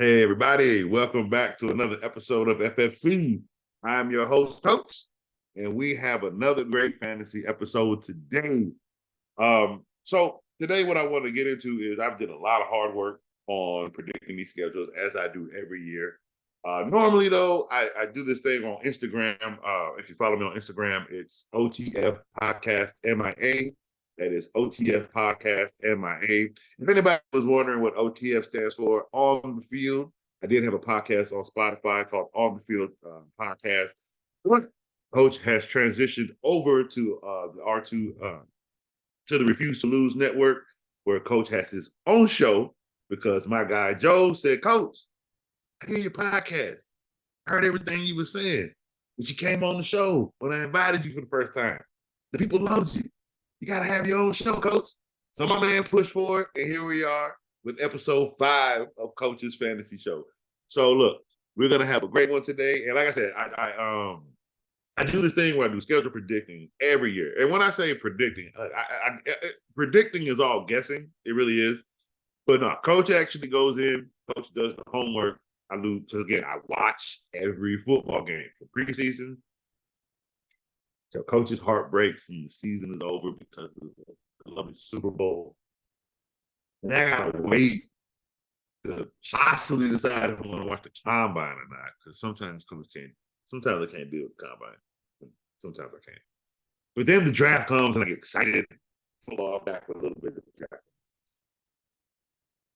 Hey, everybody, welcome back to another episode of FFC. I'm your host, Coach, and we have another great fantasy episode today. So today what I want to get into is I've did a lot of hard work on predicting these schedules as I do every year. Normally, though, I do this thing on Instagram. If you follow me on Instagram, it's OTF Podcast MIA. That is OTF Podcast MIA. If anybody was wondering what OTF stands for, On the Field, I did have a podcast on Spotify called On the Field Podcast. Coach has transitioned over to the R2 to the Refuse to Lose Network, where Coach has his own show because my guy Joe said, Coach, I hear your podcast. I heard everything you were saying. But you came on the show when I invited you for the first time. The people loved you. You got to have your own show, Coach. So my man pushed for it, and here we are with episode 5 of Coach's Fantasy Show. So look, we're gonna have a great one today. And like I said, I do this thing where I do schedule predicting every year. And when I say predicting, predicting is all guessing. It really is. But no, Coach actually goes in. Coach does the homework. I lose because again, I watch every football game from preseason. So Coach's heart breaks and the season is over because of the lovely Super Bowl. And I gotta wait to possibly decide if I want to watch the combine or not. Because sometimes Coach can't. Sometimes I can't deal with the combine. Sometimes I can't. But then the draft comes and I get excited. Fall off back for a little bit of the draft.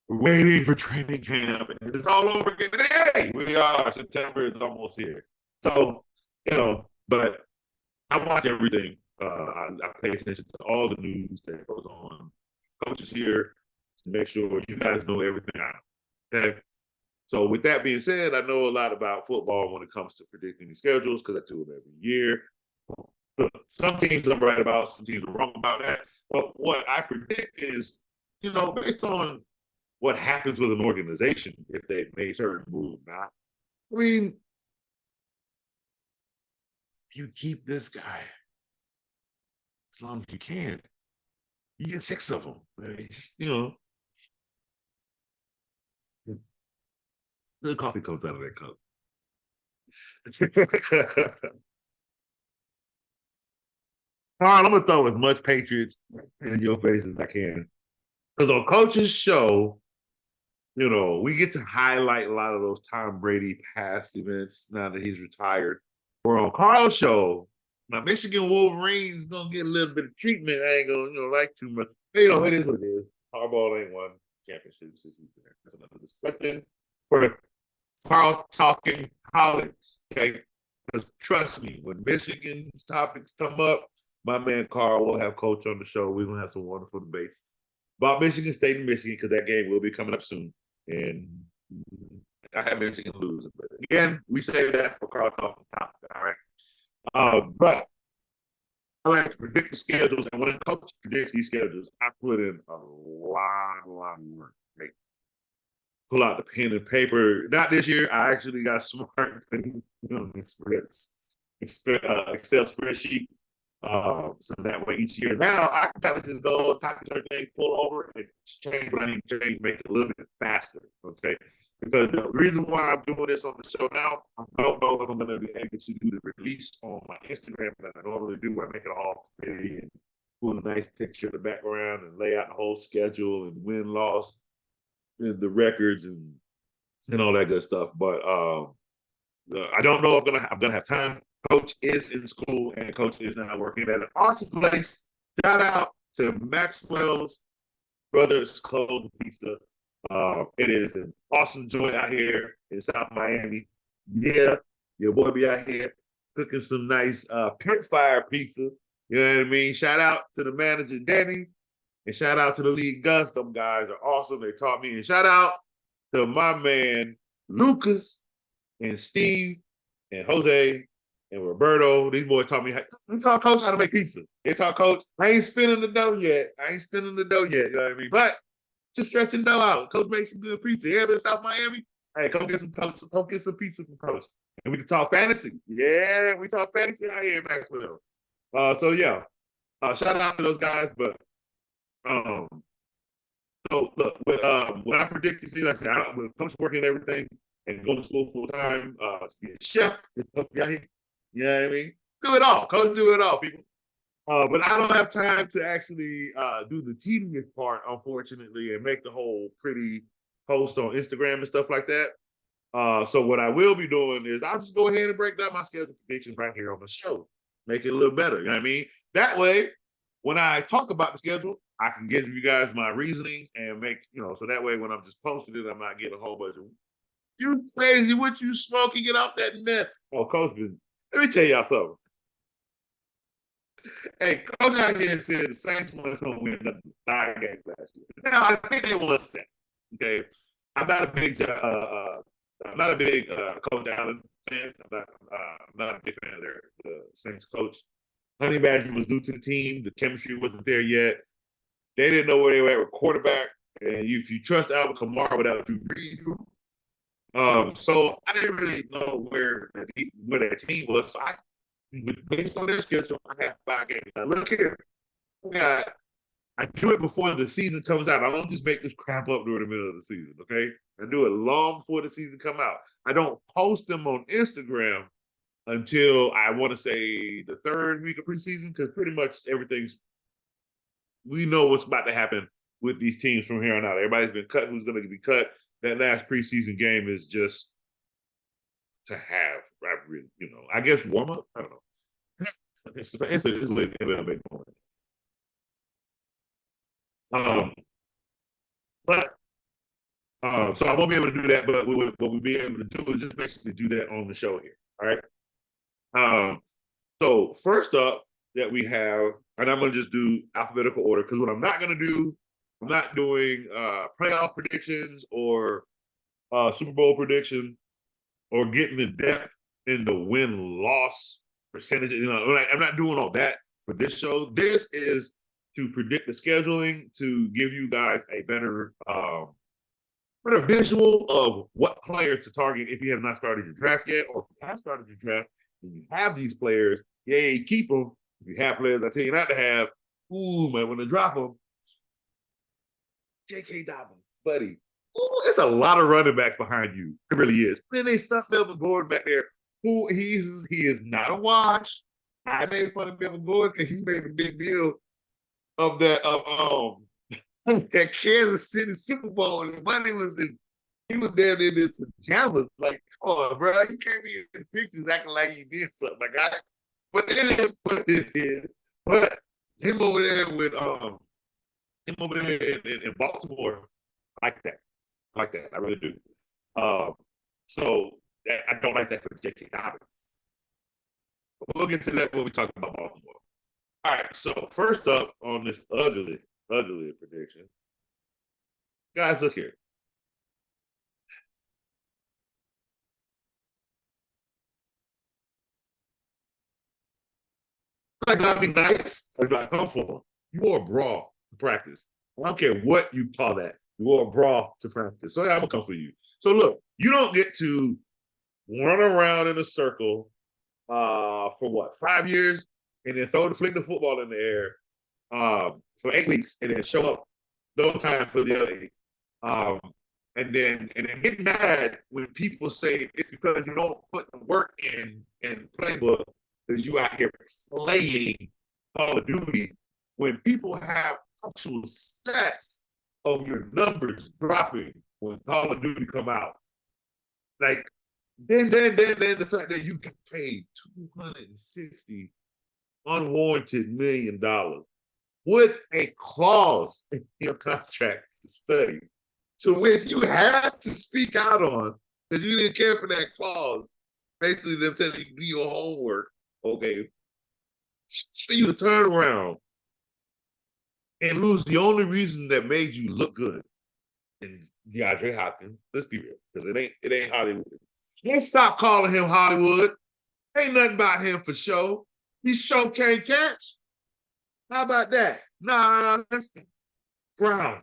We're waiting for training camp and it's all over again. But hey, we are. September is almost here. So, but I watch everything. I pay attention to all the news that goes on. Coach is here to make sure you guys know everything I know. Okay. So with that being said, I know a lot about football when it comes to predicting the schedules because I do them every year. Some teams I'm right about, some teams are wrong about that. But what I predict is, based on what happens with an organization if they made certain moves or not. I mean, you keep this guy as long as you can. You get 6 of them. The coffee comes out of that cup. All right, I'm gonna throw as much Patriots in your face as I can. Because on Coach's show, we get to highlight a lot of those Tom Brady past events now that he's retired. Or on Carl's show, my Michigan Wolverines gonna get a little bit of treatment. I ain't gonna like too much. But, it is what it is. Harbaugh ain't won championships since he's there. That's another discussion. For Carl talking college, okay? Because trust me, when Michigan's topics come up, my man Carl will have Coach on the show. We're gonna have some wonderful debates about Michigan State and Michigan because that game will be coming up soon. And I have Michigan losing. But again, we say that for Carl talking topic, all right? But I like to predict the schedules, and when a coach predicts these schedules, I put in a lot of work. Right? Pull out the pen and paper. Not this year. I actually got smart. Excel spreadsheet. So that way each year now I can kind of just go copy everything, pull over, and change what I need to change, make it a little bit faster. Okay. Because the reason why I'm doing this on the show now, I don't know if I'm going to be able to do the release on my Instagram that I normally do, where I make it all pretty and put a nice picture in the background and lay out the whole schedule and win loss and the records and all that good stuff. But I don't know if I'm gonna have time. Coach is in school and Coach is now working at an awesome place. Shout out to Maxwell's Brothers Cold Pizza. It is an awesome joint out here in South Miami. Yeah, your boy be out here cooking some nice pit fire pizza. You know what I mean? Shout out to the manager, Danny, and shout out to the lead Gus. Them guys are awesome. They taught me. And shout out to my man, Lucas and Steve and Jose and Roberto. These boys taught me Coach how to make pizza. They taught Coach, I ain't spinning the dough yet. You know what I mean? But just stretching dough out. Coach makes some good pizza. You ever in South Miami? Hey, come get some pizza from Coach. And we can talk fantasy. Yeah, we talk fantasy out here in Maxwell. So yeah. Shout out to those guys, but So look, when I predict the season, like I said, when it comes to working and everything and going to school full time, to be a chef, you know what I mean? Do it all. Coach, do it all, people. But I don't have time to actually do the tedious part, unfortunately, and make the whole pretty post on Instagram and stuff like that. So what I will be doing is I'll just go ahead and break down my schedule predictions right here on the show. Make it a little better. You know what I mean? That way, when I talk about the schedule, I can give you guys my reasonings and make, so that way when I'm just posting it, I'm not getting a whole bunch of, you crazy, what you smoking, get off that meth. Oh, Coach, let me tell y'all something. Hey, Coach out here said the Saints were going to win the 9 games last year. Now, I think they won 7. Okay. I'm not a big Coach Allen fan. I'm not a big fan of the Saints coach. Honey Badger was new to the team. The chemistry wasn't there yet. They didn't know where they were at with quarterback. And if you trust Alvin Kamara without Drew Brees, so I didn't really know where their team was. So based on their schedule, I have 5 games. Now, look here. I do it before the season comes out. I don't just make this crap up during the middle of the season, okay? I do it long before the season come out. I don't post them on Instagram until I want to say the 3rd week of preseason, because pretty much we know what's about to happen with these teams from here on out. Everybody's been cut. Who's going to be cut? That last preseason game is just to have, I guess warm up. I don't know. It's a way to make going. But so I won't be able to do that. But what we'll be able to do is just basically do that on the show here. All right. So first up that we have, and I'm gonna just do alphabetical order because what I'm not gonna do, I'm not doing playoff predictions or Super Bowl prediction or getting the depth in the win-loss percentage. I'm not doing all that for this show. This is to predict the scheduling, to give you guys a better visual of what players to target if you have not started your draft yet, or if you have started your draft and you have these players, yay, keep them. If you have players I tell you not to have, might want to drop them. J.K. Dobbins, buddy. It's a lot of running backs behind you. It really is. Then they stuck Melvin Gordon back there. He is not a wash. I made fun of Melvin Gordon because he made a big deal of that that Kansas City Super Bowl, and the money he was there in his pajamas. Like, come on, bro, you can't be in the pictures acting like you did something. Like, but it is what it is. But him over there in Baltimore, I like that. I really do. So I don't like that for J.K. Dobbins. But we'll get to that when we talk about Baltimore. All right, so first up on this ugly prediction. Guys, look here. I gotta be nice. I gotta come for them. You wore a bra to practice. I don't care what you call that. You wore a bra to practice. So yeah, I'm gonna come for you. So look, you don't get to run around in a circle for what, 5 years, and then fling the football in the air for 8 weeks, and then show up no time for the other 8. And then get mad when people say it's because you don't put the work in playbook because you out here playing Call of Duty. When people have actual stats of your numbers dropping when Call of Duty come out, like then the fact that you got paid $260 unwarranted $1 million with a clause in your contract to study, to which you have to speak out on because you didn't care for that clause. Basically, them telling you to do your homework, okay, for you to turn around and lose the only reason that made you look good. And DeAndre Hopkins, let's be real, because it ain't Hollywood. Let's stop calling him Hollywood. Ain't nothing about him for show. He show can't catch. How about that? Nah, that's Brown.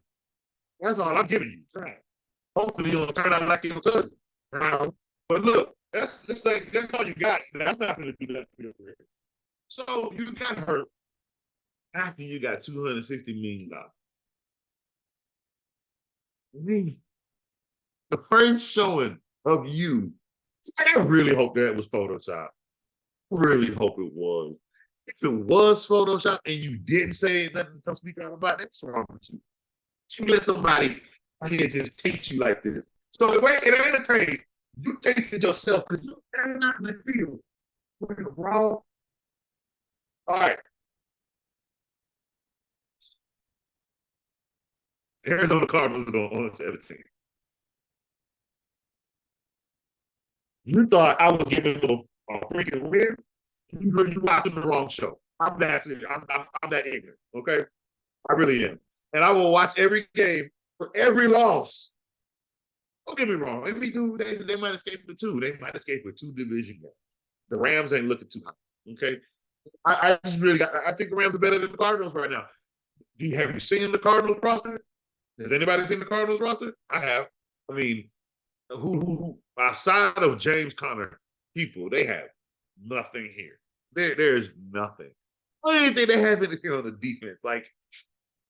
That's all I'm giving you. Brown. Hopefully you'll turn out like your cousin. Brown. But look, that's all you got. That's not going to do that for your career. So you got hurt after you got $260 million. The first showing of you, I really hope that was Photoshop. Really hope it was. If it was Photoshop and you didn't say nothing to speak out about it, what's wrong with you? You let somebody here just take you like this. So it ain't a trade. You take it yourself because you are not in the field. Bro. All right. Arizona Cardinals are going on 17. You thought I was giving them a freaking win? You watching the wrong show. I'm that serious. I'm that ignorant. Okay, I really am, and I will watch every game for every loss. Don't get me wrong. If we do, they might escape with two. They might escape with two division games. The Rams ain't looking too hot. Okay, I just really got. I think the Rams are better than the Cardinals right now. Have you seen the Cardinals roster? Has anybody seen the Cardinals roster? I have. I mean, who outside of James Conner people, they have nothing here. There's nothing. Only thing they have anything on the defense, like,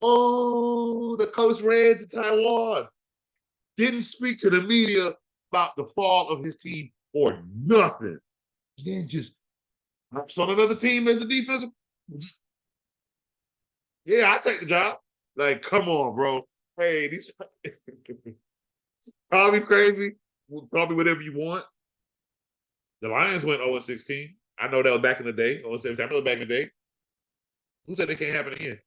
oh, the coach ran to Taiwan, didn't speak to the media about the fall of his team or nothing. Then just hops on another team as the defensive. Yeah, I take the job. Like, come on, bro. Hey, these call me crazy. Call me whatever you want. The Lions went 0-16. I know that was back in the day. 0-17. I know back in the day. Who said they can't happen again?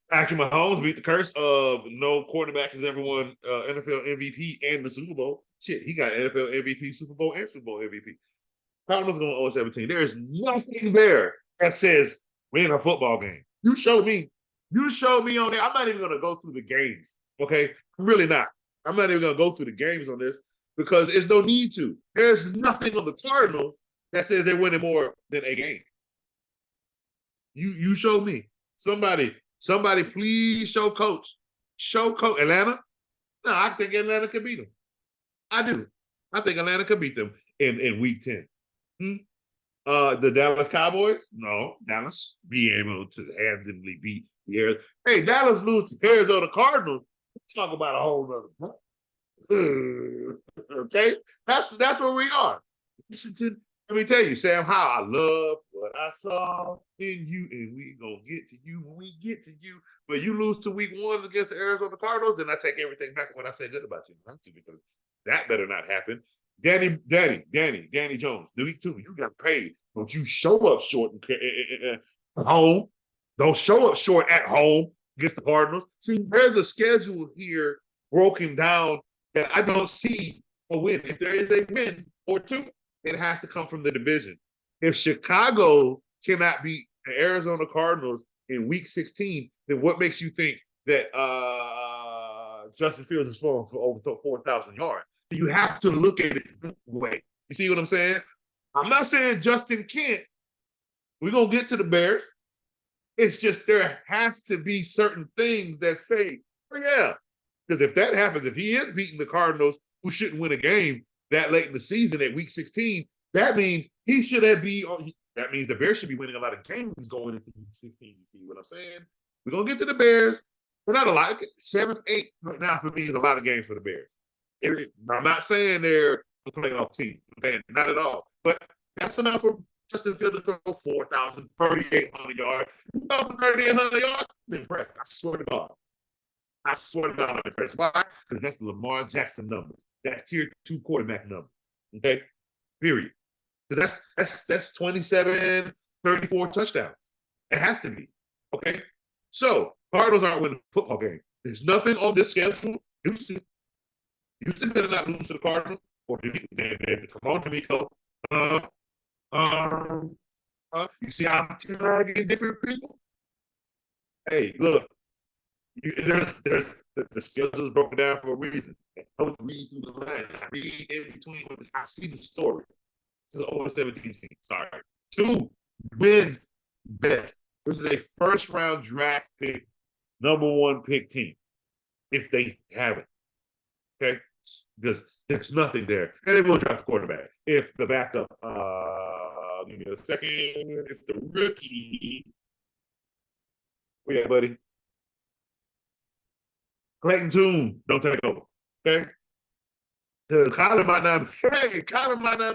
Patrick Mahomes beat the curse of no quarterback has ever won NFL MVP and the Super Bowl. Shit, he got NFL MVP, Super Bowl, and Super Bowl MVP. Cardinals going 0-17. There is nothing there that says win a football game. You show me. You show me on there. I'm not even going to go through the games. Okay, I'm really not. I'm not even going to go through the games on this because there's no need to. There's nothing on the Cardinals that says they're winning more than a game. You show me. Somebody, please show coach. Show coach Atlanta. No, I think Atlanta could beat them. I do. I think Atlanta could beat them in week 10. The Dallas Cowboys? No, Dallas be able to handily beat the Arizona. Hey, Dallas lose to Arizona Cardinals. Talk about a whole nother. Okay, that's where we are. Washington. Let me tell you, Sam, how I love what I saw in you, and we gonna get to you when we get to you. But you lose to week 1 against the Arizona Cardinals, then I take everything back when I say good about you. Because that better not happen. Danny Jones, week 2, you got paid. Don't you show up short at home. Don't show up short at home against the Cardinals. See, there's a schedule here broken down that I don't see a win. If there is a win or two, it has to come from the division. If Chicago cannot beat the Arizona Cardinals in week 16, then what makes you think that Justin Fields is throwing for over 4,000 yards? You have to look at it that way. You see what I'm saying? I'm not saying Justin can't. We're going to get to the Bears. It's just there has to be certain things that say, oh, yeah. Because if that happens, if he is beating the Cardinals, who shouldn't win a game that late in the season at week 16, that means he should have that means the Bears should be winning a lot of games going into week 16. You see what I'm saying? We're going to get to the Bears. We're not a lot. 7, 8 right now for me is a lot of games for the Bears. I'm not saying they're a playoff team. Okay? Not at all. But that's enough for Justin Fields to throw 4,000, 3,800 yards. You throw 3,800 yards? I'm impressed. I swear to God. I swear to God, I'm impressed. Why? Because that's the Lamar Jackson numbers. That's tier 2 quarterback number. Okay? Period. Because that's 27, 34 touchdowns. It has to be. Okay? So, Cardinals aren't winning the football game. There's nothing on this schedule. Houston better not lose to the Cardinals. Or come on, D'Amico. You see how I'm tagging different people? Hey, look, there's the schedule is broken down for a reason. I don't read through the line. I read in between. I see the story. This is over 17 team. Sorry. 2 wins best. This is a first round draft pick, number 1 pick team. If they have it. Okay? Because there's nothing there. And they will draft a quarterback. If the backup, give me a second. If the rookie, oh yeah, buddy. Clayton Tune don't take over. Okay? Because Kyler might not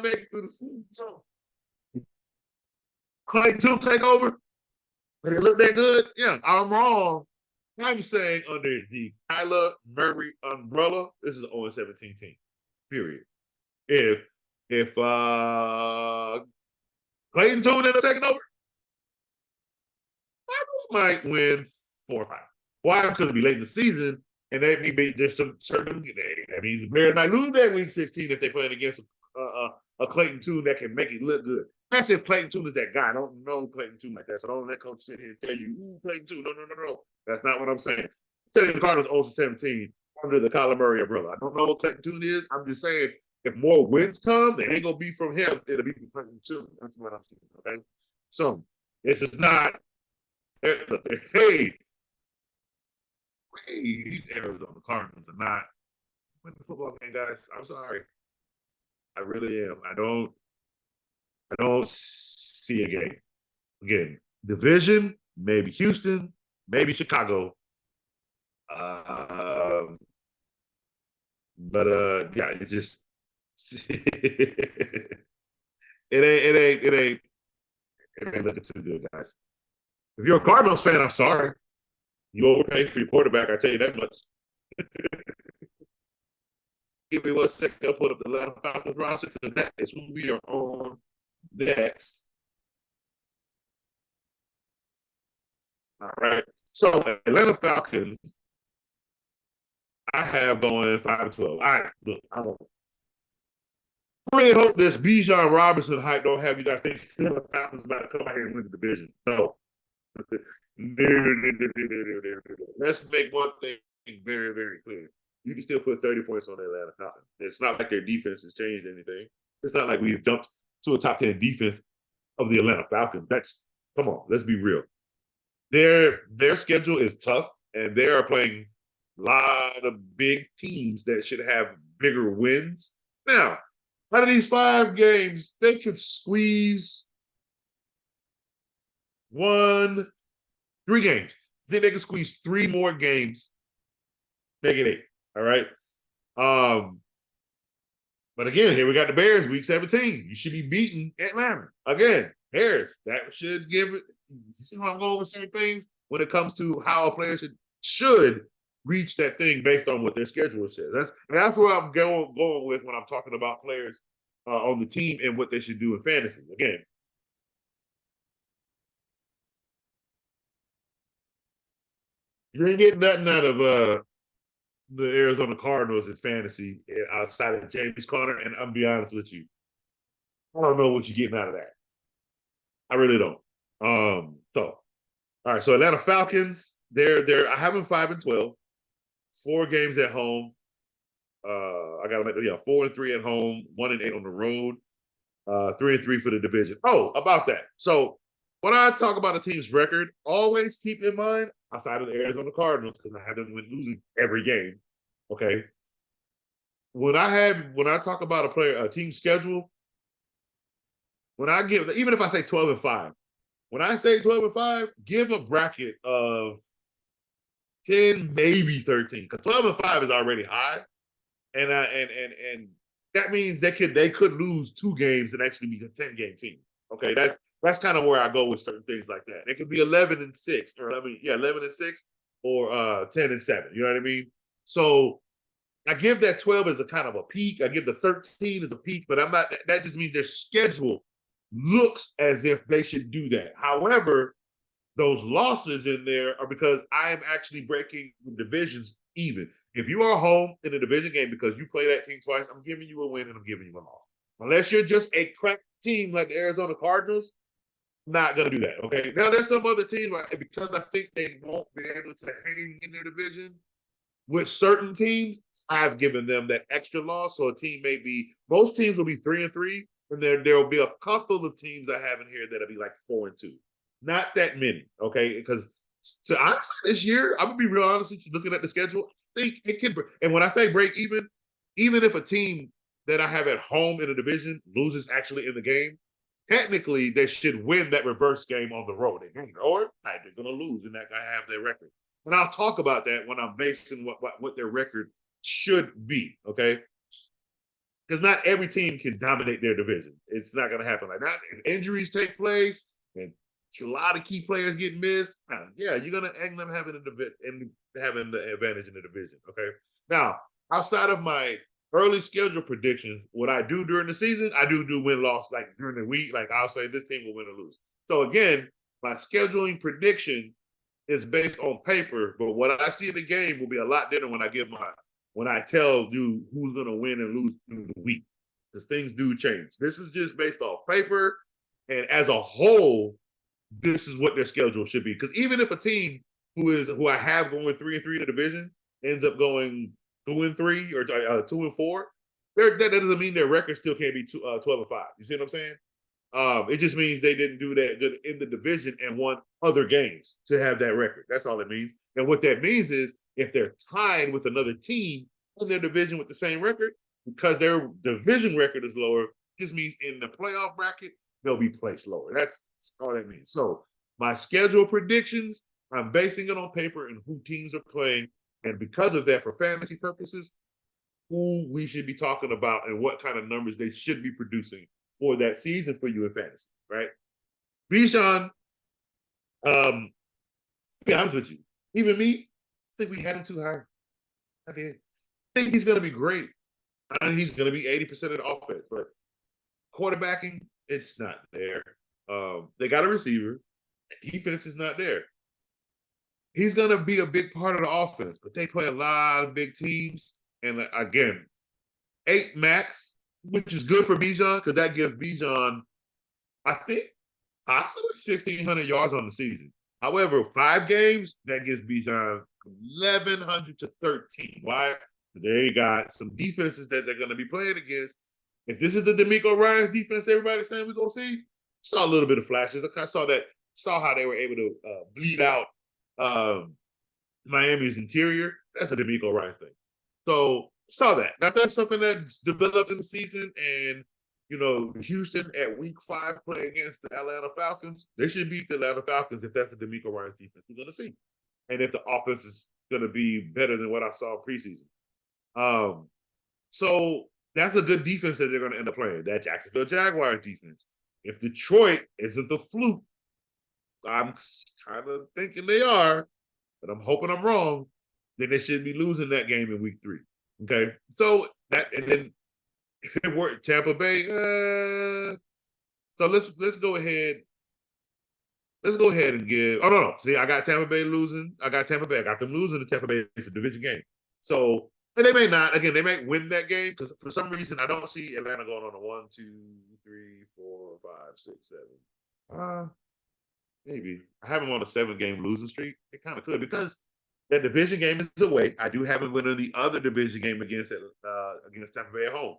make it through the season. So Clayton Tune take over, but it look that good. Yeah, I'm wrong. I'm saying under the Kyler Murray umbrella, this is an 0-17 team. Period. If Clayton Tune ends up taking over, might win 4 or 5. Why? Because it'll be late in the season, and that means there's some certain. That means the Bears might lose that week 16 if they're playing against a Clayton Tune that can make it look good. That's if Clayton Tune is that guy. I don't know Clayton Tune like that, so don't let coach sit here and tell you, ooh, Clayton Tune. No. That's not what I'm saying. I'm telling you the Cardinals 0-17 under the Kyler Murray umbrella. I don't know what Clayton Tune is. I'm just saying if more wins come, it ain't gonna be from him. It'll be from Clayton Tune. That's what I'm saying. Okay, so this is not. Hey, these Arizona Cardinals are not winning the football game, guys. I'm sorry. I really am. I don't see a game. Again, division, maybe Houston, maybe Chicago. But yeah, it's just it ain't looking too good, guys. If you're a Cardinals fan, I'm sorry. You overpaid for your quarterback, I tell you that much. Give me 1 second. I'll put up the Atlanta Falcons roster because that is who we are on next. All right. So Atlanta Falcons, I have going 5-12. All right. Look, I really hope this Bijan Robinson hype don't have you guys think Atlanta Falcons about to come out here and win the division. No. Let's make one thing very, very clear. You can still put 30 points on the Atlanta Falcons. It's not like their defense has changed anything. It's not like we've jumped to a top 10 defense of the Atlanta Falcons. Come on, let's be real. Their schedule is tough, and they are playing a lot of big teams that should have bigger wins. Now, out of these 5 games, they could squeeze 3 games. I think they can squeeze 3 more games, make it 8. All right. But again, here we got the Bears, week 17. You should be beating Atlanta. Again, Bears, that should give it. You see how I'm going with certain things when it comes to how a player should reach that thing based on what their schedule says. That's where I'm going with when I'm talking about players on the team and what they should do in fantasy. Again, you ain't getting nothing out of the Arizona Cardinals in fantasy outside of James Conner, and I'm be honest with you, I don't know what you're getting out of that. I really don't. So all right, so Atlanta Falcons, I have them 5-12, 4 games at home. I got them 4-3 at home, 1-8 on the road, 3-3 for the division. Oh, about that. So when I talk about a team's record, always keep in mind outside of the Arizona Cardinals because I have them losing every game. Okay. When I talk about a team schedule, even if I say 12-5, when I say 12-5, give a bracket of 10, maybe 13, because 12-5 is already high, and that means they could lose 2 games and actually be a 10-game team. Okay, that's kind of where I go with certain things like that. It could be 11-6, or 11-6, or 10-7. You know what I mean? So I give that 12 as a kind of a peak. I give the 13 as a peak, but I'm not. That just means their schedule looks as if they should do that. However, those losses in there are because I am actually breaking divisions even. If you are home in a division game because you play that team twice, I'm giving you a win and I'm giving you a loss. Unless you're just a crack team like the Arizona Cardinals, I'm not going to do that. Okay. Now, there's some other teams because I think they won't be able to hang in their division with certain teams, I've given them that extra loss. So most teams will be 3-3, and there will be a couple of teams I have in here that'll be like 4-2. Not that many, okay? Because honestly, this year, I'm gonna be real honest with you. Looking at the schedule, I think it can. And when I say break even if a team that I have at home in a division loses actually in the game, technically they should win that reverse game on the road. Or they're gonna lose, and that I have their record. And I'll talk about that when I'm basing what their record should be, okay? Because not every team can dominate their division. It's not going to happen like that. If injuries take place and a lot of key players get missed, yeah, you're going to end up having having the advantage in the division, okay? Now, outside of my early schedule predictions, what I do during the season, I do win-loss, like during the week. Like I'll say this team will win or lose. So again, my scheduling prediction is based on paper, but what I see in the game will be a lot different when I tell you who's going to win and lose through the week, because things do change. This is just based off paper, and as a whole, this is what their schedule should be. Because even if a team who I have going 3-3 in the division ends up going 2-3 or 2-4, that doesn't mean their record still can't be 12-5. You see what I'm saying? It just means they didn't do that good in the division and won other games to have that record. That's all it means. And what that means is if they're tied with another team in their division with the same record, because their division record is lower, just means in the playoff bracket, they'll be placed lower. That's all that means. So my schedule predictions, I'm basing it on paper and who teams are playing. And because of that, for fantasy purposes, who we should be talking about and what kind of numbers they should be producing for that season for you in fantasy, right? Bijan, to be honest with you, even me, I think we had him too high. I did. I think he's going to be great. I think he's going to be 80% of the offense, but quarterbacking, it's not there. They got a receiver. Defense is not there. He's going to be a big part of the offense, but they play a lot of big teams. And again, 8 max, which is good for Bijan because that gives Bijan, I think, possibly 1,600 yards on the season. However, 5 games, that gives Bijan 1,100 to 13. Why? They got some defenses that they're going to be playing against. If this is the DeMeco Ryans defense everybody's saying we're going to see, saw a little bit of flashes. I saw how they were able to bleed out Miami's interior. That's a DeMeco Ryans thing. So saw that. Now that's something that's developed in the season, and Houston at week 5 playing against the Atlanta Falcons, they should beat the Atlanta Falcons if that's the DeMeco Ryans defense we're going to see, and if the offense is going to be better than what I saw preseason. So that's a good defense that they're going to end up playing. That Jacksonville Jaguars defense. If Detroit isn't the fluke, I'm kind of thinking they are, but I'm hoping I'm wrong, then they should be losing that game in week 3. Okay, so that, and then if it worked, Tampa Bay. So let's go ahead. Let's go ahead and give. Oh no. See, I got Tampa Bay losing. I got them losing to Tampa Bay. It's a division game. So, and they may not. Again, they may win that game because for some reason I don't see Atlanta going on a 1, 2, 3, 4, 5, 6, 7. Maybe I have them on a 7-game losing streak. It kind of could because that division game is away. I do have them winning the other division game against Tampa Bay at home.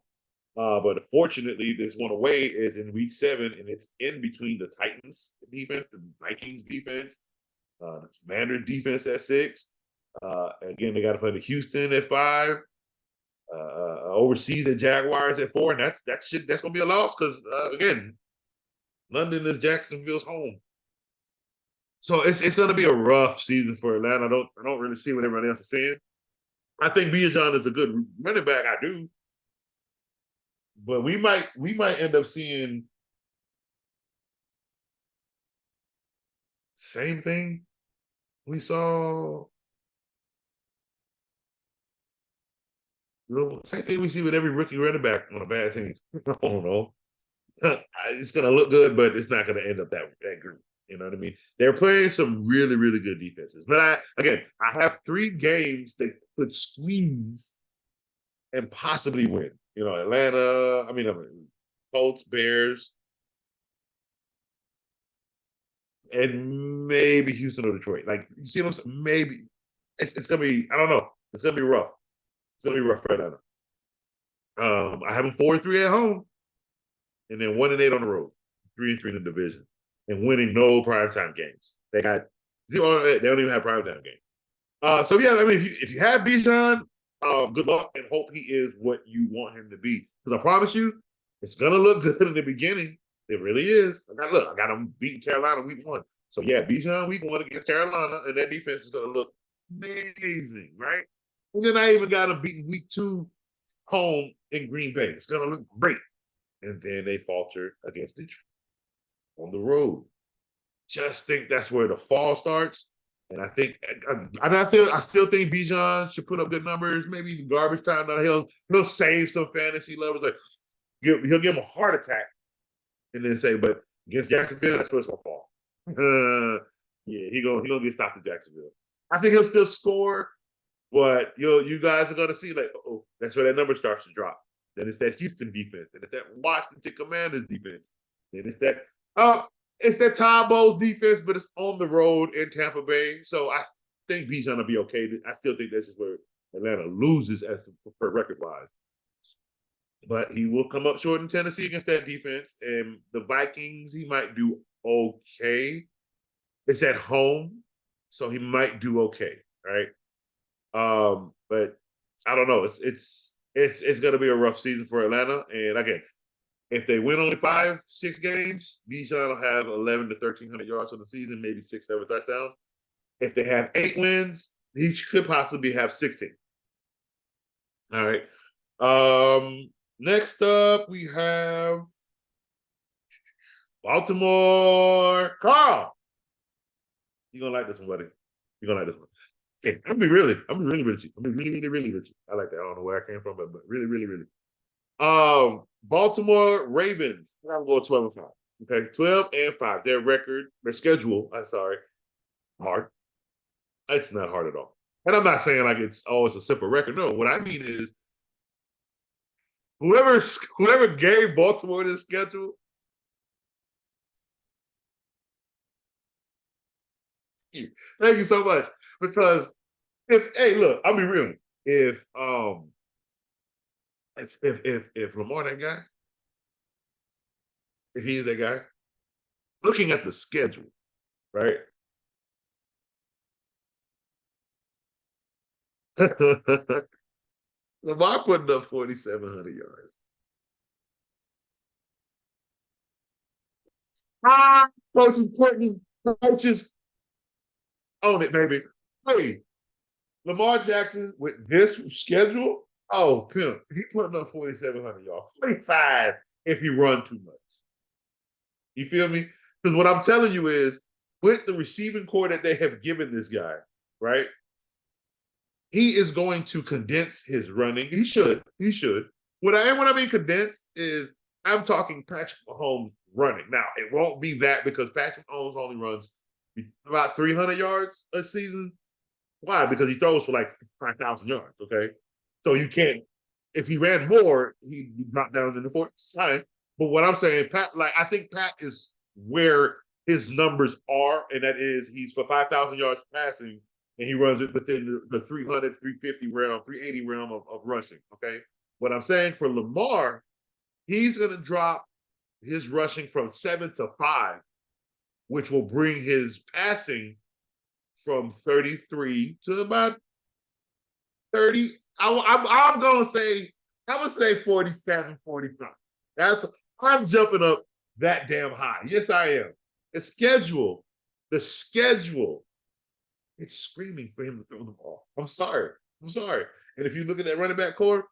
But unfortunately, this one away is in week 7, and it's in between the Titans defense, the Vikings defense, the Commanders defense at 6. Again, they got to play the Houston at 5. Overseas the Jaguars at 4, and that's gonna be a loss because again, London is Jacksonville's home. So it's going to be a rough season for Atlanta. I don't really see what everybody else is saying. I think Bijan is a good running back. I do, but we might end up seeing same thing we saw. Same thing we see with every rookie running back on a bad team. I don't know. It's going to look good, but it's not going to end up that good. You know what I mean? They're playing some really, really good defenses. But I have 3 games they could squeeze and possibly win. Atlanta, Colts, Bears, and maybe Houston or Detroit. Like, you see what I'm saying? Maybe. It's going to be, I don't know. It's going to be rough. It's going to be rough for Atlanta. I have them 4-3 at home, and then 1-8 on the road. 3-3 in the division. And winning no primetime games. They got 0. They don't even have primetime games. So yeah, if you have Bijan, good luck and hope he is what you want him to be. Because I promise you, it's gonna look good in the beginning. It really is. I got him beating Carolina week 1. So yeah, Bijan week 1 against Carolina, and that defense is gonna look amazing, right? And then I even got them beating week 2 home in Green Bay. It's gonna look great. And then they falter against Detroit on the road. Just think that's where the fall starts. And I think, I still think Bijan should put up good numbers. Maybe garbage time. Now he'll save some fantasy levels. Like he'll give him a heart attack, and then say, but against Jacksonville, that's where it's gonna fall. Yeah, he gonna get stopped at Jacksonville. I think he'll still score, but you guys are gonna see like, oh, that's where that number starts to drop. Then it's that Houston defense, and it's that Washington Commanders defense. Then it's that Todd Bowles defense, but it's on the road in Tampa Bay. So I think Bijan will be okay. I still think this is where Atlanta loses for record wise. But he will come up short in Tennessee against that defense. And the Vikings, he might do okay. It's at home, so he might do okay, right? But I don't know. It's gonna be a rough season for Atlanta. And again, if they win only 5-6 games, Bijan will have 11 to 1,300 yards on the season, maybe 6-7 touchdowns. If they have 8 wins, he could possibly have 16. All right. Next up, we have Baltimore. Carl, you're gonna like this one, buddy. You're gonna like this one. Yeah, I'm gonna be really with you. I'm gonna be really with you. I like that. I don't know where I came from, but really. Baltimore Ravens. I'm going 12-5. Okay, 12-5. Their schedule. I'm sorry, hard. It's not hard at all. And I'm not saying like it's a simple record. No, what I mean is whoever gave Baltimore this schedule. Thank you so much. Because look, I'll be real. If Lamar that guy, if he's that guy, looking at the schedule, right? Lamar putting up 4,700 yards. Coaches own it, baby. Hey, Lamar Jackson with this schedule, oh, pimp, he putting up 4,700 yards. 45 if he run too much. You feel me? Because what I'm telling you is, with the receiving core that they have given this guy, right? He is going to condense his running. He should. When I mean condense is I'm talking Patrick Mahomes running. Now, it won't be that because Patrick Mahomes only runs about 300 yards a season. Why? Because he throws for like 5,000 yards, okay? So you can't, if he ran more, he'd drop down to the 49. But what I'm saying, I think Pat is where his numbers are, and that is he's for 5,000 yards passing, and he runs it within the 300, 350 realm, 380 realm of rushing, okay? What I'm saying for Lamar, he's going to drop his rushing from 7 to 5, which will bring his passing from 33 to about 30. I'm going to say 47, 45. I'm jumping up that damn high. Yes, I am. The schedule, it's screaming for him to throw the ball. I'm sorry. And if you look at that running back core,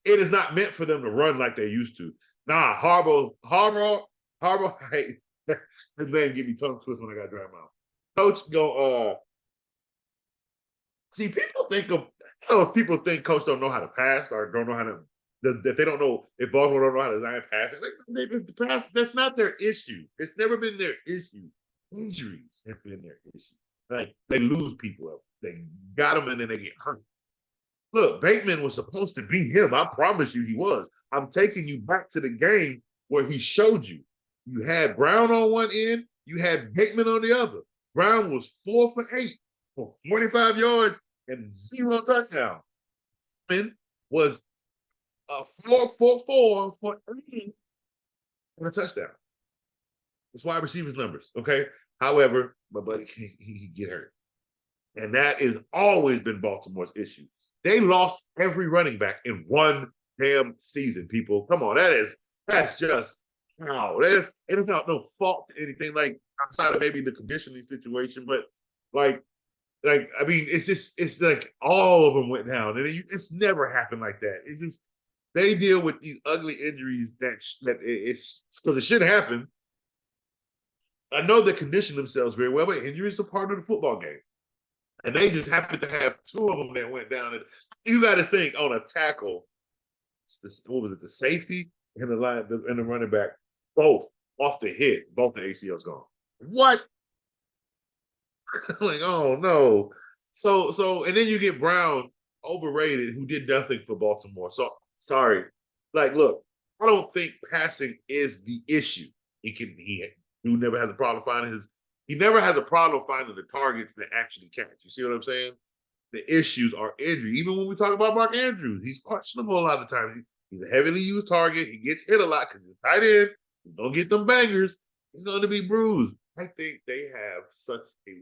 it is not meant for them to run like they used to. Nah, Harbaugh, hey, his name give me tongue twist when I got dry mouth. Coach see, people think I don't know if people think coach don't know how to pass or don't know how to, if they don't know, if Baltimore don't know how to design passing, the pass, that's not their issue. It's never been their issue. Injuries have been their issue. Like, they lose people. They got them and then they get hurt. Look, Bateman was supposed to be him. I promise you he was. I'm taking you back to the game where he showed you. You had Brown on one end, you had Bateman on the other. Brown was 4 for 8 for 45 yards and 0 touchdowns. Bateman was 4 for 4 for 8 and a touchdown. That's wide receivers numbers, okay? However, my buddy, he get hurt. And that has always been Baltimore's issue. They lost every running back in one damn season, people. Come on, that's just wow. It is not no fault to anything, like outside of maybe the conditioning situation, but like Like, I mean, it's like all of them went down, and it's never happened like that. It's just they deal with these ugly injuries that it's because it should happen. I know they condition themselves very well, but injuries are part of the football game, and they just happen to have two of them that went down. And you got to think on a tackle, what was it, the safety and the line and the running back, both off the hit, both the ACLs gone. What? Like, oh no. So and then you get Brown overrated, who did nothing for Baltimore. So sorry. Like, look, I don't think passing is the issue. He never has a problem finding he never has a problem finding the targets that actually catch. You see what I'm saying? The issues are injury. Even when we talk about Mark Andrews, he's questionable a lot of times. He's a heavily used target. He gets hit a lot because he's tight end. Don't get them bangers. He's going to be bruised. I think they have such a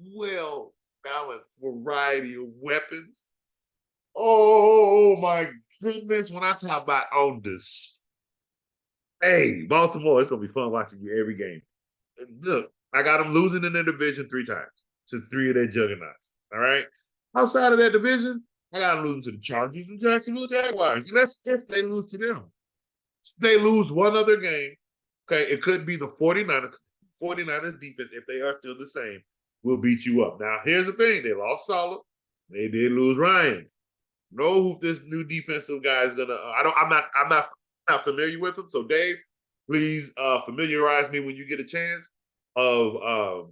well-balanced variety of weapons. Oh my goodness. When I talk about on this, hey, Baltimore, it's going to be fun watching you every game. And look, I got them losing in their division 3 times to 3 of their juggernauts. All right. Outside of that division, I got them losing to the Chargers and Jacksonville Jaguars. And that's if they lose to them. If they lose one other game, okay, it could be the 49ers. 49ers defense, if they are still the same, will beat you up. Now, here's the thing. They lost Solid. They did lose Ryan. Know who this new defensive guy is gonna I'm not familiar with him. So Dave, please familiarize me when you get a chance of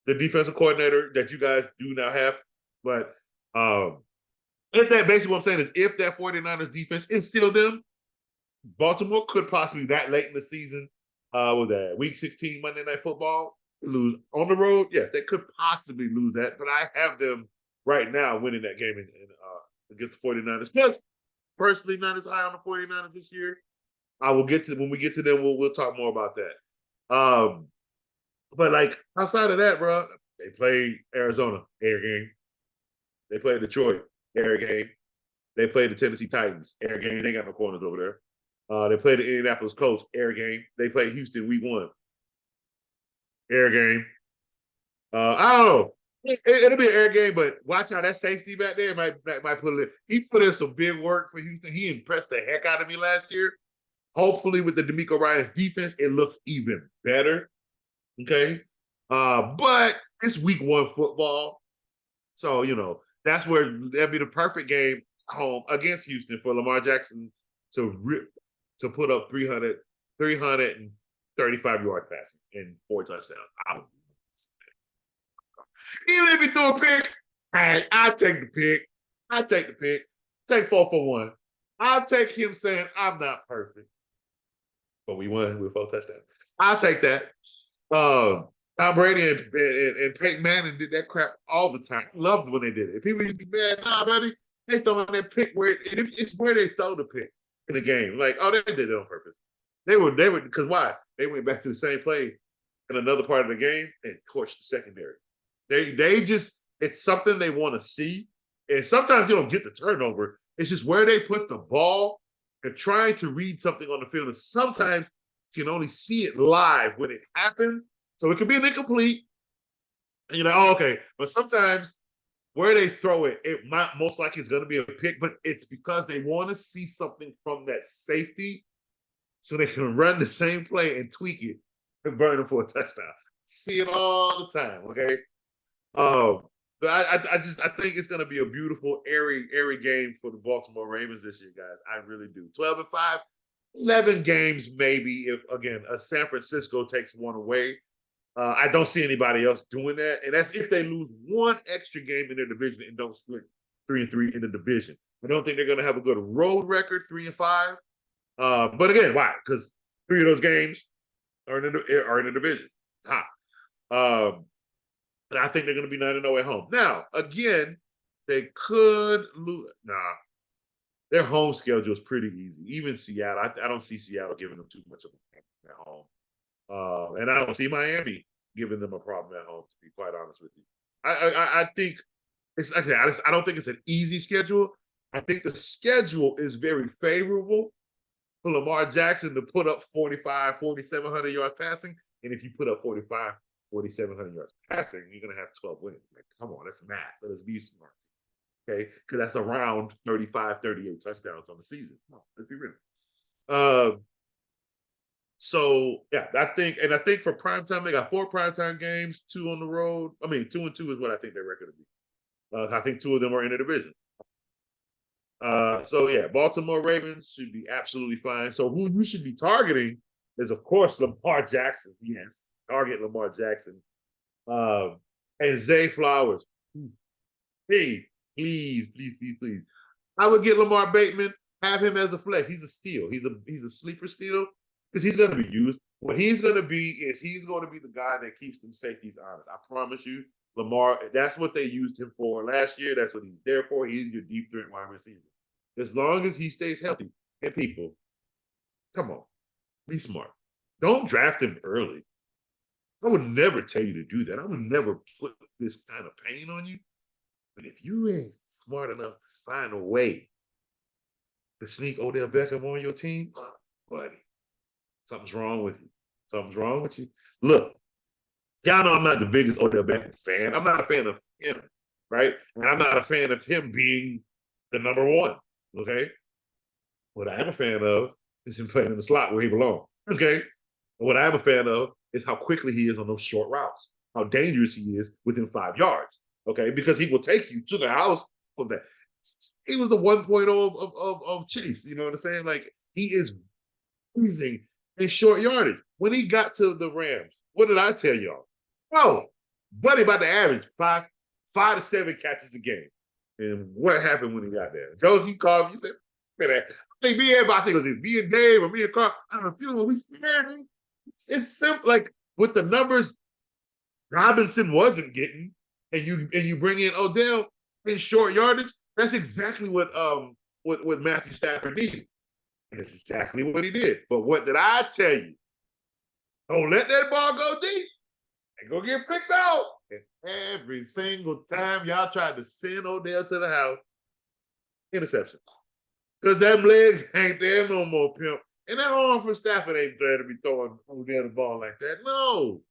the defensive coordinator that you guys do now have. But if that basically what I'm saying is if that 49ers defense is still them, Baltimore could possibly that late in the season, with that week 16 Monday Night Football, lose on the road. Yes, they could possibly lose that, but I have them right now winning that game against the 49ers. Plus, personally, not as high on the 49ers this year. I will get to when we get to them, we'll talk more about that. But like outside of that, bro, they play Arizona, air game. They play Detroit, air game. They play the Tennessee Titans, air game. They got no corners over there. They played the Indianapolis Colts, air game. They played Houston week 1, air game. I don't know. It'll be an air game, but watch out. That safety back there might put it in. He put in some big work for Houston. He impressed the heck out of me last year. Hopefully, with the DeMeco Ryans defense, it looks even better. Okay. But it's week 1 football. So, that's where that'd be the perfect game home against Houston for Lamar Jackson to put up 335 yard passing and 4 touchdowns. Even if he threw a pick, I'll take the pick. Take 4 for 1. I'll take him saying, I'm not perfect. But we won with 4 touchdowns. I'll take that. Tom Brady and Peyton Manning did that crap all the time. Loved when they did it. If people used to be mad, nah, buddy, they throw that pick it's where they throw the pick in the game. Like, oh, they did it on purpose. They were because why? They went back to the same play in another part of the game and torched the secondary. They just it's something they want to see. And sometimes you don't get the turnover. It's just where they put the ball and trying to read something on the field. And sometimes you can only see it live when it happens. So it could be an incomplete. And you're like, oh, okay. But sometimes where they throw it, it might most likely it's going to be a pick, but it's because they want to see something from that safety so they can run the same play and tweak it and burn them for a touchdown. See it all the time, okay? But I think it's going to be a beautiful, airy game for the Baltimore Ravens this year, guys. I really do. 12-5, 11 games maybe if, again, San Francisco takes one away. I don't see anybody else doing that. And that's if they lose one extra game in their division and don't split 3-3 in the division. I don't think they're going to have a good road record, 3-5. But again, why? Because 3 of those games are in the division. And I think they're going to be 9-0 at home. Now, again, they could lose. Nah, their home schedule is pretty easy. Even Seattle, I don't see Seattle giving them too much of a at home. And I don't see Miami giving them a problem at home, to be quite honest with you. I think it's actually, I don't think it's an easy schedule. I think the schedule is very favorable for Lamar Jackson to put up 4,700 yards passing. And if you put up 45, 4,700 yards passing, you're going to have 12 wins. Like, come on, that's math. Let's be smart. Okay, because that's around 35, 38 touchdowns on the season. Come on, let's be real. So yeah, I think for primetime, they got 4 primetime games, 2 on the road. I mean, 2-2 is what I think their record will be. I think 2 of them are in the division. So yeah, Baltimore Ravens should be absolutely fine. So who you should be targeting is, of course, Lamar Jackson. Yes, target Lamar Jackson. And Zay Flowers. Hey, please. I would get Lamar Bateman, have him as a flex. He's a steal. He's a sleeper steal because he's going to be used. What he's going to be is he's going to be the guy that keeps them safeties honest. I promise you, Lamar, that's what they used him for last year. That's what he's there for. He's your deep threat wide receiver. As long as he stays healthy. And people, come on, be smart. Don't draft him early. I would never tell you to do that. I would never put this kind of pain on you. But if you ain't smart enough to find a way to sneak Odell Beckham on your team, buddy, something's wrong with you. Something's wrong with you. Look, y'all know I'm not the biggest Odell Beckham fan. I'm not a fan of him, right? And I'm not a fan of him being the number one, okay? What I am a fan of is him playing in the slot where he belongs, okay? And what I am a fan of is how quickly he is on those short routes, how dangerous he is within 5 yards, okay? Because he will take you to the house of that. He was the 1.0 of Chase, you know what I'm saying? Like, he is freezing in short yardage. When he got to the Rams, what did I tell y'all? Oh, buddy about to average 5 to 7 catches a game. And what happened when he got there? Josie, you called me, you said, man, I think it was me and Dave or me and Carl, I don't know, we scared him. It's simple. Like, with the numbers Robinson wasn't getting, and you bring in Odell in short yardage, that's exactly what Matthew Stafford needed. And it's exactly what he did. But what did I tell you? Don't let that ball go deep and go get picked out. And every single time y'all tried to send Odell to the house, interception. Because them legs ain't there no more, pimp. And that arm for Stafford ain't there to be throwing Odell the ball like that. No.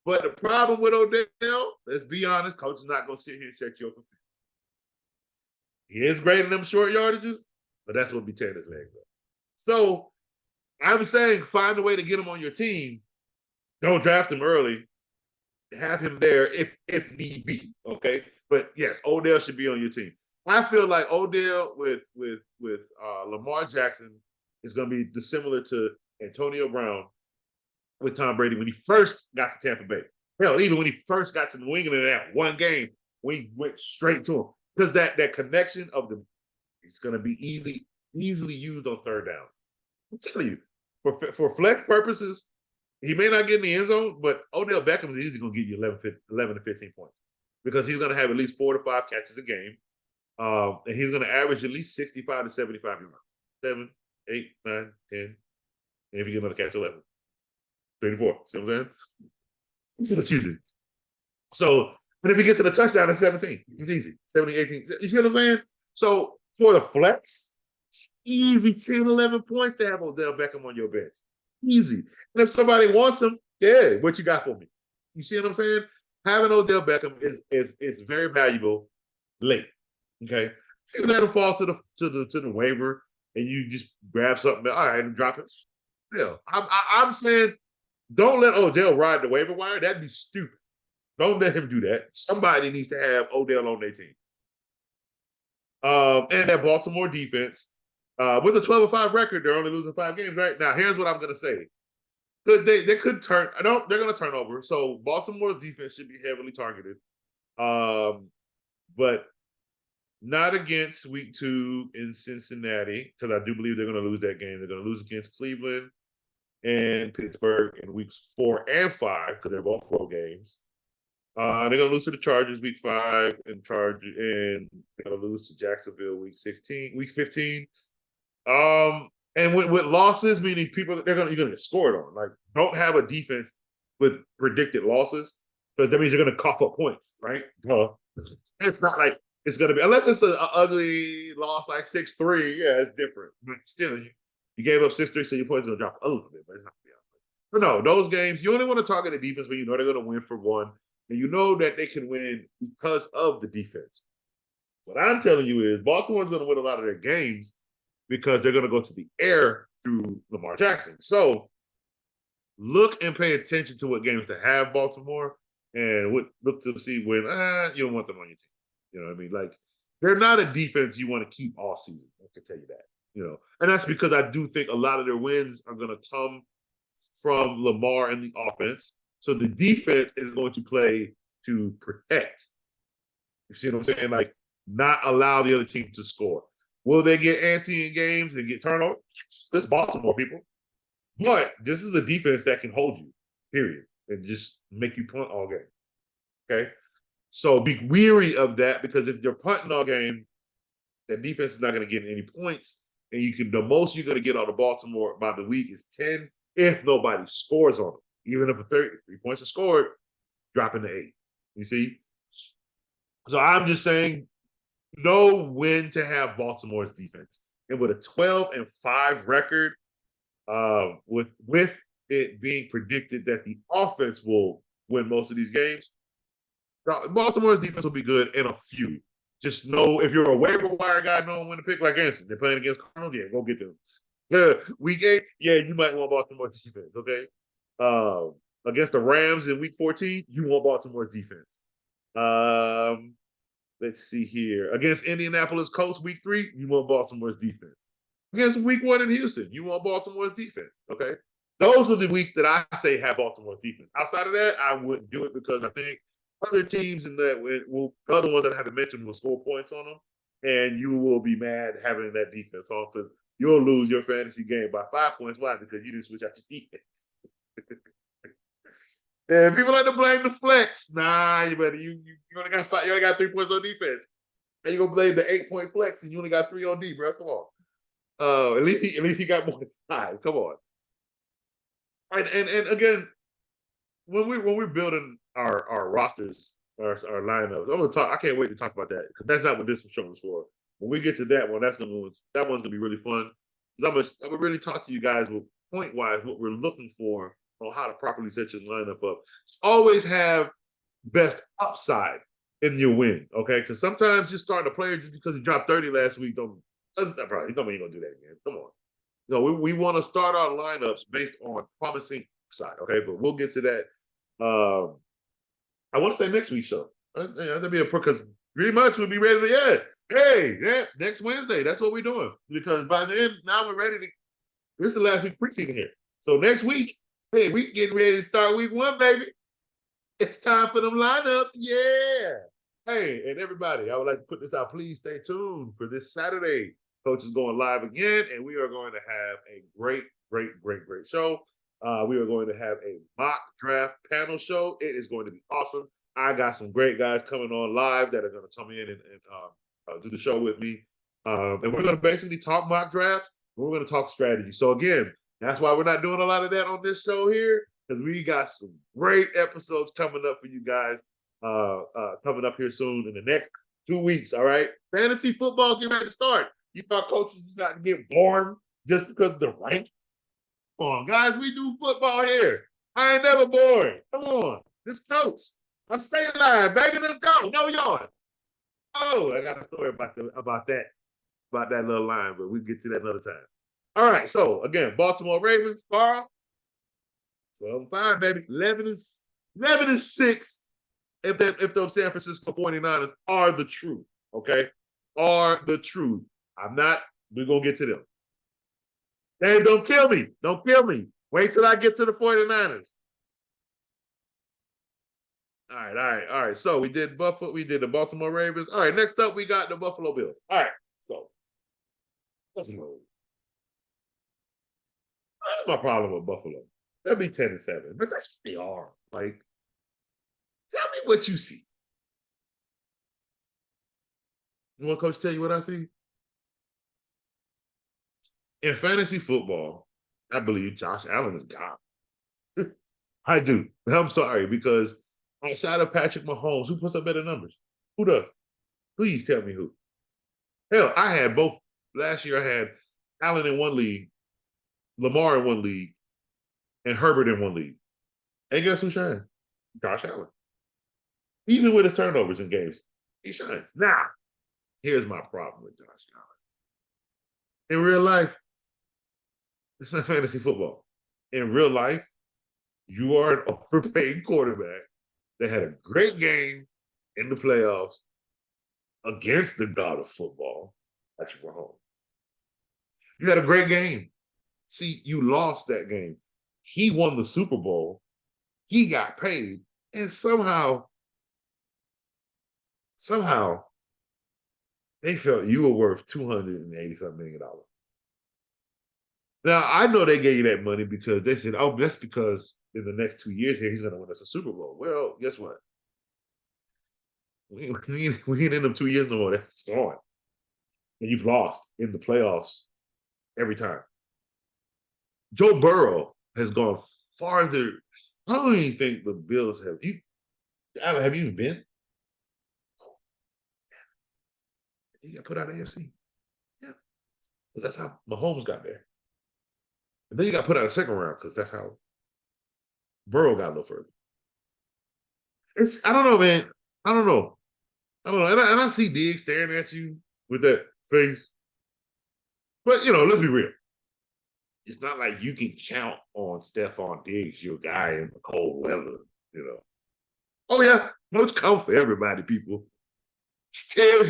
But the problem with Odell, let's be honest, coach is not going to sit here and set you up for 50. He is great in them short yardages, but that's what be tearing his legs up. So I'm saying find a way to get him on your team. Don't draft him early. Have him there if need be, okay? But yes, Odell should be on your team. I feel like Odell with Lamar Jackson is going to be similar to Antonio Brown with Tom Brady when he first got to Tampa Bay. Hell, even when he first got to New England in that one game, when he went straight to him. Because that connection of the, it's going to be easily used on third down. I'm telling you, for flex purposes, he may not get in the end zone, but Odell Beckham is easily going to get you 11 to 15 points because he's going to have at least 4 to 5 catches a game. And he's going to average at least 65 to 75 yards. 7, 8, 9, 10. And if you get another catch, 11. 3 to 4. See what I'm saying? Excuse me. So, and if he gets to the touchdown, it's 17. It's easy. 17, 18. You see what I'm saying? So, for the flex, it's easy 10, 11 points to have Odell Beckham on your bench. Easy. And if somebody wants him, yeah, what you got for me? You see what I'm saying? Having Odell Beckham is very valuable late. Okay. If you let him fall to the waiver and you just grab something, all right, and drop it. Yeah. I'm saying don't let Odell ride the waiver wire. That'd be stupid. Don't let him do that. Somebody needs to have Odell on their team. And that Baltimore defense, with a 12-5 record, they're only losing 5 games right now. Here's what I'm going to say. They could turn. They're going to turn over. So Baltimore's defense should be heavily targeted, but not against week 2 in Cincinnati, because I do believe they're going to lose that game. They're going to lose against Cleveland and Pittsburgh in weeks 4 and 5 because they're both road games. They're going to lose to the Chargers week 5 and they're going to lose to Jacksonville week 15. And with losses, meaning you're going to get scored on. Like, don't have a defense with predicted losses because that means you're going to cough up points, right? It's not like it's going to be, unless it's an ugly loss like 6-3, yeah, it's different. But still, you gave up 6-3, so your points are going to drop a little bit, but it's not going to be But no, those games, you only want to target the defense when you know they're going to win for one, and you know that they can win because of the defense. What I'm telling you is Baltimore's going to win a lot of their games because they're going to go to the air through Lamar Jackson. So look and pay attention to what games to have Baltimore and look to see when you don't want them on your team. You know what I mean? Like, they're not a defense you want to keep all season. I can tell you that. You know, and that's because I do think a lot of their wins are going to come from Lamar and the offense. So the defense is going to play to protect. You see what I'm saying? Like, not allow the other team to score. Will they get antsy in games and get turnovers? This Baltimore, people. But this is a defense that can hold you, period, and just make you punt all game. Okay? So be weary of that, because if you're punting all game, that defense is not going to get any points. And the most you're going to get out of Baltimore by the week is 10 if nobody scores on them. Even if 3 points are scored, dropping to 8. You see? So I'm just saying, know when to have Baltimore's defense. And with a 12-5 record, with it being predicted that the offense will win most of these games, Baltimore's defense will be good in a few. Just know, if you're a waiver wire guy, know when to pick. Like Anderson, they're playing against Cardinals, yeah, go get them. Yeah, week 8, yeah, you might want Baltimore's defense, okay? Against the Rams in week 14, you want Baltimore's defense. Let's see here. Against Indianapolis Colts week 3, you want Baltimore's defense. Against week 1 in Houston, you want Baltimore's defense, okay? Those are the weeks that I say have Baltimore's defense. Outside of that, I wouldn't do it, because I think other teams in that will, the other ones that I haven't mentioned, will score points on them, and you will be mad having that defense on, because you'll lose your fantasy game by 5 points. Why? Because you didn't switch out your defense. And people like to blame the flex. Nah, you only got 5, you only got 3 points on defense, and you gonna blame the 8-point flex, and you only got 3 on D, bro. Come on. At least he got more than 5. Come on. And again, when we're building our rosters, our lineups, I'm gonna talk. I can't wait to talk about that, because that's not what this show is for. When we get to that one, that one's gonna be really fun. I'm gonna really talk to you guys with point wise what we're looking for on how to properly set your lineup up. Always have best upside in your win, okay? Because sometimes just starting a player just because he dropped 30 last week don't mean you're gonna do that again. Come on. No, we want to start our lineups based on promising upside, okay? But we'll get to that. I want to say next week's show. That'd be because pretty much we'll be ready to next Wednesday. That's what we're doing, because by the end now we're ready to. This is the last week preseason here, so next week, hey, we getting ready to start week 1, baby. It's time for them lineups, yeah. Hey, and everybody, I would like to put this out. Please stay tuned for this Saturday. Coach is going live again, and we are going to have a great show. We are going to have a mock draft panel show. It is going to be awesome. I got some great guys coming on live that are going to come in and do the show with me. And we're going to basically talk mock drafts. We're going to talk strategy. So again, that's why we're not doing a lot of that on this show here, because we got some great episodes coming up for you guys coming up here soon in the next 2 weeks, all right? Fantasy football's getting ready to start. You thought coaches got to get born just because of the rank? Come on, guys, we do football here. I ain't never bored. Come on. This coach. I'm staying alive, baby. Let's go. No yawn. Oh, I got a story about that little line, but we'll get to that another time. All right, so again, Baltimore Ravens, Carl, 12-5, baby. 11-6. If those San Francisco 49ers are the truth, okay? Are the truth. We're going to get to them. Hey, don't kill me. Don't kill me. Wait till I get to the 49ers. All right. So we did the Baltimore Ravens. All right, next up we got the Buffalo Bills. All right, so Buffalo. That's my problem with Buffalo. They'll be 10-7, but that's what they are. Like, tell me what you see. You want Coach to tell you what I see? In fantasy football, I believe Josh Allen is gone. I do. I'm sorry, because outside of Patrick Mahomes, who puts up better numbers? Who does? Please tell me who. Hell, I had both. Last year I had Allen in one league, Lamar in one league, and Herbert in one league. And guess who shines? Josh Allen. Even with his turnovers in games, he shines. Now, here's my problem with Josh Allen. In real life, it's not fantasy football. In real life, you are an overpaid quarterback that had a great game in the playoffs against the god of football, Patrick Mahomes. You had a great game. See, you lost that game. He won the Super Bowl. He got paid, and somehow they felt you were worth $280-something million. Now, I know they gave you that money because they said, oh, that's because in the next 2 years here, he's going to win us a Super Bowl. Well, guess what? We ain't in them 2 years no more. That's gone. And you've lost in the playoffs every time. Joe Burrow has gone farther. I don't even think the Bills have. Alan, have you even been? He got put out of AFC. Yeah. Because that's how Mahomes got there. And then he got put out of second round because that's how Burrow got a little further. I don't know, man. I don't know. And I see Diggs staring at you with that face. But, let's be real. It's not like you can count on Stephon Diggs, your guy in the cold weather, Oh, yeah. Much come for everybody, people. Tell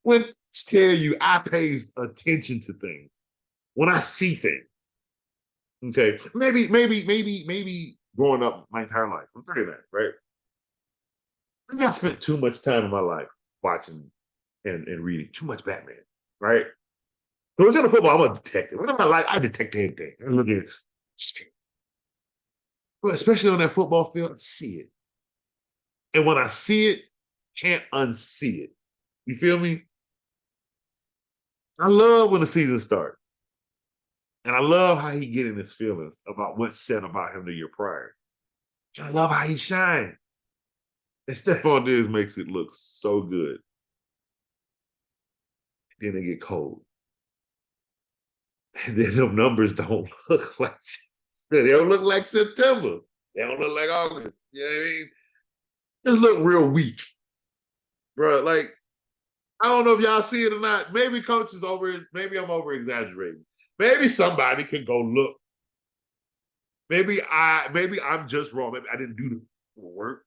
you, I pay attention to things when I see things. Okay, maybe growing up my entire life. I'm 39, right? I think I spent too much time in my life watching and reading too much Batman, right? So it's in the football, I'm a detective. What am I like? I detect anything. I look at it. But especially on that football field, I see it. And when I see it, can't unsee it. You feel me? I love when the season starts. And I love how he get in his feelings about what's said about him the year prior. I love how he shines. And Stephon Diggs makes it look so good. Then they get cold. And then them numbers don't look like they don't look like September. They don't look like August. You know what I mean? They look real weak. Bro, like, I don't know if y'all see it or not. Maybe coach is maybe I'm over exaggerating. Maybe somebody can go look. Maybe I'm just wrong. Maybe I didn't do the work.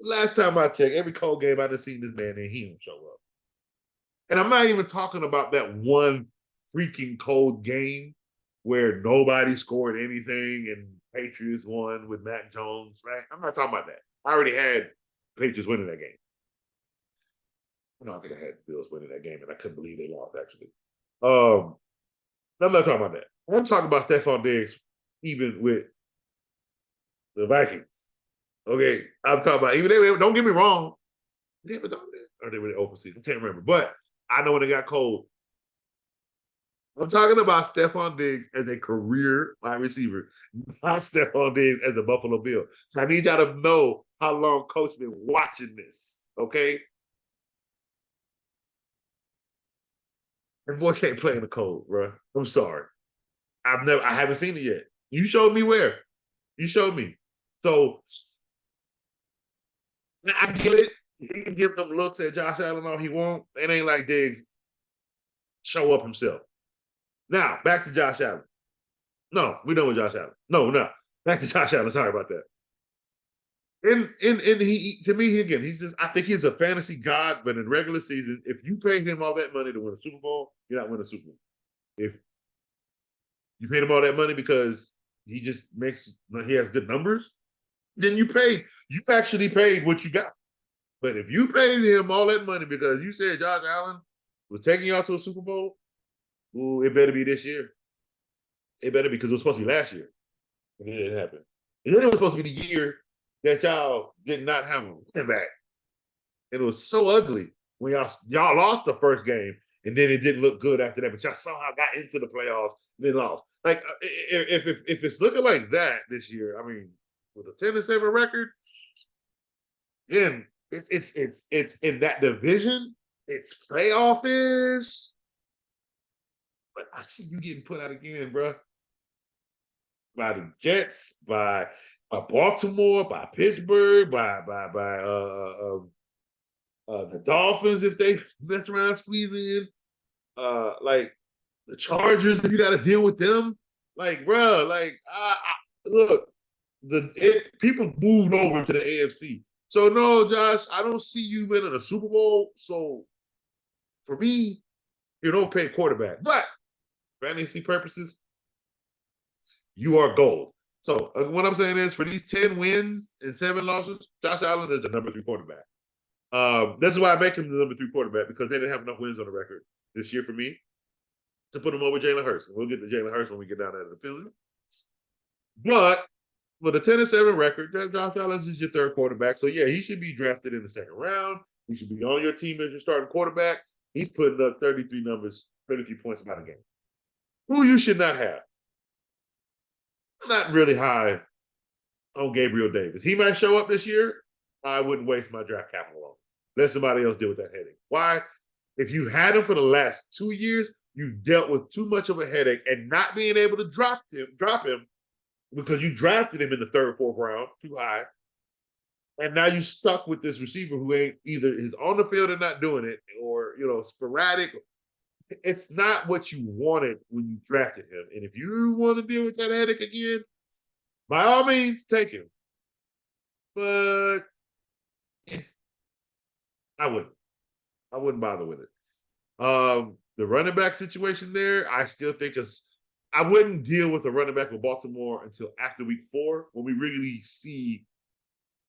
Last time I checked, every cold game I done seen this man and he don't show up. And I'm not even talking about that one freaking cold game where nobody scored anything and Patriots won with Mac Jones, right? I'm not talking about that. I already had Patriots winning that game. I think I had Bills winning that game, and I couldn't believe they lost, actually. I'm not talking about that. I'm talking about Stephon Diggs, even with the Vikings. Okay, I'm talking about even they don't get me wrong. They were or they were the open season. I can't remember, but I know when it got cold. I'm talking about Stephon Diggs as a career wide receiver, not Stephon Diggs as a Buffalo Bill. So I need y'all to know how long Coach been watching this. Okay, and boy can't play in the cold, bro. I'm sorry. I haven't seen it yet. You showed me where. You showed me. So I get it. He can give them looks at Josh Allen all he won't. It ain't like Diggs show up himself. Now, back to Josh Allen. No, we done with Josh Allen. No, back to Josh Allen. Sorry about that. And he to me, he's just, I think he's a fantasy god, but in regular season, if you paid him all that money to win a Super Bowl, you're not winning a Super Bowl. If you paid him all that money because he has good numbers, then you actually paid what you got. But if you paid him all that money because you said Josh Allen was taking y'all to a Super Bowl, ooh, it better be this year. It better be, because it was supposed to be last year. And it didn't happen. And then it was supposed to be the year that y'all did not have him back. And it was so ugly when y'all lost the first game, and then it didn't look good after that. But y'all somehow got into the playoffs and then lost. Like, if it's looking like that this year, I mean, with a 10-7 record, then it's in that division, it's playoff-ish. But I see you getting put out again, bro. by the Jets, by Baltimore, by Pittsburgh, by the Dolphins if they mess around squeezing in, like the Chargers if you got to deal with them. Like, bro, like look, people moved over to the AFC. So no, Josh, I don't see you winning a Super Bowl. So for me, you don't pay quarterback, but fantasy purposes, you are gold. So what I'm saying is, for these 10 wins and 7 losses, Josh Allen is the number 3 quarterback. That's why I make him the number 3 quarterback, because they didn't have enough wins on the record this year for me to put him over Jalen Hurts. We'll get to Jalen Hurts when we get down there to the Phillies. But with a 10-7 record, Josh Allen is your 3rd quarterback. So yeah, he should be drafted in the 2nd round. He should be on your team as your starting quarterback. He's putting up 33 points about a game. Who you should not have. I'm not really high on Gabriel Davis. He might show up this year. I wouldn't waste my draft capital on him. Let somebody else deal with that headache. Why? If you had him for the last 2 years, you've dealt with too much of a headache and not being able to drop him because you drafted him in the 3rd, 4th round too high. And now you stuck with this receiver who ain't either is on the field and not doing it, or sporadic. It's not what you wanted when you drafted him. And if you want to deal with that headache again, by all means, take him. But I wouldn't bother with it. The running back situation there, I still think I wouldn't deal with a running back with Baltimore until after week 4, when we really see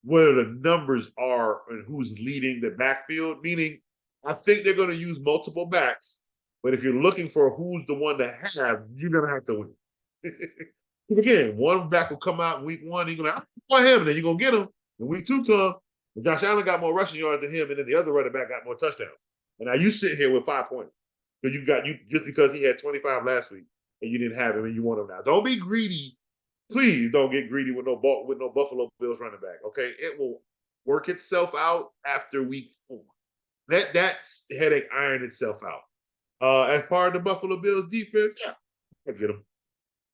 what the numbers are and who's leading the backfield. Meaning, I think they're going to use multiple backs, but if you're looking for who's the one to have, you're going to have to win. Again, one back will come out in week 1, you're going to want him, and then you're going to get him. In week 2 come, and Josh Allen got more rushing yards than him, and then the other running back got more touchdowns. And now you sit here with 5 points. Because just because he had 25 last week and you didn't have him and you want him now. Don't be greedy. Please don't get greedy with no Buffalo Bills running back. Okay, it will work itself out after week 4. That headache iron itself out. As part of the Buffalo Bills defense, yeah, I get them.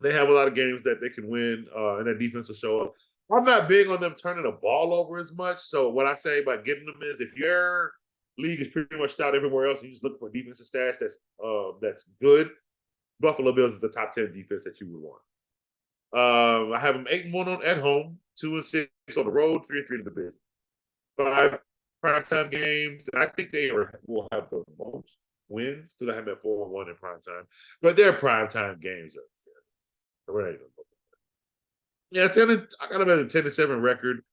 They have a lot of games that they can win, and their defense will show up. I'm not big on them turning the ball over as much. So what I say about getting them is, if your league is pretty much stout everywhere else, and you just look for a defensive stash that's good, Buffalo Bills is the top 10 defense that you would want. I have them 8-1 at home, 2-6 on the road, 3-3 in the division. 5 primetime games, and I think they will have the most wins, because I have them at 4-1 in primetime. But their primetime games are fair. Yeah, I got them as a 10-7 record,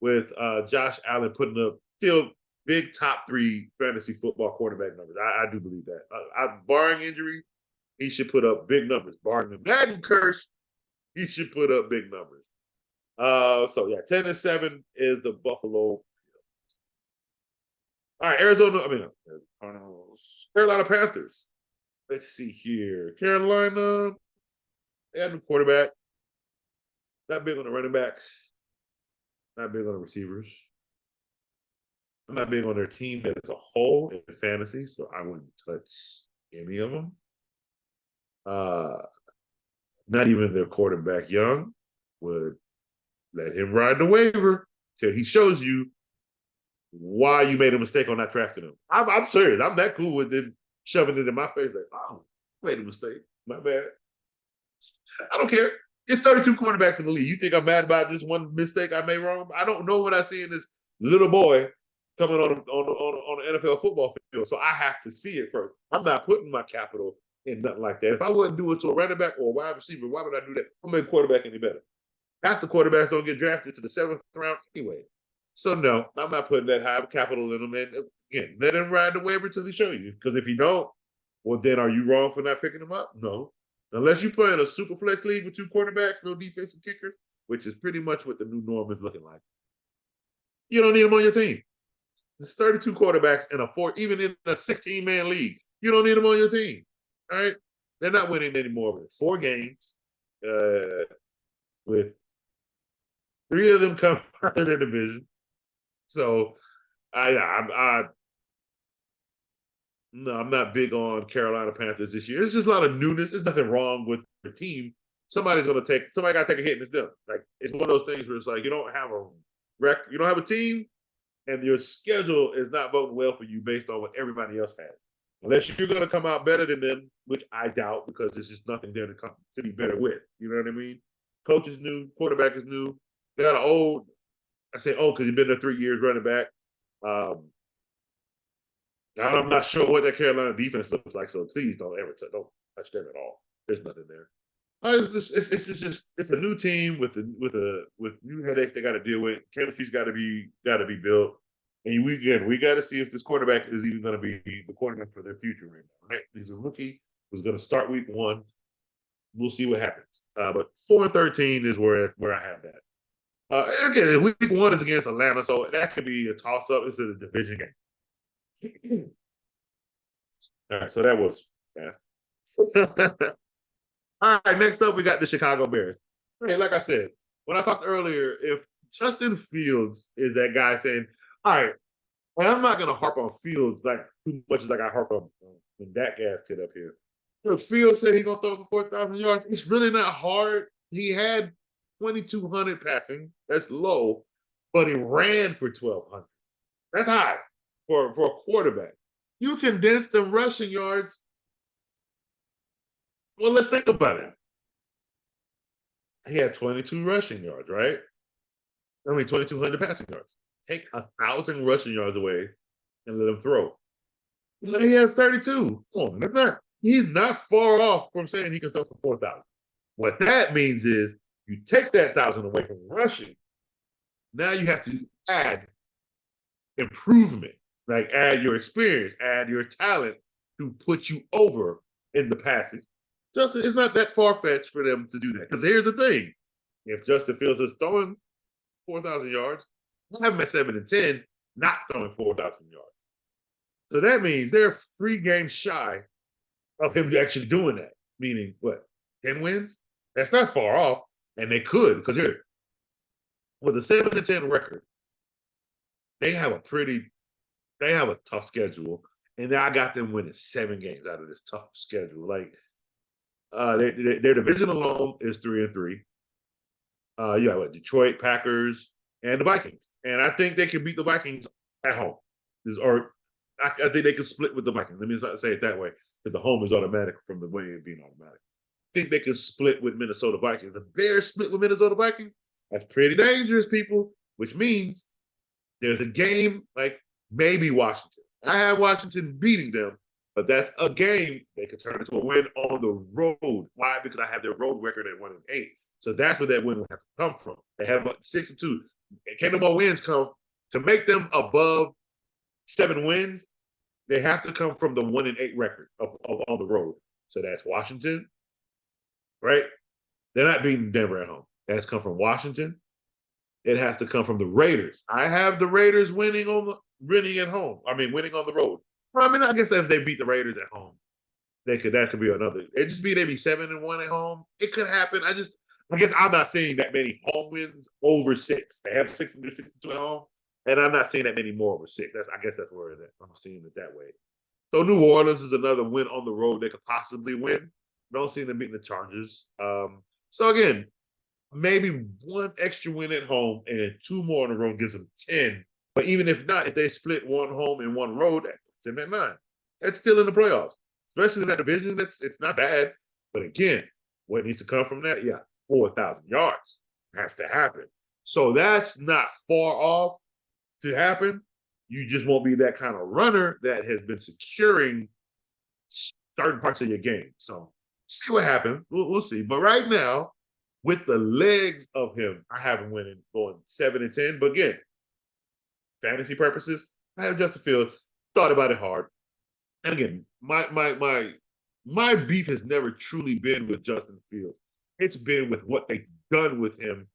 with Josh Allen putting up still big top 3 fantasy football quarterback numbers. I do believe that. Barring injury, he should put up big numbers. Barring the Madden curse, he should put up big numbers. So yeah, 10-7 is the Buffalo. All right, Carolina Panthers. Let's see here. Carolina, they had a quarterback. Not big on the running backs. Not big on the receivers. I'm not big on their team as a whole in fantasy, so I wouldn't touch any of them. Not even their quarterback, Young, would let him ride the waiver till he shows you why you made a mistake on not drafting him. I'm serious. I'm that cool with them shoving it in my face like, oh, made a mistake. My bad. I don't care. It's 32 quarterbacks in the league. You think I'm mad about this one mistake I made wrong? I don't know what I see in this little boy coming on the NFL football field, so I have to see it first. I'm not putting my capital in nothing like that. If I wouldn't do it to a running back or a wide receiver, why would I do that? I'm make quarterback any better. Half the quarterbacks don't get drafted to the 7th round anyway. So no, I'm not putting that high capital in them. And again, let him ride the waiver till he show you. Because if you don't, well, then are you wrong for not picking him up? No. Unless you play in a super flex league with 2 quarterbacks, no defensive kickers, which is pretty much what the new norm is looking like. You don't need them on your team. There's 32 quarterbacks in even in a 16-man league. You don't need them on your team. All right? They're not winning anymore with 4 games, with 3 of them coming out of their division. So no, I'm not big on Carolina Panthers this year. It's just a lot of newness. There's nothing wrong with their team. somebody got to take a hit and it's them. Like it's one of those things where it's like you don't have a team, and your schedule is not voting well for you based on what everybody else has. Unless you're going to come out better than them, which I doubt because there's just nothing there to be better with. You know what I mean? Coach is new, quarterback is new. They got an old, I say old because he's been there 3 years running back. I'm not sure what that Carolina defense looks like, so please don't touch them at all. There's nothing there. It's a new team with new headaches they got to deal with. Chemistry's got to be built, and we got to see if this quarterback is even going to be the quarterback for their future right now. Right? He's a rookie who's going to start week 1. We'll see what happens. But 4-13 is where I have that. Again, week 1 is against Atlanta, so that could be a toss-up. It's a division game. All right, so that was fast. All right, next up, we got the Chicago Bears. Hey, like I said, when I talked earlier, if Justin Fields is that guy saying, all right, and I'm not going to harp on Fields like too much as like I harp on that gas kid up here. If Fields said he's going to throw for 4,000 yards, it's really not hard. He had 2,200 passing. That's low, but he ran for 1,200. That's high for a quarterback. You condense them rushing yards. Well, let's think about it. He had 22 rushing yards, right? 2,200 passing yards. Take 1,000 rushing yards away and let him throw. He has 32. Come on, he's not far off from saying he can throw for 4,000. What that means is you take that 1,000 away from rushing. Now you have to add improvement, like add your experience, add your talent to put you over in the passing. Justin, it's not that far-fetched for them to do that. Because here's the thing. If Justin Fields is throwing 4,000 yards, I have him at 7-10, not throwing 4,000 yards. So that means they're 3 games shy of him actually doing that. Meaning, what, 10 wins? That's not far off. And they could, because here, with a 7-10 record, they have a tough schedule. And I got them winning 7 games out of this tough schedule. Like, their division alone is 3-3. You have Detroit, Packers, and the Vikings. And I think they can beat the Vikings at home. I think they can split with the Vikings. Let me say it that way, because the home is automatic from the way it being automatic. I think they can split with Minnesota Vikings. The Bears split with Minnesota Vikings. That's pretty dangerous, people, which means there's a game like maybe Washington. I have Washington beating them, but that's a game they could turn into a win on the road. Why? Because I have their road record at 1-8. So that's where that win will have to come from. They have 6-2. Can the more wins come to make them above 7 wins? They have to come from the 1-8 record of on the road. So that's Washington, right? They're not beating Denver at home. It has to come from Washington. It has to come from the Raiders. I have the Raiders winning at home. Winning on the road. I guess if they beat the Raiders at home, that could be another. It just be they be 7-1 at home. It could happen. I guess I'm not seeing that many home wins over 6. They have 6-2 at home, and I'm not seeing that many more over 6. I guess that's where I'm seeing it that way. So New Orleans is another win on the road they could possibly win. Don't see them beating the Chargers. So again, maybe 1 extra win at home and 2 more on the road gives them 10. But even if not, if they split 1 home and 1 road, that puts them at 9. That's still in the playoffs, especially in that division. It's not bad. But again, what needs to come from that? Yeah, 4,000 yards has to happen. So that's not far off to happen. You just won't be that kind of runner that has been securing certain parts of your game. So see what happens. We'll see. But right now, with the legs of him, I have him winning, going 7-10. But again, fantasy purposes, I have Justin Fields. Thought about it hard. And again, my beef has never truly been with Justin Fields. It's been with what they've done with him,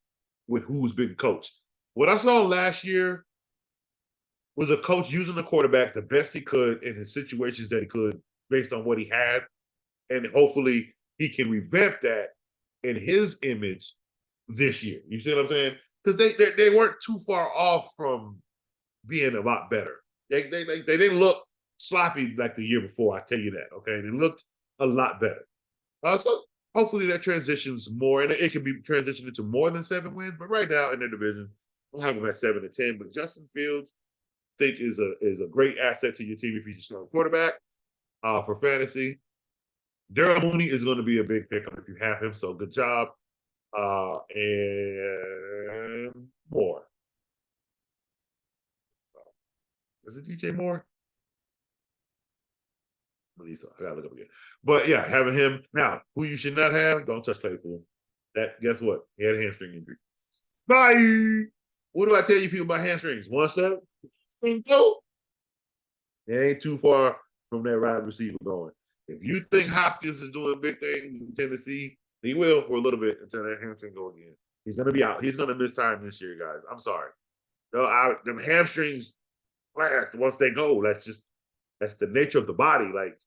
with who's been coached. What I saw last year was a coach using the quarterback the best he could in the situations that he could based on what he had. And hopefully he can revamp that in his image this year. You see what I'm saying? Because they weren't too far off from being a lot better. They didn't look sloppy like the year before, I tell you that, okay? They looked a lot better. So hopefully that transitions more, and it can be transitioned into more than 7 wins. But right now in their division, we'll have them at 7-10. But Justin Fields, I think is a great asset to your team if you just start a quarterback for fantasy. Daryl Mooney is going to be a big pickup if you have him. So good job. And Moore. Is it DJ Moore? I believe so. I gotta look up again. But yeah, having him now, who you should not have, don't touch Claypool. That guess what? He had a hamstring injury. Bye. What do I tell you people about hamstrings? One step, go. It ain't too far from that wide receiver going. If you think Hopkins is doing big things in Tennessee, he will for a little bit until that hamstring go again. He's gonna be out. He's gonna miss time this year, guys. I'm sorry. Them hamstrings last once they go. That's the nature of the body. Like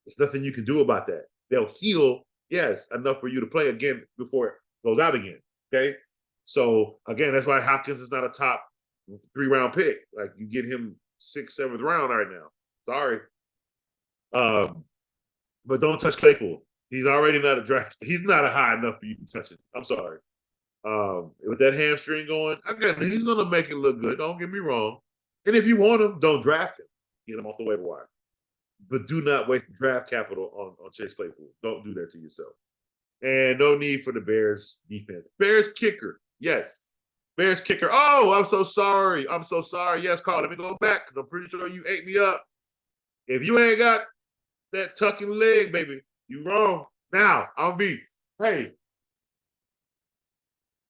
there's nothing you can do about that. They'll heal, yes, enough for you to play again before it goes out again. Okay. So again, that's why Hopkins is not a top 3-round pick. Like you get him 6th, 7th round right now. Sorry. But don't touch Claypool. He's already not a draft. He's not a high enough for you to touch it. I'm sorry. With that hamstring going, again, he's gonna make it look good. Don't get me wrong. And if you want him, don't draft him. Get him off the waiver wire. But do not waste draft capital on Chase Claypool. Don't do that to yourself. And no need for the Bears defense. Bears kicker. Yes. Bears kicker. Oh, I'm so sorry. I'm so sorry. Yes, Carl, let me go back because I'm pretty sure you ate me up. If you ain't got that tucking leg, baby, you wrong. Now, I'll be, hey,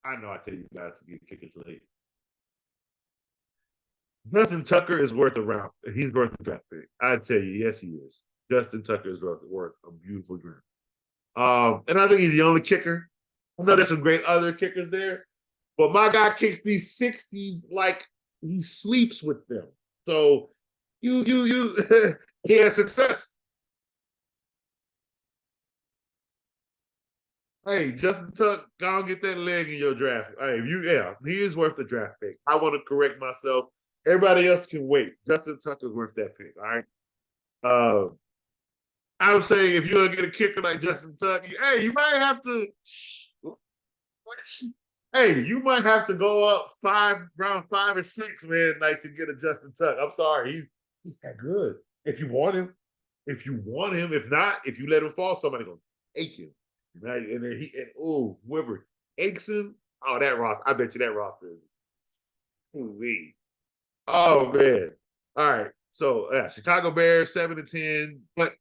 I know I tell you guys to get kickers late. Justin Tucker is worth a round. He's worth a draft pick. I tell you, yes, he is. Justin Tucker is worth a beautiful draft. And I think he's the only kicker. I know there's some great other kickers there, but my guy kicks these 60s like he sleeps with them. So you he has success. Hey, Justin Tuck, go and get that leg in your draft. Hey, he is worth the draft pick. I want to correct myself. Everybody else can wait. Justin Tuck is worth that pick. All right. I would say if you're gonna get a kicker like Justin Tuck, hey, you might have to. Hey, you might have to go up round 5 or 6, man, like to get a Justin Tuck. I'm sorry, he's that good. If you want him, if not, if you let him fall, somebody gonna take him. Right? And then whoever aches him, that roster, I bet you that roster is ooh-wee. Oh man. All right. So yeah, Chicago Bears 7-10. But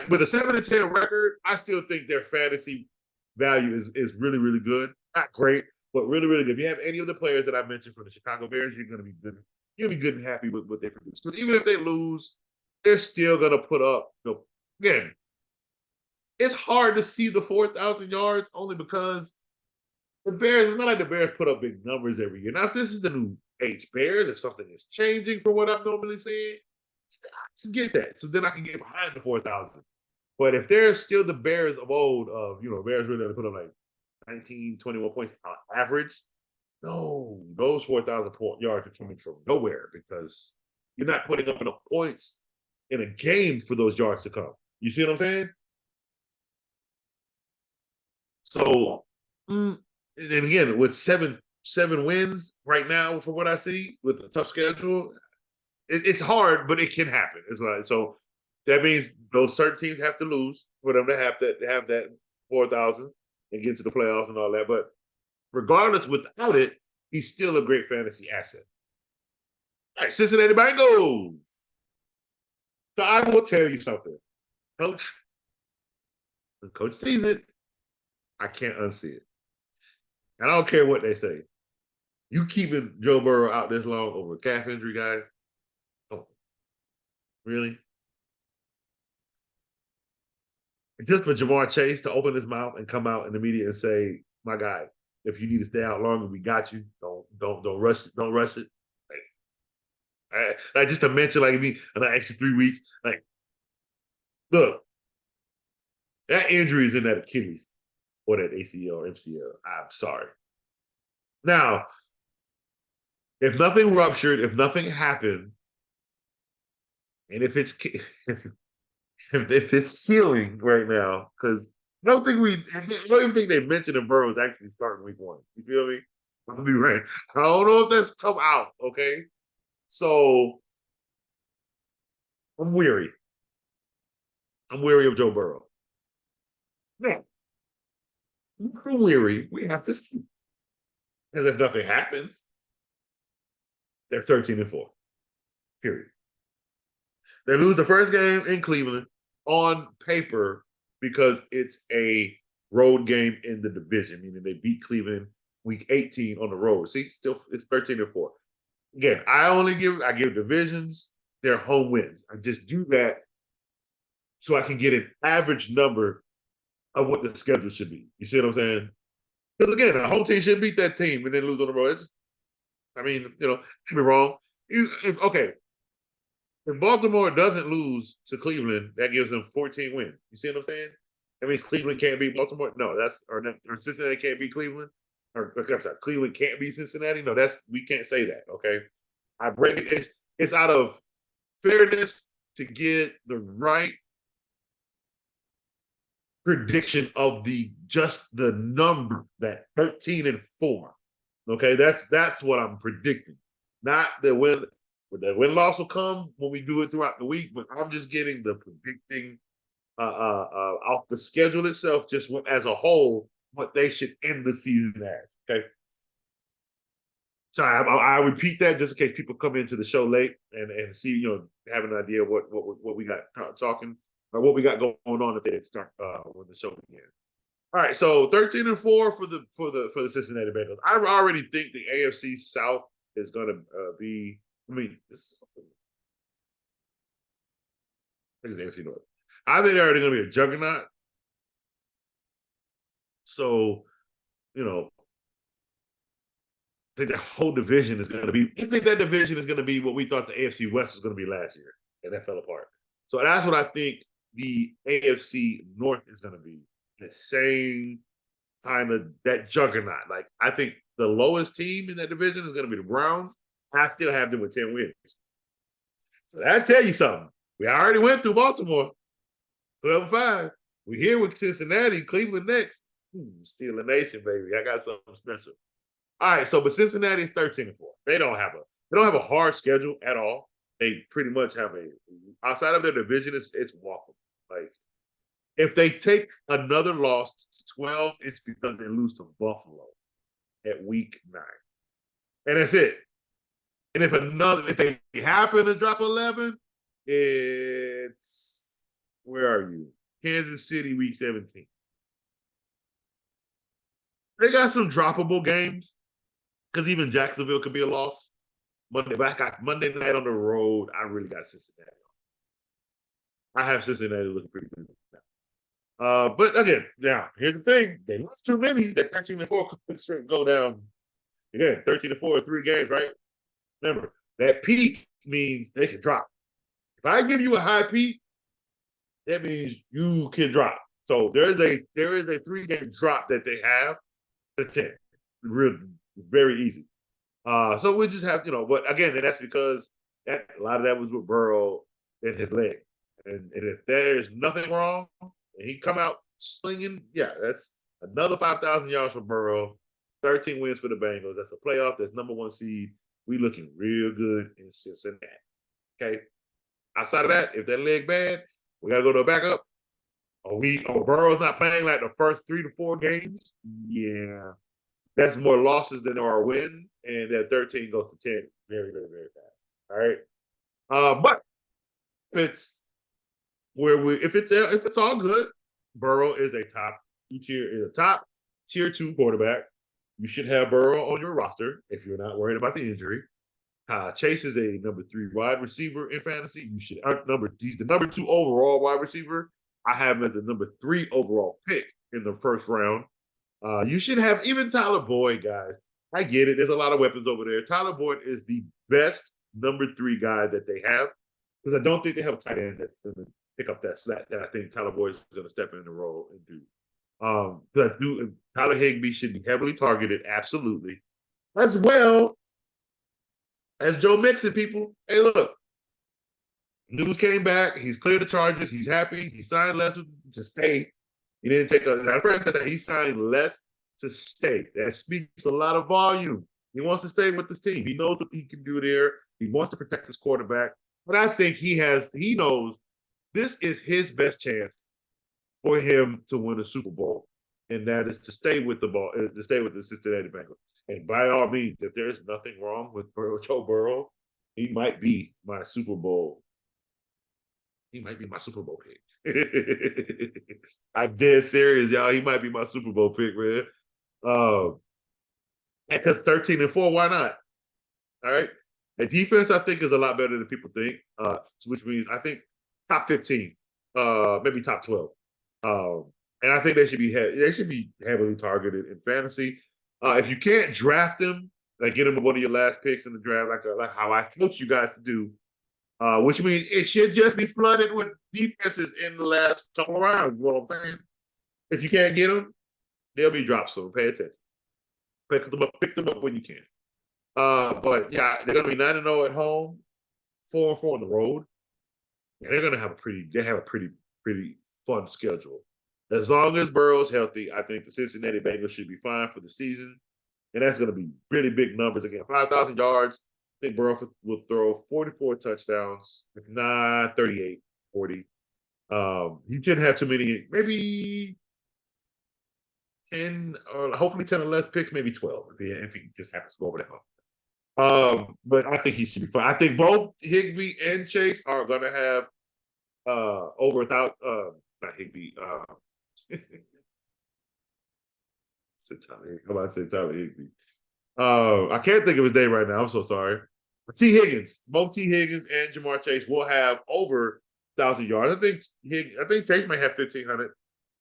with a 7-10 record, I still think their fantasy value is really, really good. Not great, but really, really good. If you have any of the players that I mentioned from the Chicago Bears, you're gonna be good. You're gonna be good and happy with what they produce. Because even if they lose, they're still gonna put up again. It's hard to see the 4,000 yards only because the Bears, it's not like the Bears put up big numbers every year. Now, if this is the new age Bears, if something is changing from what I'm normally seeing, I can get that. So then I can get behind the 4,000. But if they're still the Bears of old, Bears really put up like 19, 21 points on average, no, those 4,000 yards are coming from nowhere because you're not putting up enough points in a game for those yards to come. You see what I'm saying? So, and again, with seven wins right now, from what I see, with a tough schedule, it's hard, but it can happen as well. So that means those certain teams have to lose for them to have that 4,000 and get to the playoffs and all that. But regardless, without it, he's still a great fantasy asset. All right, Cincinnati Bengals. So I will tell you something, Coach. The coach sees it. I can't unsee it. And I don't care what they say. You keeping Joe Burrow out this long over a calf injury, guys? Oh, really? Just for Jamar Chase to open his mouth and come out in the media and say, "My guy, if you need to stay out longer, we got you. Don't rush it. Don't rush it." Like just to mention, like me, an extra 3 weeks. Like, look, that injury is in that Achilles or that ACL or MCL. I'm sorry. Now, if nothing ruptured, if nothing happened, and if it's if it's healing right now, because I don't even think they mentioned that Burrow's actually starting week 1. You feel me? I'll be right. I don't know if that's come out. Okay, so I'm weary. I'm weary of Joe Burrow. Now, I'm weary. We have to see. Because if nothing happens, they're 13-4. Period. They lose the first game in Cleveland on paper because it's a road game in the division, meaning they beat Cleveland week 18 on the road. See, still it's 13-4. Again, I give divisions their home wins. I just do that so I can get an average number of what the schedule should be. You see what I'm saying? Because again, a home team should beat that team and then lose on the road. I mean, don't get me wrong. Okay, if Baltimore doesn't lose to Cleveland, that gives them 14 wins. You see what I'm saying? That means Cleveland can't beat Baltimore. No, or Cincinnati can't beat Cleveland. Or I'm sorry, Cleveland can't beat Cincinnati. No, we can't say that. Okay, I break it. It's out of fairness to get the right prediction of just the number, that 13-4. Okay, that's what I'm predicting. Not the win. The win loss will come when we do it throughout the week, but I'm just getting the predicting off the schedule itself, just as a whole, what they should end the season as. Okay. Sorry, I repeat that just in case people come into the show late and see, have an idea of what we got talking or what we got going on if they didn't start when the show began. All right, so 13-4 for the Cincinnati Bengals. I already think the AFC South is going to be. I mean, this is the AFC North. I think they're already going to be a juggernaut. So, I think that whole division is going to be. I think that division is going to be what we thought the AFC West was going to be last year, and that fell apart. So that's what I think the AFC North is going to be. The same kind of that juggernaut. Like, I think the lowest team in that division is going to be the Browns. I still have them with 10 wins. So that tell you something. We already went through Baltimore, 12-5. We're here with Cincinnati, Cleveland next. Steal a nation, baby. I got something special. All right, so but Cincinnati is 13-4. They don't have a hard schedule at all. They pretty much have outside of their division, it's walkable. Like, if they take another loss to 12, it's because they lose to Buffalo at week 9. And that's it. And if they happen to drop 11, it's where are you? Kansas City week 17. They got some droppable games because even Jacksonville could be a loss. Monday night on the road, I really got Cincinnati. I have Cincinnati looking pretty good now. But again, now here's the thing: they lost too many. That 13-4 could go down. Again, 13-4, 3 games, right? Remember, that peak means they can drop. If I give you a high peak, that means you can drop. So there is a 3-game drop that they have to 10. Very easy. So we just have, but again, and that's because a lot of that was with Burrow and his leg. And if there's nothing wrong and he come out slinging, yeah, that's another 5,000 yards for Burrow, 13 wins for the Bengals. That's a playoff. That's number 1 seed. We looking real good in Cincinnati. Okay. Outside of that, if that leg bad, we gotta go to a backup. Or Burrow's not playing like the first 3 to 4 games. Yeah. That's more losses than there are wins, and that 13 goes to 10 very, very, very fast. All right. But if it's all good, Burrow is a top tier 2 quarterback. You should have Burrow on your roster if you're not worried about the injury. Chase is a number 3 wide receiver in fantasy. He's the number 2 overall wide receiver. I have him as the number 3 overall pick in the first round. You should have even Tyler Boyd, guys. I get it. There's a lot of weapons over there. Tyler Boyd is the best number 3 guy that they have because I don't think they have a tight end that's going to pick up that slack that I think Tyler Boyd is going to step in the role and do. Tyler Higbee should be heavily targeted, absolutely, as well as Joe Mixon. People, hey, look, news came back. He's cleared the charges. He's happy. He signed less to stay. He didn't take a franchise that he signed less to stay. That speaks a lot of volume. He wants to stay with this team. He knows what he can do there. He wants to protect his quarterback. But I think he knows this is his best chance for him to win a Super Bowl. And that is to stay with the ball, to stay with the Cincinnati Bengals. And by all means, if there's nothing wrong with Joe Burrow, he might be my Super Bowl. He might be my Super Bowl pick. I'm dead serious, y'all. He might be my Super Bowl pick, man. Because 13-4, why not? All right. The defense, I think, is a lot better than people think. Which means I think top 15, maybe top 12. And I think they should be heavily targeted in fantasy. If you can't draft them, like get them one of your last picks in the draft, like how I coach you guys to do, which means it should just be flooded with defenses in the last couple of rounds. You know what I'm saying? If you can't get them, they'll be dropped. So pay attention. Pick them up when you can. But yeah, they're gonna be 9-0 at home, 4-4 on the road. And they're gonna have a pretty fun schedule. As long as Burrow's healthy, I think the Cincinnati Bengals should be fine for the season. And that's going to be really big numbers again. 5,000 yards. I think Burrow will throw 44 touchdowns, if not 38, 40. He shouldn't have too many, maybe 10, or hopefully 10 or less picks, maybe 12 if he just happens to go over the hump. But I think he should be fine. I think both Higbee and Chase are going to have over 1,000. Not Higbee. How about I say Tyler Higbee? I can't think of his name right now. I'm so sorry. But T. Higgins, both T. Higgins and Jamar Chase will have over 1,000 yards. I think Chase may have 1,500,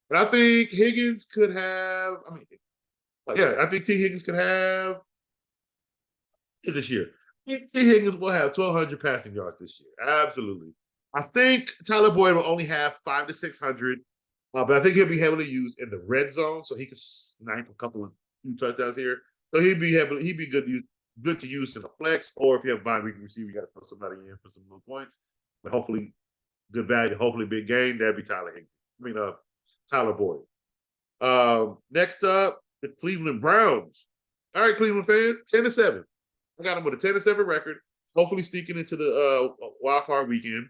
but I think Higgins could have. I think T. Higgins could have this year. T. Higgins will have 1,200 passing yards this year. Absolutely. I think Tyler Boyd will only have 500 to 600. But I think he'll be heavily used in the red zone, so he could snipe a few touchdowns here. So he'd be good to use in a flex, or if you have a bye week receiver, you got to put somebody in for some more points. But hopefully, good value, hopefully big game. That'd be Tyler Boyd. Next up, the Cleveland Browns. All right, Cleveland fans, 10-7. I got them with a 10-7 record. Hopefully, sneaking into the wild card weekend.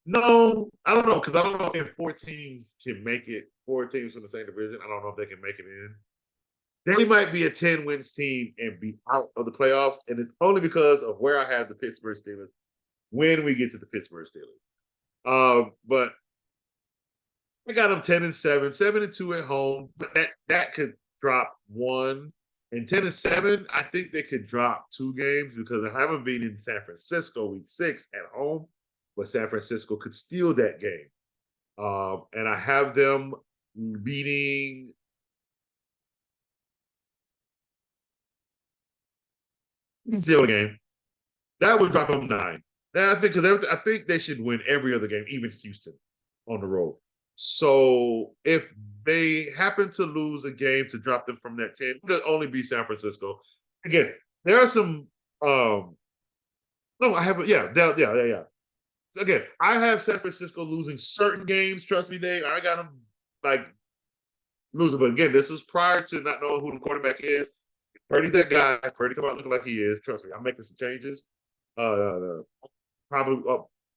No, I don't know, because I don't know if 4 teams can make it. 4 teams from the same division. I don't know if they can make it in. They might be a 10-wins team and be out of the playoffs, and it's only because of where I have the Pittsburgh Steelers when we get to the Pittsburgh Steelers. But I got them 10-7, 7-2 at home. But that could drop 1. And 10-7, I think they could drop 2 games because I haven't been in San Francisco week 6 at home. But San Francisco could steal that game. And I have them beating steal the game. That would drop them 9. I think they should win every other game, even Houston on the road. So if they happen to lose a game to drop them from that 10, it'll only be San Francisco. Again, there are some yeah. Again, I have San Francisco losing certain games. Trust me, Dave. I got them losing. But again, this was prior to not knowing who the quarterback is. Purdy's that guy. Purdy come out looking like he is. Trust me, I'm making some changes. Probably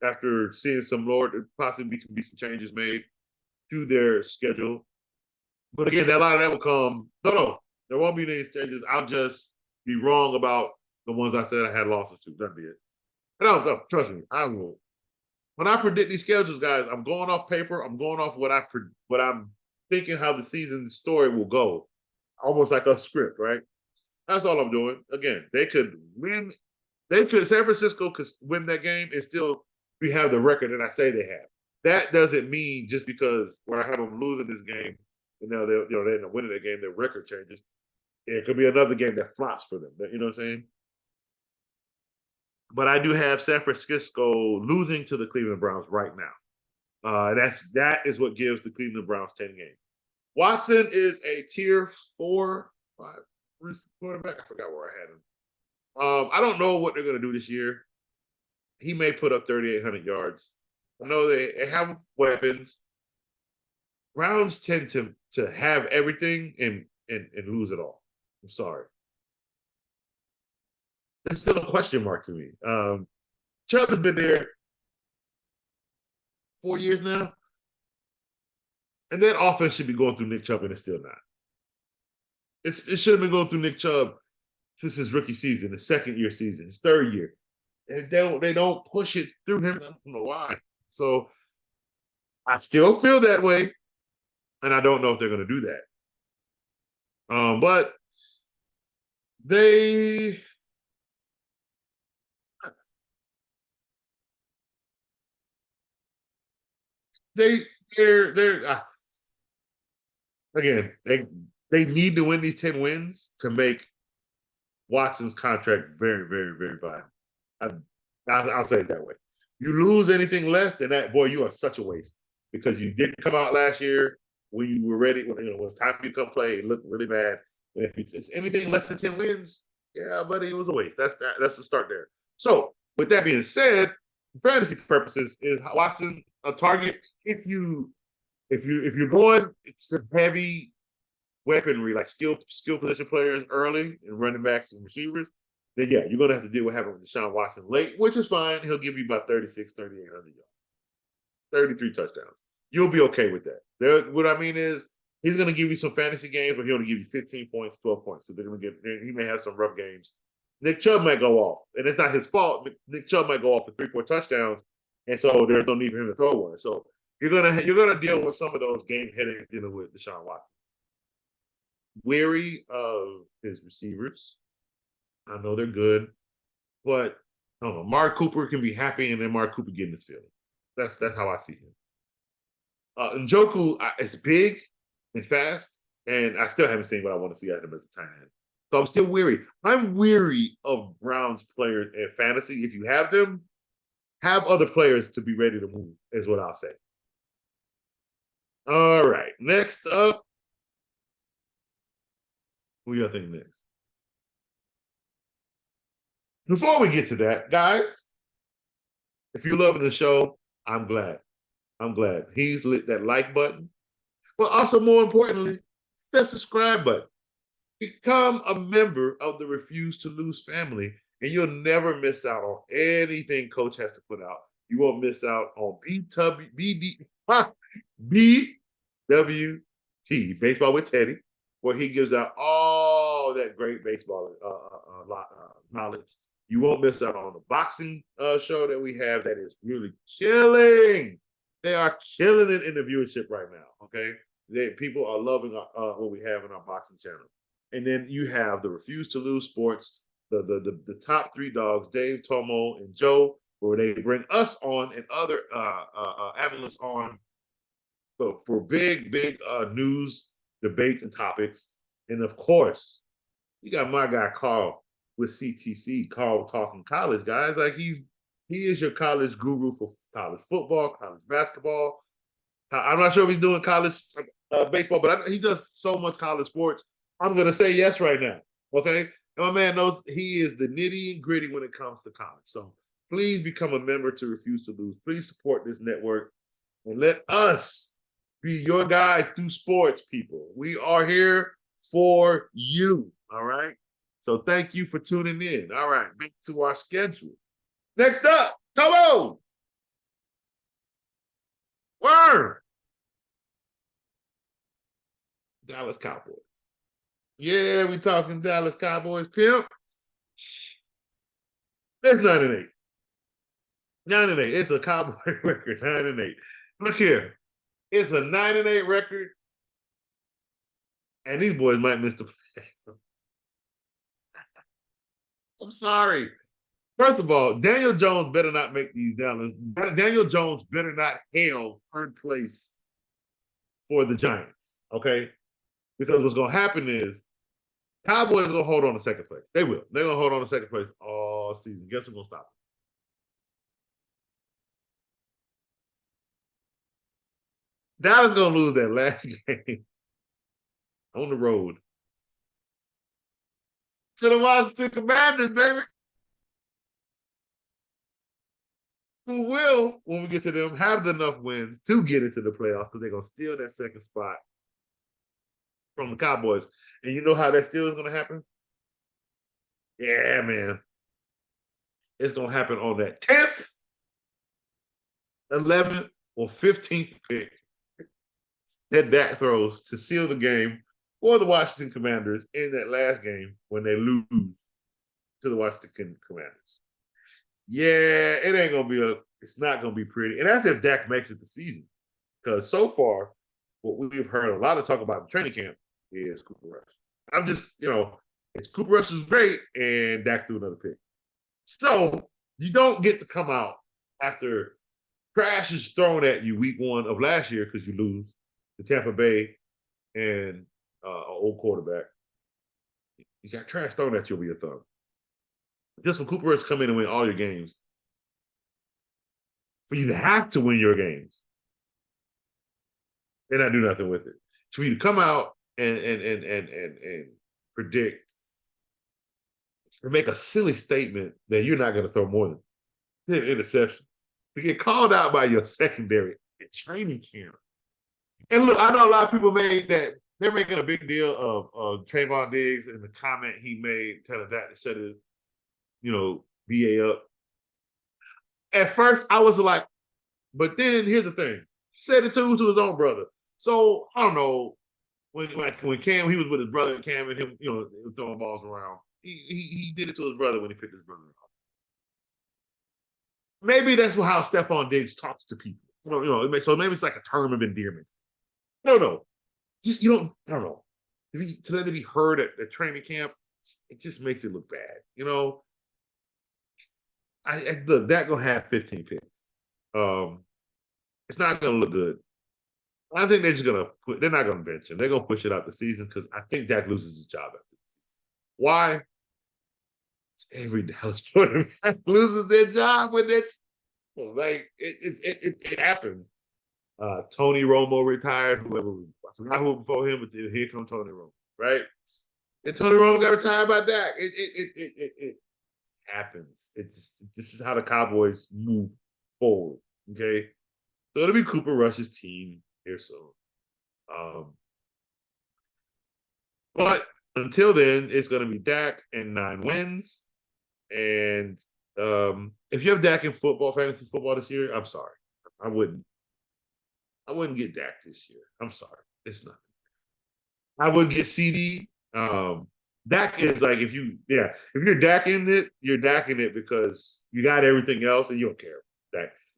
after seeing some Lord, possibly can be some changes made to their schedule. But again, a lot of that will come. No, there won't be any changes. I'll just be wrong about the ones I said I had losses to. That'd be it. No, trust me, I will. When I predict these schedules, guys, I'm going off paper. I'm going off what I'm thinking how the season story will go, almost like a script, right? That's all I'm doing. Again, they could win. San Francisco could win that game and still we have the record that I say they have. That doesn't mean just because when I have them losing this game, they end up winning that game, their record changes. It could be another game that flops for them. You know what I'm saying? But I do have San Francisco losing to the Cleveland Browns right now. That is what gives the Cleveland Browns 10 games. Watson is a tier 4, 5 quarterback. I forgot where I had him. I don't know what they're going to do this year. He may put up 3,800 yards. I know they have weapons. Browns tend to have everything and lose it all. I'm sorry. It's still a question mark to me. Chubb has been there 4 years now, and that offense should be going through Nick Chubb, and it's still not. It should have been going through Nick Chubb since his rookie season, his second year season, his third year. And they don't push it through him. I don't know why. So I still feel that way, and I don't know if they're going to do that. But they they they're again they need to win these 10 wins to make Watson's contract very, very, very viable. I, I'll say it that way. You lose anything less than that, boy, you are such a waste because you didn't come out last year when you were ready. When it was time for you to come play, it looked really bad. And if it's anything less than 10 wins, yeah, buddy, it was a waste. That's the start there. So, with that being said, for fantasy purposes, is Watson a target if you're going it's a heavy weaponry, like skill position players early and running backs and receivers, then yeah, you're gonna have to deal with having Deshaun Watson late, which is fine. He'll give you about 36, 3,800 yards, 33 touchdowns. You'll be okay with that. What I mean is he's gonna give you some fantasy games, but he'll only give you 15 points, 12 points. So they're gonna get he may have some rough games. Nick Chubb might go off, and it's not his fault. Nick Chubb might go off for 3, 4 touchdowns, and so there's no need for him to throw one. So you're gonna deal with some of those game headaches dealing with Deshaun Watson. Weary of his receivers. I know they're good, but I don't know. Mark Cooper can be happy, and then Mark Cooper getting his feeling. That's how I see him. Njoku is big and fast, and I still haven't seen what I want to see out of him as a tight end. So I'm still weary. I'm weary of Browns players in fantasy. If you have them, have other players to be ready to move, is what I'll say. All right. Next up, who y'all think next? Before we get to that, guys, if you're loving the show, I'm glad. I'm glad. He's lit that like button. But also, more importantly, that subscribe button. Become a member of the Refuse to Lose family, and you'll never miss out on anything Coach has to put out. You won't miss out on BWT, Baseball with Teddy, where he gives out all that great baseball knowledge. You won't miss out on the boxing show that we have that is really killing. They are killing it in the viewership right now, okay? People are loving what we have in our boxing channel. And then you have the Refuse to Lose Sports, the top three dogs, Dave, Tomo, and Joe, where they bring us on and other analysts on for big news, debates, and topics. And of course, you got my guy Carl with CTC, Carl Talking College, guys. Like he is your college guru for college football, college basketball. I'm not sure if he's doing college baseball, but he does so much college sports. I'm going to say yes right now. Okay. And my man knows he is the nitty and gritty when it comes to college. So please become a member to Refuse to Lose. Please support this network and let us be your guide through sports, people. We are here for you. All right. So thank you for tuning in. All right. Back to our schedule. Next up, Tomo. Word. Dallas Cowboys. Yeah, we talking Dallas Cowboys, pimp. It's 9-8. 9-8. It's a Cowboy record, 9-8. Look here. It's a 9-8 record, and these boys might miss the play. I'm sorry. First of all, Daniel Jones better not make these Dallas. Daniel Jones better not hail third place for the Giants, okay? Because what's going to happen is Cowboys are going to hold on to second place. They will. They're going to hold on to second place all season. Guess who's going to stop them? Dallas going to lose that last game on the road to the Washington Commanders, baby. who will, when we get to them, have enough wins to get into the playoffs because they're going to steal that second spot from the Cowboys. And you know how that still is going to happen? Yeah, man. It's going to happen on that 10th, 11th, or 15th pick that Dak throws to seal the game for the Washington Commanders in that last game when they lose to the Washington Commanders. Yeah, it ain't going to be it's not going to be pretty. And that's if Dak makes it the season. Because so far, what we've heard a lot of talk about in training camp is Cooper Rush. I'm just, it's Cooper Rush is great and Dak threw another pick. So you don't get to come out after trash is thrown at you week 1 of last year because you lose to Tampa Bay and an old quarterback. You got trash thrown at you over your thumb. Just for Cooper Rush to come in and win all your games. For you to have to win your games and not do nothing with it. For you to come out and predict or make a silly statement that you're not going to throw more than an interception. To get called out by your secondary in training camp. And look, I know a lot of people they're making a big deal of Trayvon Diggs and the comment he made telling Dak to shut his, BA up. At first, I was like, but then here's the thing. He said it to his own brother. So, I don't know, when Cam, he was with his brother and Cam and him, throwing balls around. He did it to his brother when he picked his brother up. Maybe that's how Stephon Diggs talks to people. So maybe it's like a term of endearment. I don't know. Just, I don't know. To let it be heard at training camp, it just makes it look bad. Look, Dak gonna have 15 picks. It's not gonna look good. I think they're not gonna bench him. They're gonna push it out the season because I think Dak loses his job after the season. Why? Every Dallas quarterback loses their job when they're it happened. Tony Romo retired. I forgot who before him, but here comes Tony Romo, right? And Tony Romo got retired by Dak. It happens. This is how the Cowboys move forward. Okay, so it'll be Cooper Rush's team here soon. But until then, it's going to be Dak and 9 wins. And if you have Dak in fantasy football this year, I'm sorry, I wouldn't get Dak this year. I'm sorry, it's not. I would get CD. Dak is like if you're Daking it, you're Daking it because you got everything else and you don't care.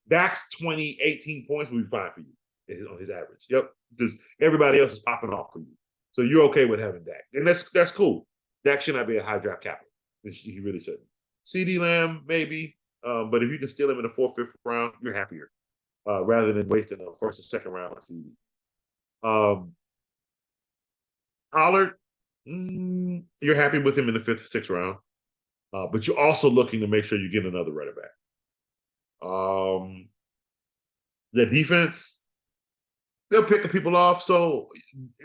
Dak's 18 points will be fine for you on his average. Yep, because everybody else is popping off for you, so you're okay with having Dak, and that's cool. Dak should not be a high draft capital. He really shouldn't. CD Lamb maybe, but if you can steal him in the 4th, 5th round, you're happier rather than wasting the 1st or 2nd round on CD. Pollard, you're happy with him in the 5th, 6th round, but you're also looking to make sure you get another running back. The defense, they're picking people off. So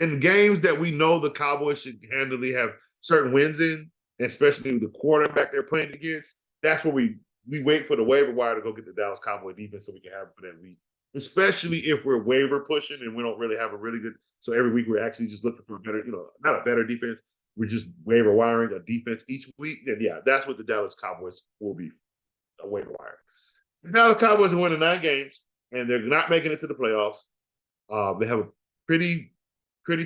in games that we know the Cowboys should handily have certain wins in, especially the quarterback they're playing against, that's where we wait for the waiver wire to go get the Dallas Cowboy defense so we can have it for that week. Especially if we're waiver pushing and we don't really have a really good. So every week we're actually just looking for a better, not a better defense. We're just waiver wiring a defense each week. And yeah, that's what the Dallas Cowboys will be, a waiver wire. The Dallas Cowboys are winning 9 games and they're not making it to the playoffs. They have a pretty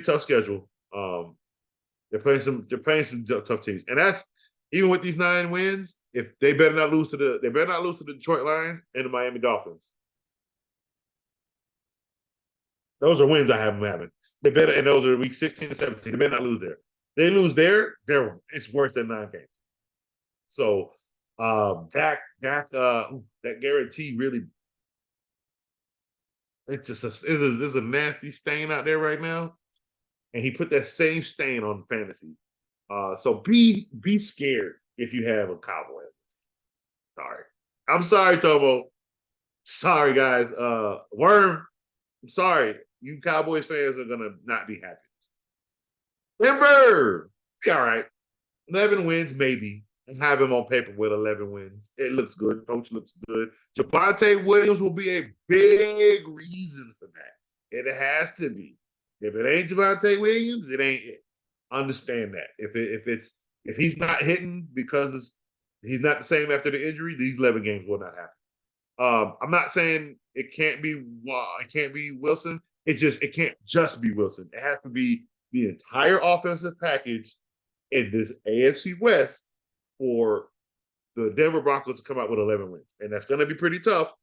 tough schedule. They're playing some tough teams, and that's even with these 9 wins. If they better not lose to the Detroit Lions and the Miami Dolphins. Those are wins I have them having. They better, and those are week 16 and 17. They better not lose there. They lose there, it's worse than 9 games. So that guarantee really. It's just there's a nasty stain out there right now, and he put that same stain on fantasy. So be scared if you have a Cowboy. Sorry, I'm sorry, Tomo. Sorry, guys. Worm, I'm sorry. You Cowboys fans are gonna not be happy. Denver, be all right. 11 wins, maybe. have him on paper with 11 wins. It looks good. Coach looks good. Javonte Williams will be a big reason for that. It has to be. If it ain't Javonte Williams, it ain't it. Understand that. If he's not hitting because he's not the same after the injury, these 11 games will not happen. I'm not saying it can't be Wilson. It can't just be Wilson. It has to be the entire offensive package in this AFC West for the Denver Broncos to come out with 11 wins. And that's going to be pretty tough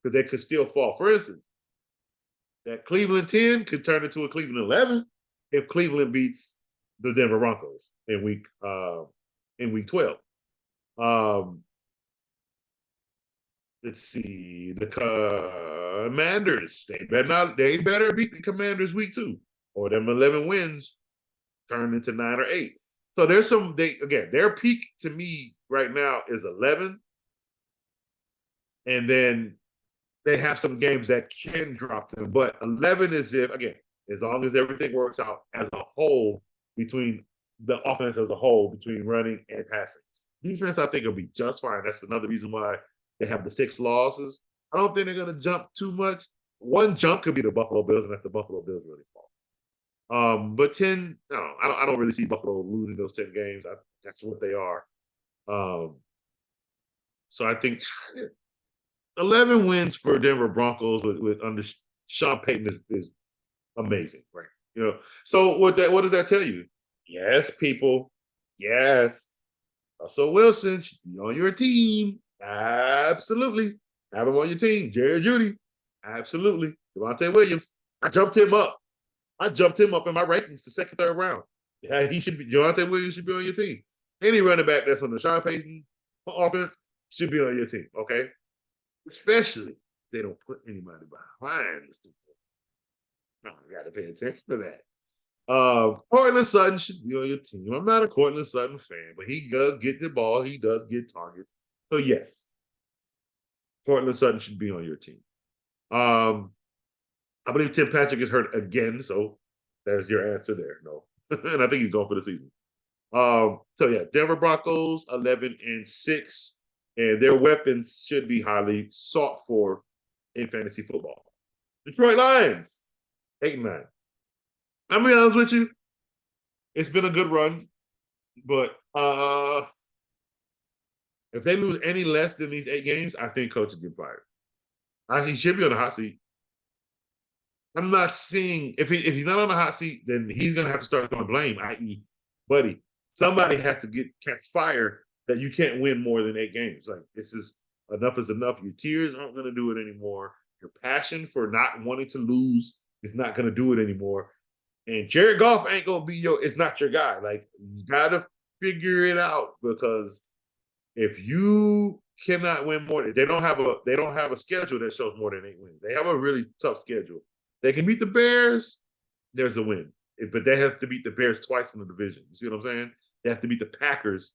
because they could still fall. For instance, that Cleveland 10 could turn into a Cleveland 11 if Cleveland beats the Denver Broncos in week 12. Let's see, the Commanders. They better beat the Commanders week 2, or them 11 wins turn into 9 or 8. So there's their peak to me right now is 11. And then they have some games that can drop them. But 11 is as long as everything works out as a whole between the offense as a whole, between running and passing. Defense, I think, will be just fine. That's another reason why they have the 6 losses. I don't think they're going to jump too much. One jump could be the Buffalo Bills, and if the Buffalo Bills really fall. But 10, no, I don't really see Buffalo losing those 10 games. That's what they are. So I think 11 wins for Denver Broncos with under Sean Payton is amazing, right? So what does that tell you? Yes, people. Yes. Russell Wilson should be on your team. Absolutely. Have him on your team. Jerry Jeudy. Absolutely. Javonte Williams. I jumped him up in my rankings to second, third round. Yeah, Javonte Williams should be on your team. Any running back that's on the Sean Payton offense should be on your team, okay? Especially if they don't put anybody behind this. You got to pay attention to that. Cortland Sutton should be on your team. I'm not a Cortland Sutton fan, but he does get the ball. He does get targets. So, yes, Cortland Sutton should be on your team. I believe Tim Patrick is hurt again, so there's your answer there. No. And I think he's going for the season. Denver Broncos, 11-6, and their weapons should be highly sought for in fantasy football. Detroit Lions, 8-9. I'm gonna be honest with you. It's been a good run, but if they lose any less than these 8 games, I think coach is getting fired. He should be on the hot seat. I'm not seeing if he's not on the hot seat, then he's gonna have to start throwing blame, i.e., buddy. Somebody has to catch fire that you can't win more than 8 games. Like, this is enough is enough. Your tears aren't gonna do it anymore. Your passion for not wanting to lose is not gonna do it anymore. And Jared Goff ain't gonna be it's not your guy. Like, you gotta figure it out, because if you cannot win more, they don't have a schedule that shows more than 8 wins. They have a really tough schedule. They can beat the Bears, there's a win. But they have to beat the Bears twice in the division. You see what I'm saying? They have to beat the Packers.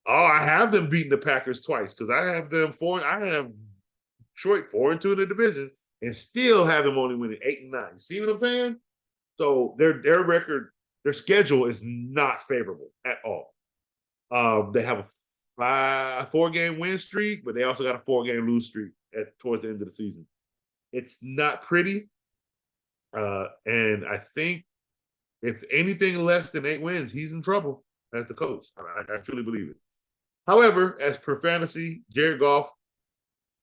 Oh, I have them beating the Packers twice because I have Detroit 4-2 in the division and still have them only winning 8-9. You see what I'm saying? So their record, their schedule is not favorable at all. They have a 4-game win streak, but they also got a 4-game lose streak towards the end of the season. It's not pretty. And I think if anything less than 8 wins, he's in trouble as the coach. I truly believe it. However, as per fantasy, Jared Goff,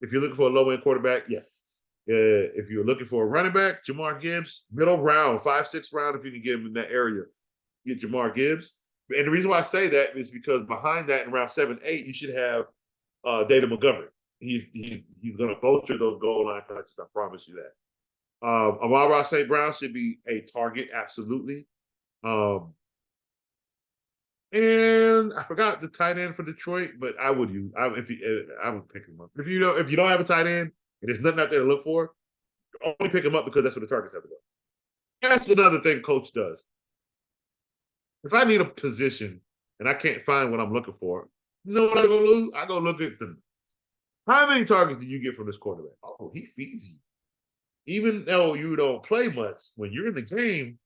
if you're looking for a low-end quarterback, yes. If you're looking for a running back, Jamar Gibbs, middle round, 5-6 round, if you can get him in that area, get Jamar Gibbs. And the reason why I say that is because behind that in round 7-8, you should have David Montgomery. He's going to vulture those goal line touches. I promise you that. Amon-Ra St. Brown should be a target, absolutely. And I forgot the tight end for Detroit, but I would pick him up. If you don't have a tight end and there's nothing out there to look for, only pick him up because that's where the targets have to go. That's another thing coach does. If I need a position and I can't find what I'm looking for, you know what I go do? I go look at how many targets do you get from this quarterback? Oh, he feeds you. Even though you don't play much, when you're in the game,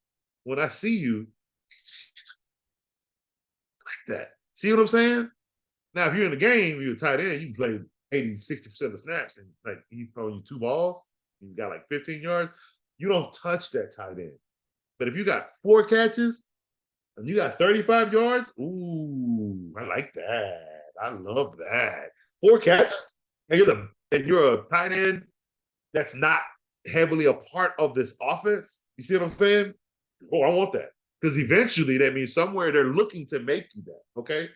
when I see you, like that. See what I'm saying? Now, if you're in the game, you're a tight end, you can play 80, 60% of the snaps, and like he's throwing you 2 balls, you got like 15 yards, you don't touch that tight end. But if you got 4 catches and you got 35 yards, ooh, I like that. I love that. 4 catches, and you're a tight end that's not heavily a part of this offense. You see what I'm saying? Oh, I want that. Because eventually that means somewhere they're looking to make you that. Okay.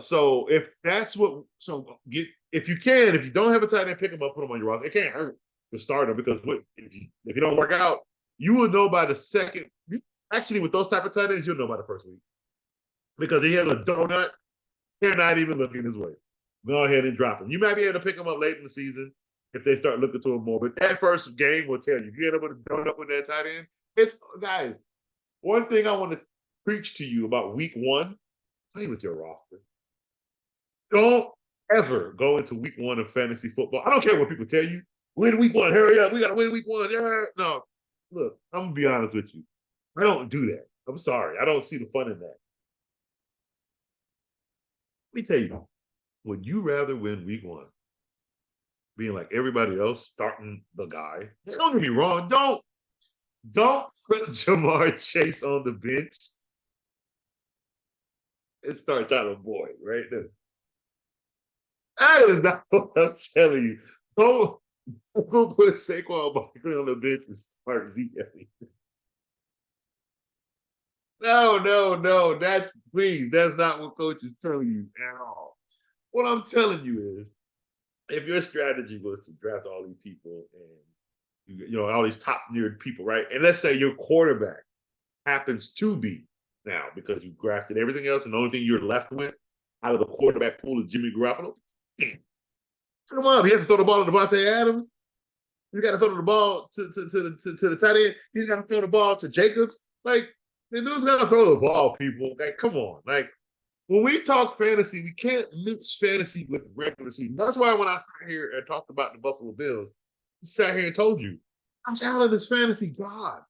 So if that's what, so get, if you can, if you don't have a tight end, pick them up, put them on your roster. It can't hurt to start them because if you don't work out, you will know by the second. Actually, with those type of tight ends, you'll know by the first week because he has a donut. They're not even looking his way. Go ahead and drop him. You might be able to pick him up late in the season if they start looking to him more. But that first game will tell you. If you end up with a donut with that tight end, it's guys. One thing I want to preach to you about week 1: play with your roster. Don't ever go into week 1 of fantasy football. I don't care what people tell you. Win week 1, hurry up. We got to win week 1. Yeah. No, look, I'm going to be honest with you. I don't do that. I'm sorry. I don't see the fun in that. Let me tell you, would you rather win week 1 being like everybody else, starting the guy? Don't get me wrong. Don't put Jamar Chase on the bench and start Tyler Boyd right there. That is not what I'm telling you. Don't put Saquon Barkley on the bench and start Zeke Elliott. No. That's not what coach is telling you at all. What I'm telling you is, if your strategy was to draft all these people and all these top tiered people, right? And let's say your quarterback happens to be now because you drafted everything else, and the only thing you're left with out of the quarterback pool is Jimmy Garoppolo. Come on, he has to throw the ball to Devontae Adams. He's got to throw the ball to the tight end. He's got to throw the ball to Jacobs. Like, the dude's got to throw the ball, people. Like, come on. Like, when we talk fantasy, we can't mix fantasy with regular season. That's why when I sat here and talked about the Buffalo Bills, I sat here and told you, Josh Allen is fantasy god.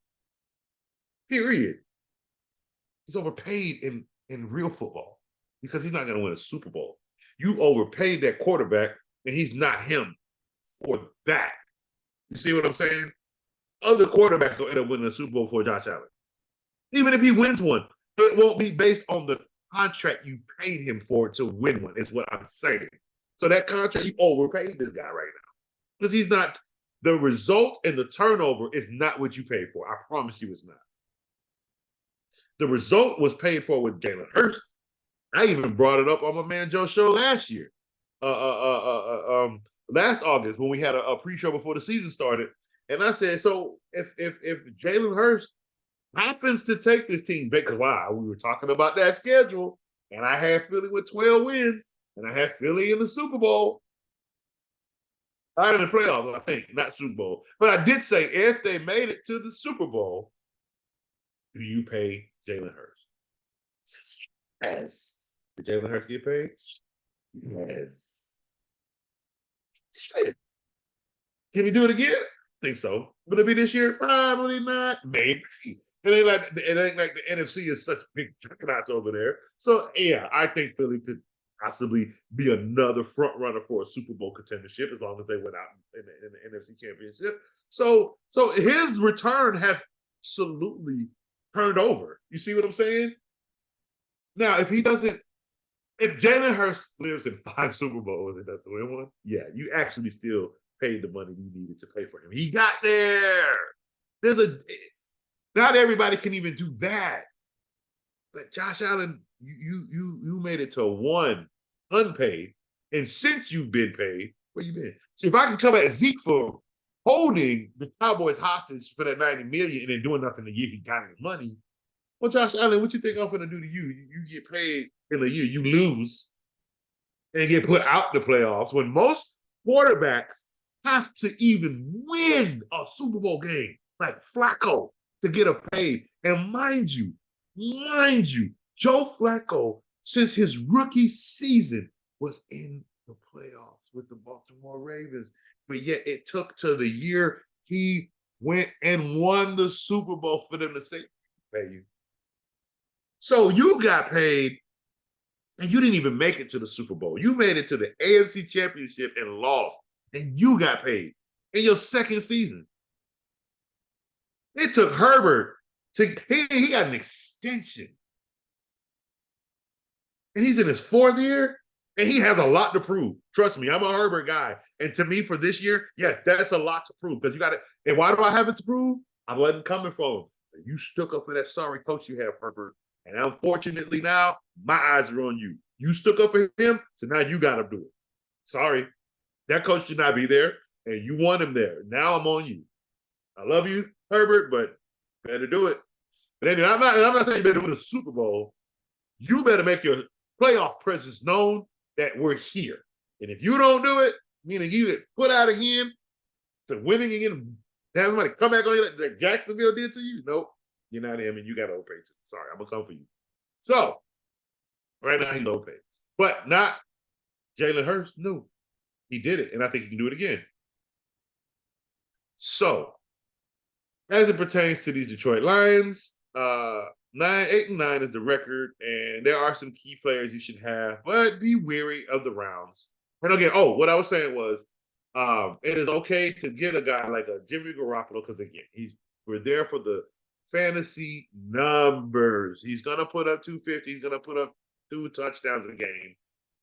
Period. He's overpaid in real football because he's not going to win a Super Bowl. You overpaid that quarterback, and he's not him for that. You see what I'm saying? Other quarterbacks will end up winning a Super Bowl for Josh Allen. Even if he wins one, it won't be based on the contract you paid him for to win one, is what I'm saying. So that contract, you overpaid this guy right now. Because he's not, the result and the turnover is not what you paid for. I promise you it's not. The result was paid for with Jalen Hurts. I even brought it up on my man Joe's show last year. Last August when we had a pre-show before the season started. And I said, so if Jalen Hurts happens to take this team, because wow, we were talking about that schedule, and I had Philly with 12 wins, and I had Philly in the Super Bowl. I in the playoffs, I think, not Super Bowl. But I did say if they made it to the Super Bowl, do you pay Jalen Hurts? Yes. Did Jalen Hurts get paid? Yes. Shit. Can he do it again? I think so. Will it be this year? Probably not. Maybe. It ain't like the NFC is such big juggernauts over there. So yeah, I think Philly could possibly be another front runner for a Super Bowl contendership as long as they went out in the NFC Championship. So his return has absolutely turned over. You see what I'm saying? Now, if Jalen Hurts lives in 5 Super Bowls and doesn't win one, yeah, you actually still paid the money you needed to pay for him. He got there. Not everybody can even do that. But Josh Allen, you made it to 1 unpaid, and since you've been paid, where you been? See, if I can come at Zeke for holding the Cowboys hostage for that $90 million and then doing nothing the year he got his money, well, Josh Allen, what you think I'm gonna do to you? You get paid in a year, you lose, and get put out the playoffs when most quarterbacks have to even win a Super Bowl game, like Flacco, to get a pay. And mind you, Joe Flacco, since his rookie season, was in the playoffs with the Baltimore Ravens. But yet it took to the year he went and won the Super Bowl for them to say, pay you. So you got paid And you didn't even make it to the Super Bowl. You made it to the AFC Championship and lost, and you got paid in your second season. It took Herbert he got an extension. And he's in his fourth year, and he has a lot to prove. Trust me, I'm a Herbert guy. And to me, for this year, yes, that's a lot to prove because you got it. And why do I have it to prove? I wasn't coming from him. You stuck up for that sorry coach you have, Herbert. And unfortunately now, my eyes are on you. You stuck up for him, so now you got to do it. Sorry. That coach should not be there, and you want him there. Now I'm on you. I love you, Herbert, but better do it. But anyway, I'm not saying you better win the Super Bowl. You better make your playoff presence known that we're here. And if you don't do it, meaning you get put out again to winning again, have somebody come back on you like Jacksonville did to you, nope, you're not him and you got overpaid. Sorry, I'm going to come for you. So, right now he's overpaid. But not Jalen Hurts, no. He did it, and I think he can do it again. So, as it pertains to these Detroit Lions, 8-9 is the record, and there are some key players you should have, but be wary of the rounds. And again, what I was saying was, it is okay to get a guy like a Jimmy Garoppolo because again, we're there for the fantasy numbers. He's gonna put up 250. He's gonna put up 2 touchdowns a game.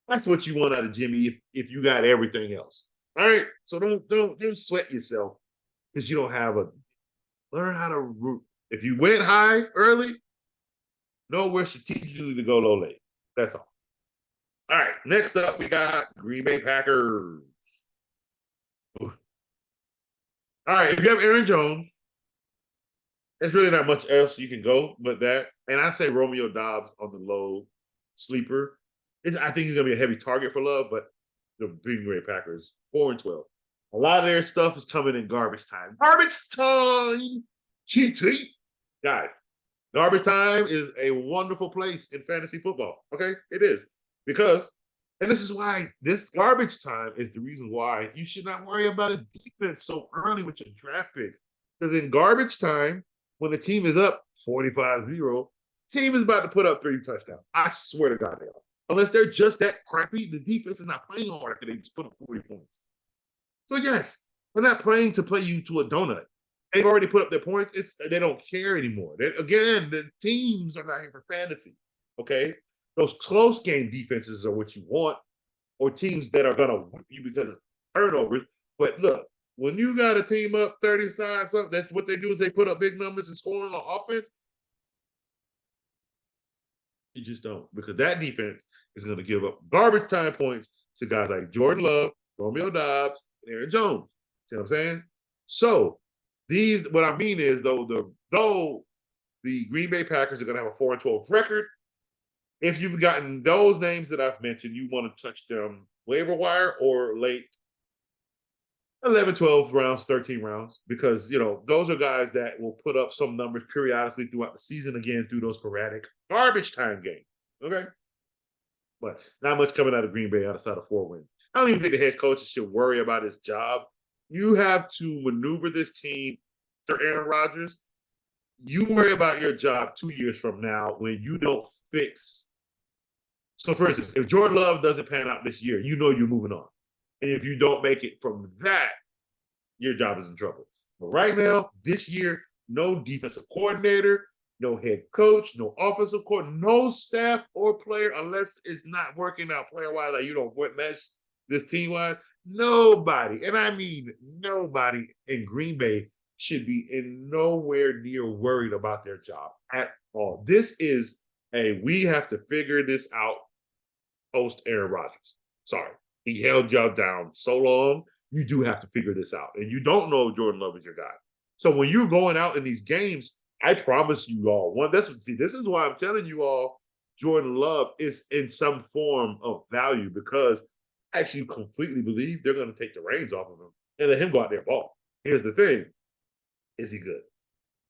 That's what you want out of Jimmy if you got everything else. All right, so don't sweat yourself because you don't have learn how to root. If you went high early, know where strategically to go low late. That's all. All right, next up, we got Green Bay Packers. Oof. All right, if you have Aaron Jones, there's really not much else you can go but that. And I say Romeo Doubs on the low sleeper. I think he's going to be a heavy target for Love, but the Green Bay Packers, 4-12. A lot of their stuff is coming in garbage time. Garbage time! GT! Guys, garbage time is a wonderful place in fantasy football. Okay? It is. Because, and this is why this garbage time is the reason why you should not worry about a defense so early with your draft picks. Because in garbage time, when the team is up 45-0, team is about to put up 3 touchdowns. I swear to God they are. Unless they're just that crappy, the defense is not playing hard after they just put up 40 points. So yes, they're not playing to play you to a donut. They've already put up their points. They don't care anymore. Again, the teams are not here for fantasy. Okay, those close game defenses are what you want, or teams that are gonna whip you because of turnovers. But look, when you got a team up 30-side, something, that's what they do is they put up big numbers and scoring on offense. You just don't, because that defense is going to give up garbage time points to guys like Jordan Love, Romeo Doubs, and Aaron Jones. See what I'm saying? So what I mean is, though the Green Bay Packers are going to have a 4-12 record, if you've gotten those names that I've mentioned, you want to touch them waiver wire or late 11, 12 rounds, 13 rounds, because, those are guys that will put up some numbers periodically throughout the season, again, through those sporadic garbage time games. Okay? But not much coming out of Green Bay outside of 4 wins. I don't even think the head coach should worry about his job. You have to maneuver this team to Aaron Rodgers. You worry about your job 2 years from now when you don't fix. So, for instance, if Jordan Love doesn't pan out this year, you're moving on. And if you don't make it from that, your job is in trouble. But right now, this year, no defensive coordinator, no head coach, no offensive coordinator, no staff or player, unless it's not working out player-wise, like you don't mesh this team-wise. Nobody, and I mean nobody in Green Bay should be in nowhere near worried about their job at all. This is we have to figure this out post Aaron Rodgers. Sorry. He held y'all down so long. You do have to figure this out. And you don't know if Jordan Love is your guy. So when you're going out in these games, I promise you all, this is why I'm telling you all, Jordan Love is in some form of value, because I actually completely believe they're going to take the reins off of him and let him go out there and ball. Here's the thing. Is he good?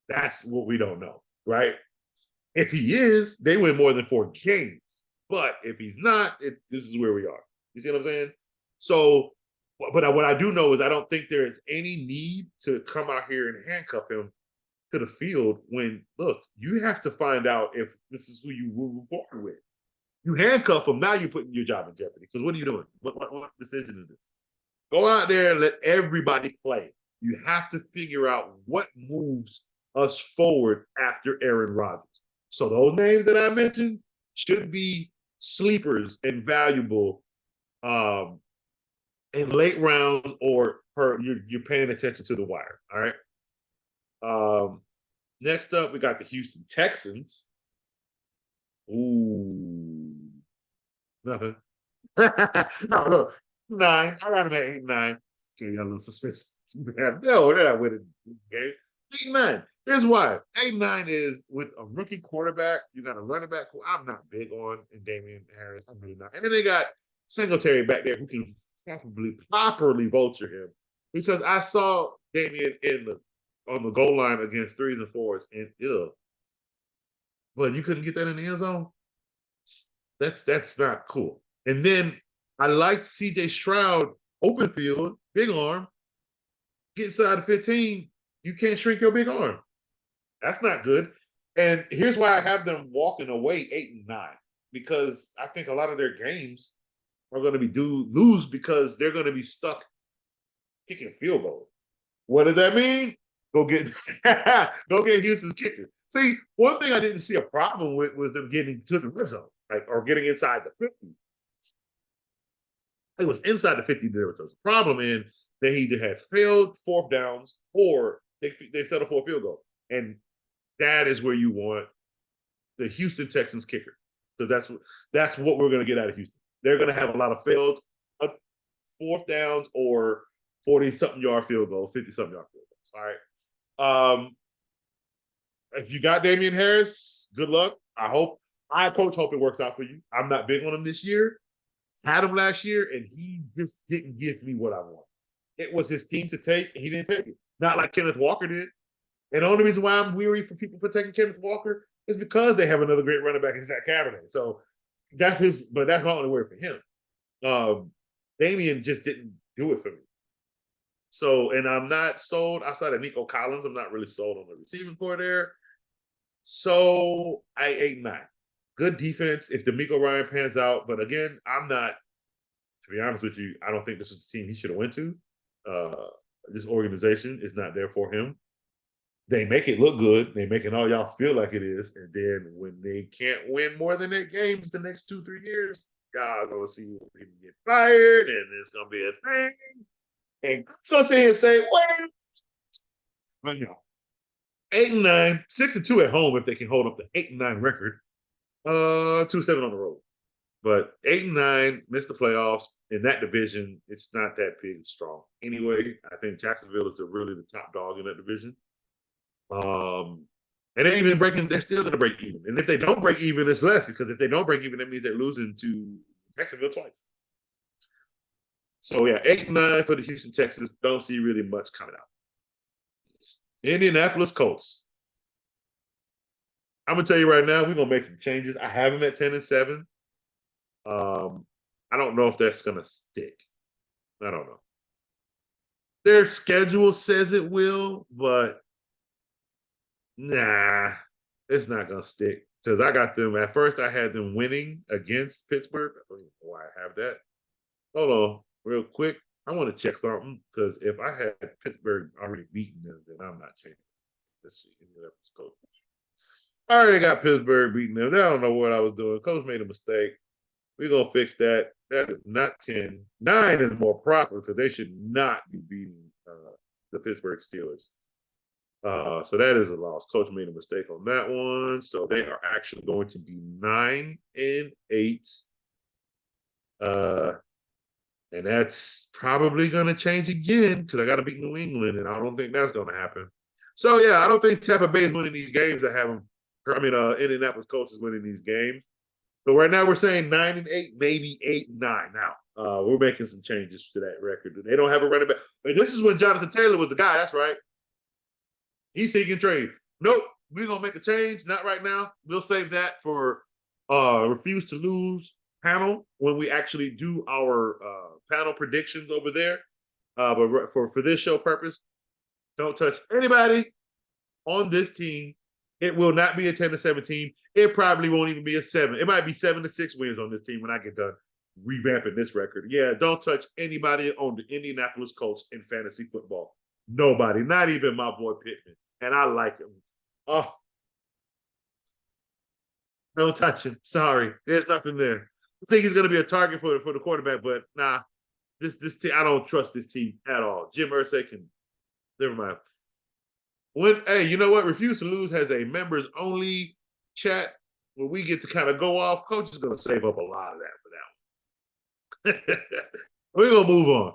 That's what we don't know, right? If he is, they win more than 4 games. But if he's not, this is where we are. You see what I'm saying? So, but what I do know is I don't think there is any need to come out here and handcuff him to the field when, look, you have to find out if this is who you move forward with. You handcuff them, now you're putting your job in jeopardy. Because what are you doing? What decision is this? Go out there and let everybody play. You have to figure out what moves us forward after Aaron Rodgers. So those names that I mentioned should be sleepers and valuable in late rounds or you're paying attention to the wire. All right. Next up, we got the Houston Texans. Ooh, nothing. No, look, 9. I got him at 8-9. Okay, got a little suspense. No, they're not winning game. 8-9. Here's why. 8-9 is with a rookie quarterback. You got a running back who I'm not big on, and Damian Harris. I'm really not. And then they got Singletary back there who can properly vulture him. Because I saw Damian on the goal line against 3s and 4s, and but you couldn't get that in the end zone. That's not cool. And then I liked CJ Stroud, open field, big arm, get inside the 15. You can't shrink your big arm. That's not good. And here's why I have them walking away 8-9, because I think a lot of their games are going to be lose because they're going to be stuck kicking field goals. What does that mean? Go get Houston's kicker. See, one thing I didn't see a problem with was them getting to the red zone, like, or getting inside the 50. It was inside the 50 there was a problem in they either had failed fourth downs or they settled for a field goal. And that is where you want the Houston Texans kicker. Because that's what we're going to get out of Houston. They're going to have a lot of failed fourth downs or 40-something yard field goals, 50-something yard field goals. All right. If you got Damian Harris, good luck. I coach hope it works out for you. I'm not big on him this year. Had him last year, and he just didn't give me what I want. It was his team to take, and he didn't take it. Not like Kenneth Walker did. And the only reason why I'm weary for people for taking Kenneth Walker is because they have another great running back in Zach Cabernet. So that's but that's not only word for him. Damian just didn't do it for me. So, and I'm not sold outside of Nico Collins. I'm not really sold on the receiving core there. So I 8-9. Good defense if D'Amico Ryan pans out. But again, I'm not, to be honest with you, I don't think this is the team he should have went to. This organization is not there for him. They make it look good. They making all y'all feel like it is. And then when they can't win more than 8 games the next 2-3 years, y'all gonna see people get fired, and it's gonna be a thing. And it's gonna sit here and say, well, but 8-9, 6-2 at home if they can hold up the 8-9 record. 2-7 on the road. But 8-9, missed the playoffs in that division. It's not that big and strong. Anyway, I think Jacksonville is really the top dog in that division. And they're still gonna break even. And if they don't break even, it's less, because if they don't break even, that means they're losing to Jacksonville twice. So yeah, 8-9 for the Houston Texans. Don't see really much coming out. Indianapolis Colts. I'm gonna tell you right now, we're gonna make some changes. I have them at 10-7. I don't know if that's gonna stick. I don't know. Their schedule says it will, but nah, it's not gonna stick. Because I got them at first. I had them winning against Pittsburgh. I don't even know why I have that. Hold on, real quick. I want to check something, because if I had Pittsburgh already beaten them, then I'm not changing. Let's see. I already got Pittsburgh beating them. I don't know what I was doing. Coach made a mistake. We're going to fix that. That is not 10. 9 is more proper, because they should not be beating the Pittsburgh Steelers. So that is a loss. Coach made a mistake on that one. So they are actually going to be 9-8. And that's probably going to change again, because I got to beat New England, and I don't think that's going to happen. So, yeah, I don't think Tampa Bay is winning these games. Indianapolis Colts is winning these games. So right now we're saying 9-8, maybe 8-9. Now, we're making some changes to that record. They don't have a running back. And this is when Jonathan Taylor was the guy. That's right. He's seeking trade. Nope, we're going to make a change. Not right now. We'll save that for Refuse to Lose panel when we actually do our panel predictions over there. But for this show purpose, don't touch anybody on this team It will not be a 10-17. It probably won't even be a 7. It might be 7-6 wins on this team when I get done revamping this record. Yeah, don't touch anybody on the Indianapolis Colts in fantasy football. Nobody, not even my boy Pittman. And I like him. Oh, don't touch him. Sorry. There's nothing there. I think he's going to be a target for the quarterback, but nah, this team, I don't trust this team at all. Jim Irsay can, never mind. Hey, you know what? Refuse to Lose has a members only chat where we get to kind of go off. Coach is going to save up a lot of that for that one. We're going to move on.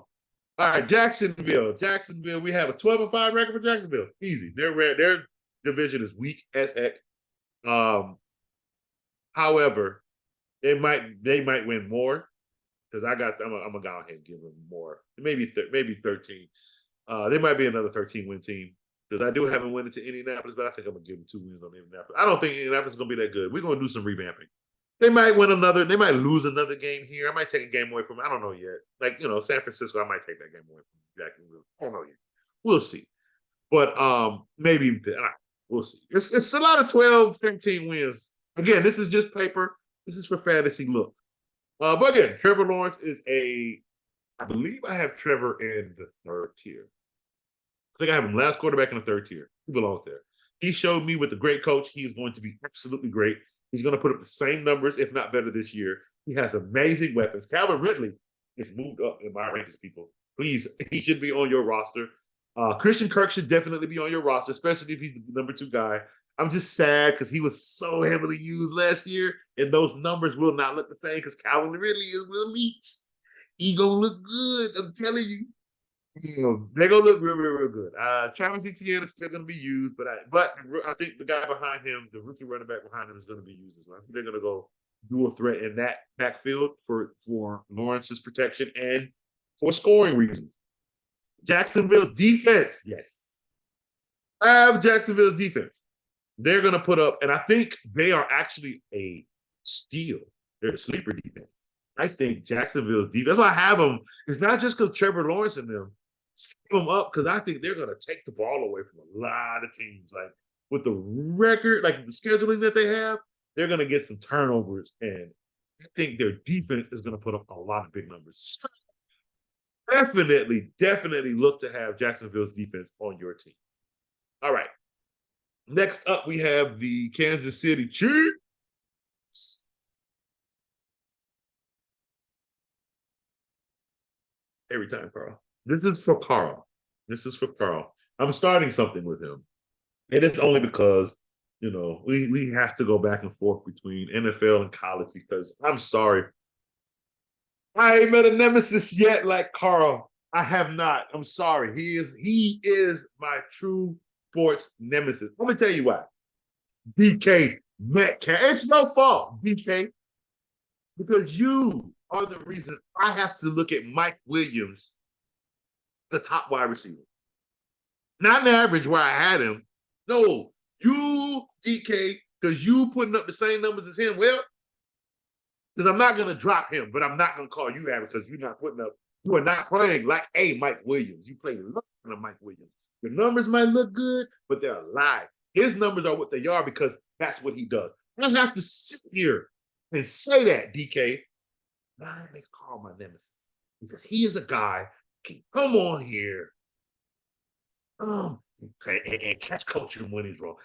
All right, Jacksonville. We have a 12-5 record for Jacksonville. Easy. Their division is weak as heck. However, they might win more because I'm gonna go ahead and give them more. Maybe 13. They might be another 13-win team because I do have them winning to Indianapolis, but I think I'm gonna give them 2 wins on Indianapolis. I don't think Indianapolis is gonna be that good. We're gonna do some revamping. They might win another. They might lose another game here. I might take a game away from them. I don't know yet. Like, San Francisco, I might take that game away from Jacksonville. I don't know yet. We'll see. But maybe we'll see. It's a lot of 12, 13 wins. Again, this is just paper. This is for fantasy look. But again, Trevor Lawrence is I believe I have Trevor in the 3rd tier. I think I have him last quarterback in the 3rd tier. He belongs there. He showed me with a great coach, he is going to be absolutely great. He's going to put up the same numbers, if not better, this year. He has amazing weapons. Calvin Ridley is moved up in my rankings, people. Please, he should be on your roster. Christian Kirk should definitely be on your roster, especially if he's the number 2 guy. I'm just sad because he was so heavily used last year, and those numbers will not look the same because Calvin Ridley is Will Leach. He gonna look good. I'm telling you. They're gonna look real, real, real good. Travis Etienne is still gonna be used, but I think the guy behind him, the rookie running back behind him, is gonna be used as well. I think they're gonna go dual threat in that backfield for Lawrence's protection and for scoring reasons. Jacksonville's defense, yes. I have Jacksonville's defense. They're gonna put up, and I think they are actually a steal. They're a sleeper defense. I think Jacksonville's defense. That's why I have them. It's not just because Trevor Lawrence and them them up, because I think they're going to take the ball away from a lot of teams. Like with the record, like the scheduling that they have, they're going to get some turnovers, and I think their defense is going to put up a lot of big numbers. Definitely look to have Jacksonville's defense on your team. All right. Next up, we have the Kansas City Chiefs. Every time, Carl. This is for Carl. I'm starting something with him. And it's only because, we have to go back and forth between NFL and college because I'm sorry. I ain't met a nemesis yet like Carl. I have not. I'm sorry. He is my true sports nemesis. Let me tell you why. DK Metcalf. It's no fault, DK. Because you are the reason I have to look at Mike Williams, the top wide receiver. Not an average where I had him. No, you, DK, because you putting up the same numbers as him. Well, because I'm not going to drop him, but I'm not going to call you average because you are not playing like a Mike Williams. You play less than a Mike Williams. Your numbers might look good, but they're a lie. His numbers are what they are because that's what he does. I have to sit here and say that, DK. Now that makes Carl my nemesis because he is a guy who can come on here and catch coaching when he's wrong.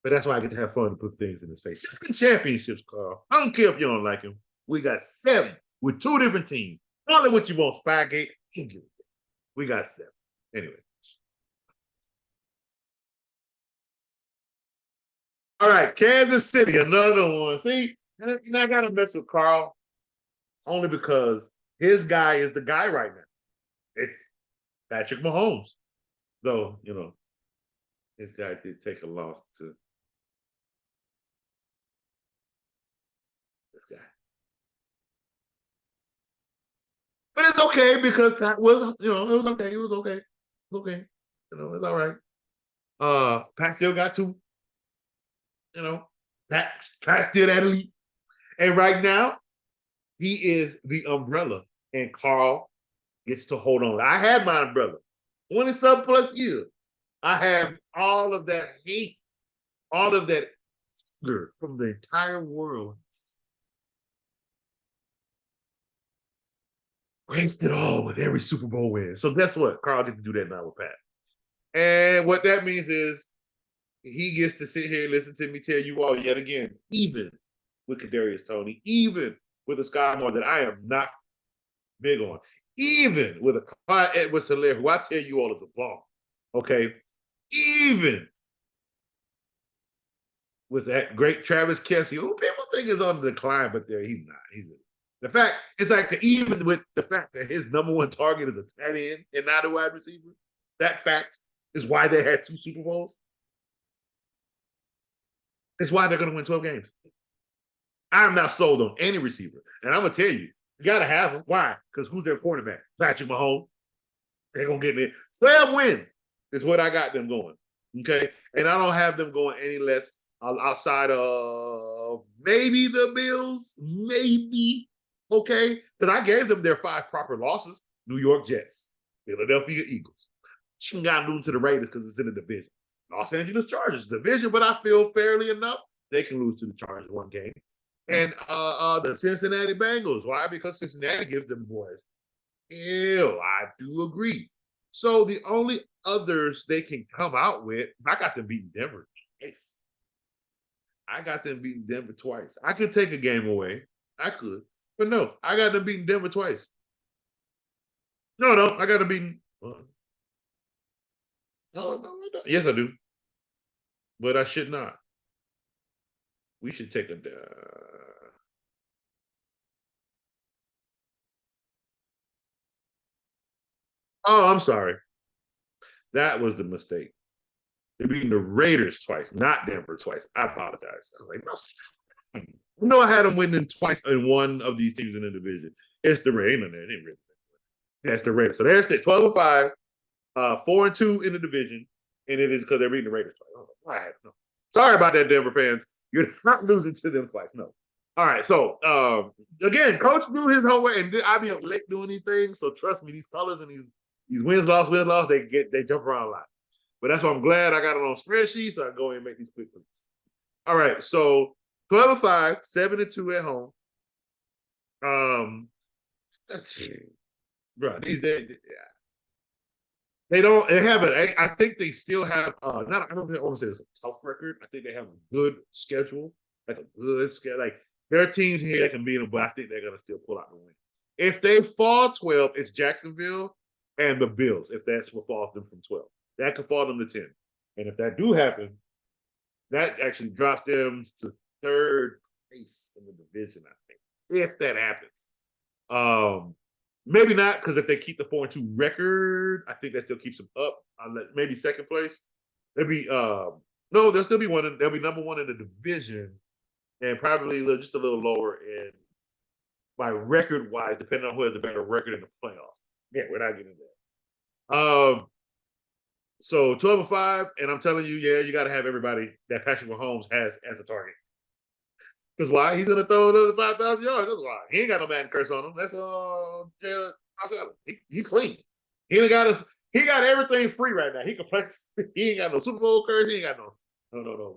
But that's why I get to have fun to put things in his face. 7 championships, Carl. I don't care if you don't like him. We got 7 with 2 different teams. Call it what you want, Spygate. We got 7. Anyway. All right, Kansas City, another one. See, and I got to mess with Carl only because his guy is the guy right now. It's Patrick Mahomes. Though, his guy did take a loss to this guy. But it's okay because Pat was, it was okay. It was okay. It was okay. It's all right. Pat still got 2. Pat still that elite. And right now, he is the umbrella. And Carl gets to hold on. I had my umbrella. 20-some plus years. I have all of that hate, all of that anger from the entire world. Waste it all with every Super Bowl win. So guess what? Carl gets to do that now with Pat. And what that means is he gets to sit here and listen to me tell you all yet again, even with Kadarius Toney, even with a Sky Moore that I am not big on, even with a Clyde Edwards-Helaire, who I tell you all is a bomb, okay? Even with that great Travis Kelce, who people think is on the decline, but there he's not. The fact, it's like even with the fact that his number one target is a tight end and not a wide receiver, that fact is why they had 2 Super Bowls. It's why they're going to win 12 games. I'm not sold on any receiver. And I'm going to tell you, you got to have them. Why? Because who's their quarterback? Patrick Mahomes. They're going to get me. 12 wins is what I got them going. Okay? And I don't have them going any less outside of maybe the Bills. Maybe. Okay? Because I gave them their 5 proper losses. New York Jets. Philadelphia Eagles. You got to lose to the Raiders because it's in the division. Los Angeles Chargers division, but I feel fairly enough they can lose to the Chargers one game. And the Cincinnati Bengals. Why? Because Cincinnati gives them boys. Ew, I do agree. So the only others they can come out with, I got them beating Denver twice. I got them beating Denver twice. I could take a game away. I could. But no, I got them beating Denver twice. No, I got them beating. No, I don't. Yes, I do. But I should not. We should take a. Oh, I'm sorry. That was the mistake. They're beating the Raiders twice, not Denver twice. I apologize. I was like, no, I had them winning twice in one of these teams in the division. It's the Raiders. That's the Raiders. So there's the 12-5, 4-2 in the division, and it is because they're beating the Raiders twice. Why? No. Sorry about that, Denver fans. You're not losing to them twice. No. All right. So again, coach knew his homework, and I be up late doing these things. So trust me, these colors and these wins, loss, they jump around a lot. But that's why I'm glad I got it on spreadsheet, so I can go and make these quick clicks. All right. So 12-5, 7-2 at home. That's bro. These days, yeah. They don't. They have it. I think they still have. Not. I don't think I want to say it's a tough record. I think they have a good schedule, like a good schedule. Like there are teams here that can beat them, but I think they're gonna still pull out the win. If they fall 12, it's Jacksonville and the Bills. If that's what falls them from 12, that could fall them to 10. And if that do happen, that actually drops them to 3rd place in the division. I think if that happens. Maybe not, because if they keep the 4-2 record, I think that still keeps them up. Maybe 2nd place. Maybe no, they'll still be one. They'll be number 1 in the division, and probably just a little lower in by record wise, depending on who has the better record in the playoffs. Yeah, we're not getting there. So 12-5, and I'm telling you, yeah, you got to have everybody that Patrick Mahomes has as a target. Because why? He's gonna throw another 5,000 yards. That's why. He ain't got no Madden curse on him. That's he's clean. He got us. He got everything free right now. He can play. He ain't got no Super Bowl curse. He ain't got no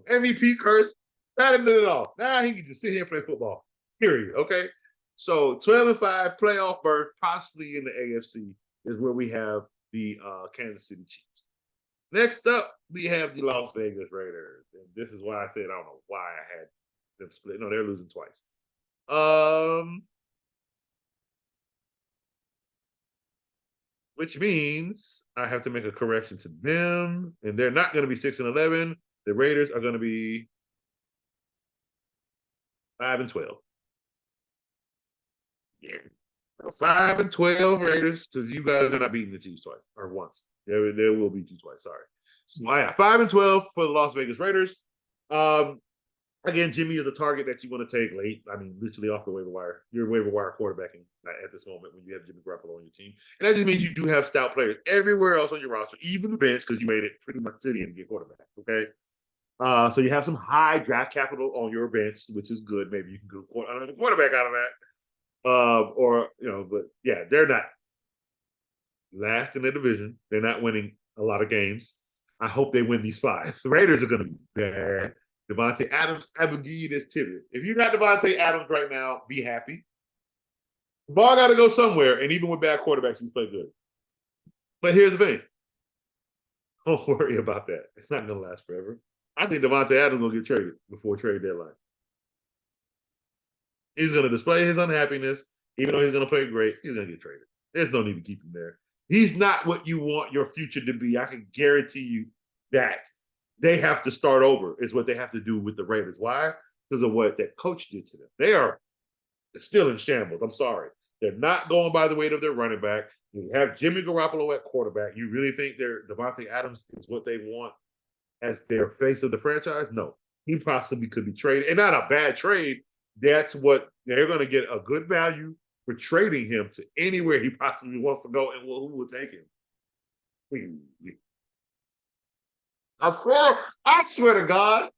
MVP curse. Not in it all. Now he can just sit here and play football. Period. Okay. So 12-5 playoff berth, possibly in the AFC, is where we have the Kansas City Chiefs. Next up, we have the Las Vegas Raiders, and this is why I said I don't know why I had them split. No, they're losing twice. Which means I have to make a correction to them, and they're not going to be 6-11. The Raiders are going to be 5-12. Yeah, 5-12 Raiders, because you guys are not beating the Chiefs twice or once. There will be 2 twice. Sorry. So, yeah, 5-12 for the Las Vegas Raiders. Again, Jimmy is a target that you want to take late. I mean, literally off the waiver wire. You're waiver wire quarterbacking at this moment when you have Jimmy Garoppolo on your team. And that just means you do have stout players everywhere else on your roster, even the bench, because you made it pretty much to the end to get quarterback. Okay. So you have some high draft capital on your bench, which is good. Maybe you can get another quarterback out of that. But yeah, they're not last in the division. They're not winning a lot of games. I hope they win these 5. The Raiders are going to be bad. Devontae Adams, I will give you this tidbit. If you got Devontae Adams right now, be happy. The ball got to go somewhere, and even with bad quarterbacks, he's played good. But here's the thing. Don't worry about that. It's not going to last forever. I think Devontae Adams will get traded before trade deadline. He's going to display his unhappiness. Even though he's going to play great, he's going to get traded. There's no need to keep him there. He's not what you want your future to be. I can guarantee you that. They have to start over is what they have to do with the Raiders. Why? Because of what that coach did to them. They are still in shambles. I'm sorry. They're not going by the weight of their running back. You have Jimmy Garoppolo at quarterback. You really think Devontae Adams is what they want as their face of the franchise? No. He possibly could be traded. And not a bad trade. That's what they're going to get a good value for trading him to anywhere he possibly wants to go, and who will take him? I swear to God,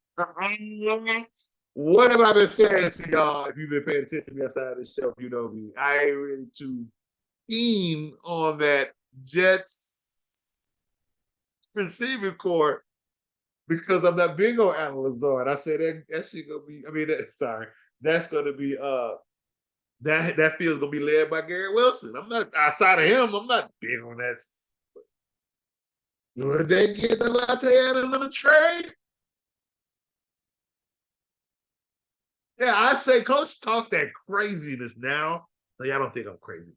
what have I been saying to y'all? If you've been paying attention to me outside the show, you know me. I ain't really too keen on that Jets receiving core because I'm not big on Alan Lazard. I said that shit gonna be. I mean, that's gonna be that field's gonna be led by Garrett Wilson. I'm not outside of him. I'm not big on that. Would they get the Devontae Adams in a trade? Yeah, I say Coach talks that craziness now. So y'all don't think I'm crazy.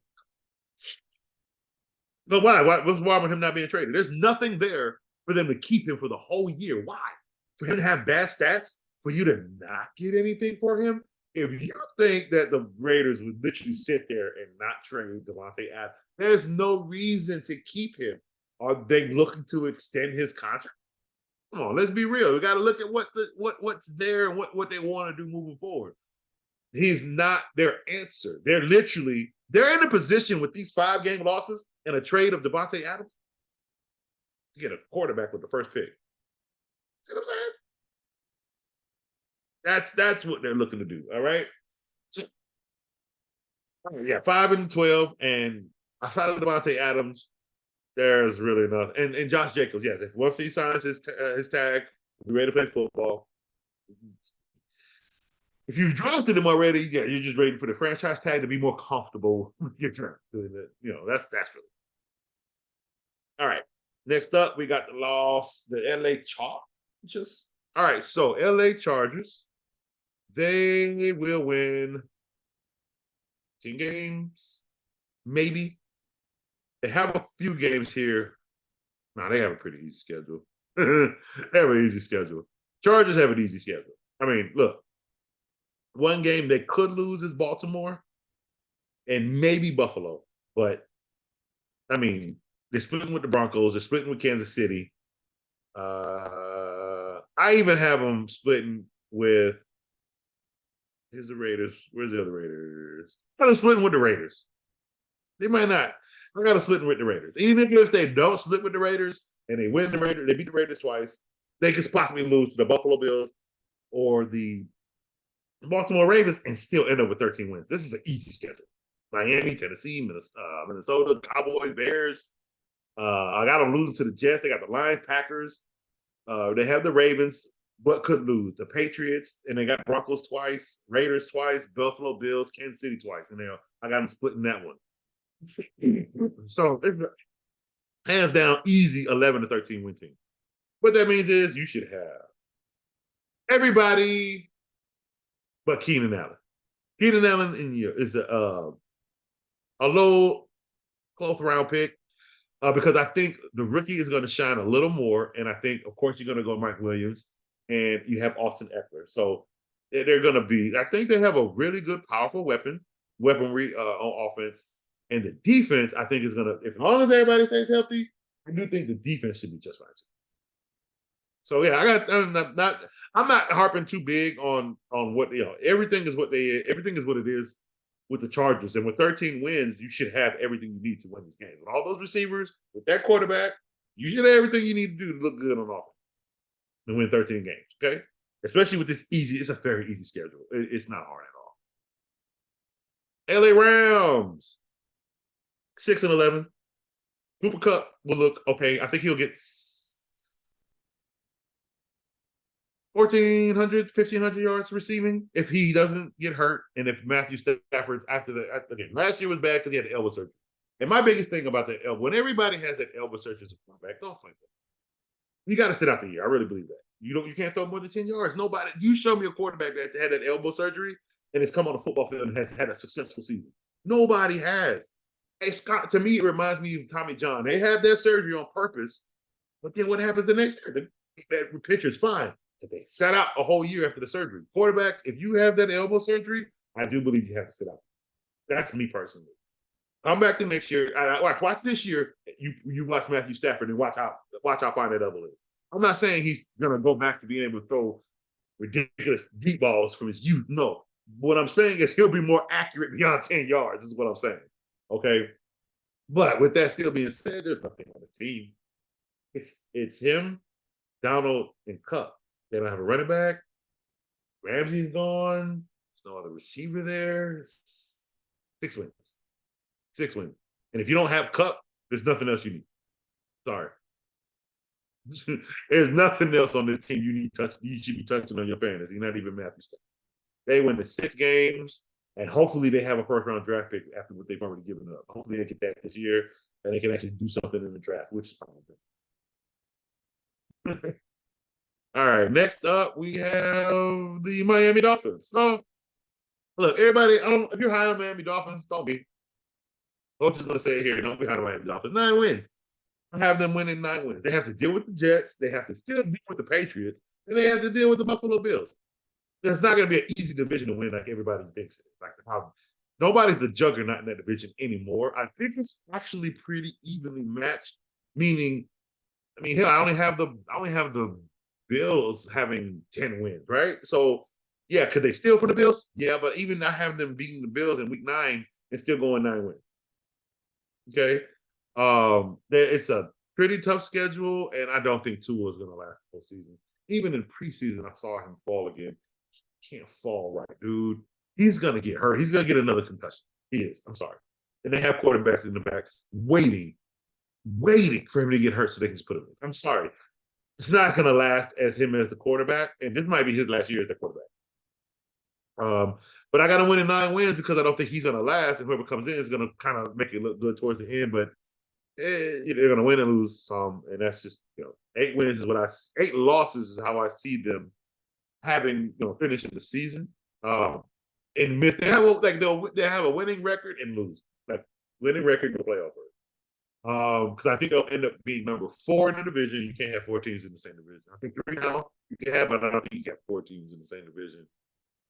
But why? What's wrong with him not being traded? There's nothing there for them to keep him for the whole year. Why? For him to have bad stats? For you to not get anything for him? If you think that the Raiders would literally sit there and not trade Devontae Adams, there's no reason to keep him. Are they looking to extend his contract? Come on, let's be real. We got to look at what's there and what they want to do moving forward. He's not their answer. They're in a position with these 5-game losses and a trade of Devontae Adams to get a quarterback with the first pick. See what I'm saying? That's what they're looking to do. All right. So, yeah, 5-12, and outside of Devontae Adams, there's really nothing. And Josh Jacobs, yes, if once he signs his tag, be ready to play football. If you've drafted him already, yeah, you're just ready to put a franchise tag to be more comfortable with your draft. You know, that's really. All right. Next up, we got the LA Chargers. All right, so LA Chargers, they will win 10 games, maybe. They have a few games here. No, they have a pretty easy schedule. They have an easy schedule. Chargers have an easy schedule. I mean, look, one game they could lose is Baltimore and maybe Buffalo. But, I mean, they're splitting with the Broncos. They're splitting with Kansas City. I even have them splitting with – here's the Raiders. Where's the other Raiders? I'm splitting with the Raiders. They might not. I got to split with the Raiders. Even if they don't split with the Raiders and they win the Raiders, they beat the Raiders twice, they could possibly lose to the Buffalo Bills or the Baltimore Ravens and still end up with 13 wins. This is an easy schedule. Miami, Tennessee, Minnesota, Cowboys, Bears. I got them losing to the Jets. They got the Lions, Packers. They have the Ravens, but could lose. The Patriots, and they got Broncos twice, Raiders twice, Buffalo Bills, Kansas City twice. And I got them splitting that one. So it's hands down easy 11 to 13 win team. What that means is you should have everybody but Keenan Allen. Keenan Allen is a low 12th round pick because I think the rookie is going to shine a little more, and I think of course you're going to go Mike Williams and you have Austin Eckler. So they're going to be. I think they have a really good, powerful weaponry on offense. And the defense, I think, is going to, as long as everybody stays healthy, I do think the defense should be just fine too. So yeah, I'm not harping too big on what, everything is what it is with the Chargers. And with 13 wins, you should have everything you need to win this game. With all those receivers, with that quarterback, you should have everything you need to do to look good on offense and win 13 games. Okay, especially with this it's a very easy schedule. It's not hard at all. LA Rams. 6-11. Cooper Kupp will look okay. I think he'll get 1,400, 1,500 yards receiving if he doesn't get hurt. And if Matthew Stafford again, last year was bad because he had the elbow surgery. And my biggest thing about that elbow, when everybody has that elbow surgery as a quarterback, don't play that. You got to sit out the year. I really believe that. You can't throw more than 10 yards. Nobody, you show me a quarterback that had that elbow surgery and has come on the football field and has had a successful season. Nobody has. Hey, Scott, to me, it reminds me of Tommy John. They have their surgery on purpose, but then what happens the next year? The pitcher's fine. But they sat out a whole year after the surgery. Quarterbacks, if you have that elbow surgery, I do believe you have to sit out. That's me personally. Come back to next year. Watch this year. You watch Matthew Stafford and watch how fine that elbow is. I'm not saying he's gonna go back to being able to throw ridiculous deep balls from his youth. No. What I'm saying is he'll be more accurate beyond 10 yards. Is what I'm saying. Okay. But with that still being said, there's nothing on the team. It's him, Donald, and Kupp. They don't have a running back. Ramsey's gone. There's no other receiver there. 6 wins. 6 wins. And if you don't have Kupp, there's nothing else you need. Sorry. There's nothing else on this team you should be touching on your fantasy, not even Matthew Stafford. They win the 6 games, and hopefully they have a first-round draft pick after what they've already given up. Hopefully they get that this year, and they can actually do something in the draft, which is fine. All right, next up, we have the Miami Dolphins. So, look, everybody, if you're high on Miami Dolphins, don't be. I'm just going to say it here, don't be high on Miami Dolphins. 9 wins. I have them winning 9 wins. They have to deal with the Jets. They have to still deal with the Patriots. And they have to deal with the Buffalo Bills. It's not going to be an easy division to win like everybody thinks it. Nobody's a juggernaut in that division anymore. I think it's actually pretty evenly matched. Meaning, hell, I only have the Bills having 10 wins, right? So, yeah, could they steal from the Bills? Yeah, but even not having them beating the Bills in week 9 and still going 9 wins. Okay? It's a pretty tough schedule, and I don't think Tua is going to last the whole season. Even in preseason, I saw him fall again. He can't fall right, dude. He's going to get hurt. He's going to get another concussion. He is. I'm sorry. And they have quarterbacks in the back waiting for him to get hurt so they can just put him in. I'm sorry. It's not going to last as him as the quarterback, and this might be his last year as the quarterback. But I got to win in 9 wins because I don't think he's going to last, and whoever comes in is going to kind of make it look good towards the end, but they're going to win and lose some, and that's just, 8 wins is 8 losses is how I see them having, finishing the season. And miss, they have a winning record and lose, like winning record in the playoff record. Because I think they'll end up being number 4 in the division. You can't have 4 teams in the same division. I think 3 now you can have, but I don't think you can have 4 teams in the same division.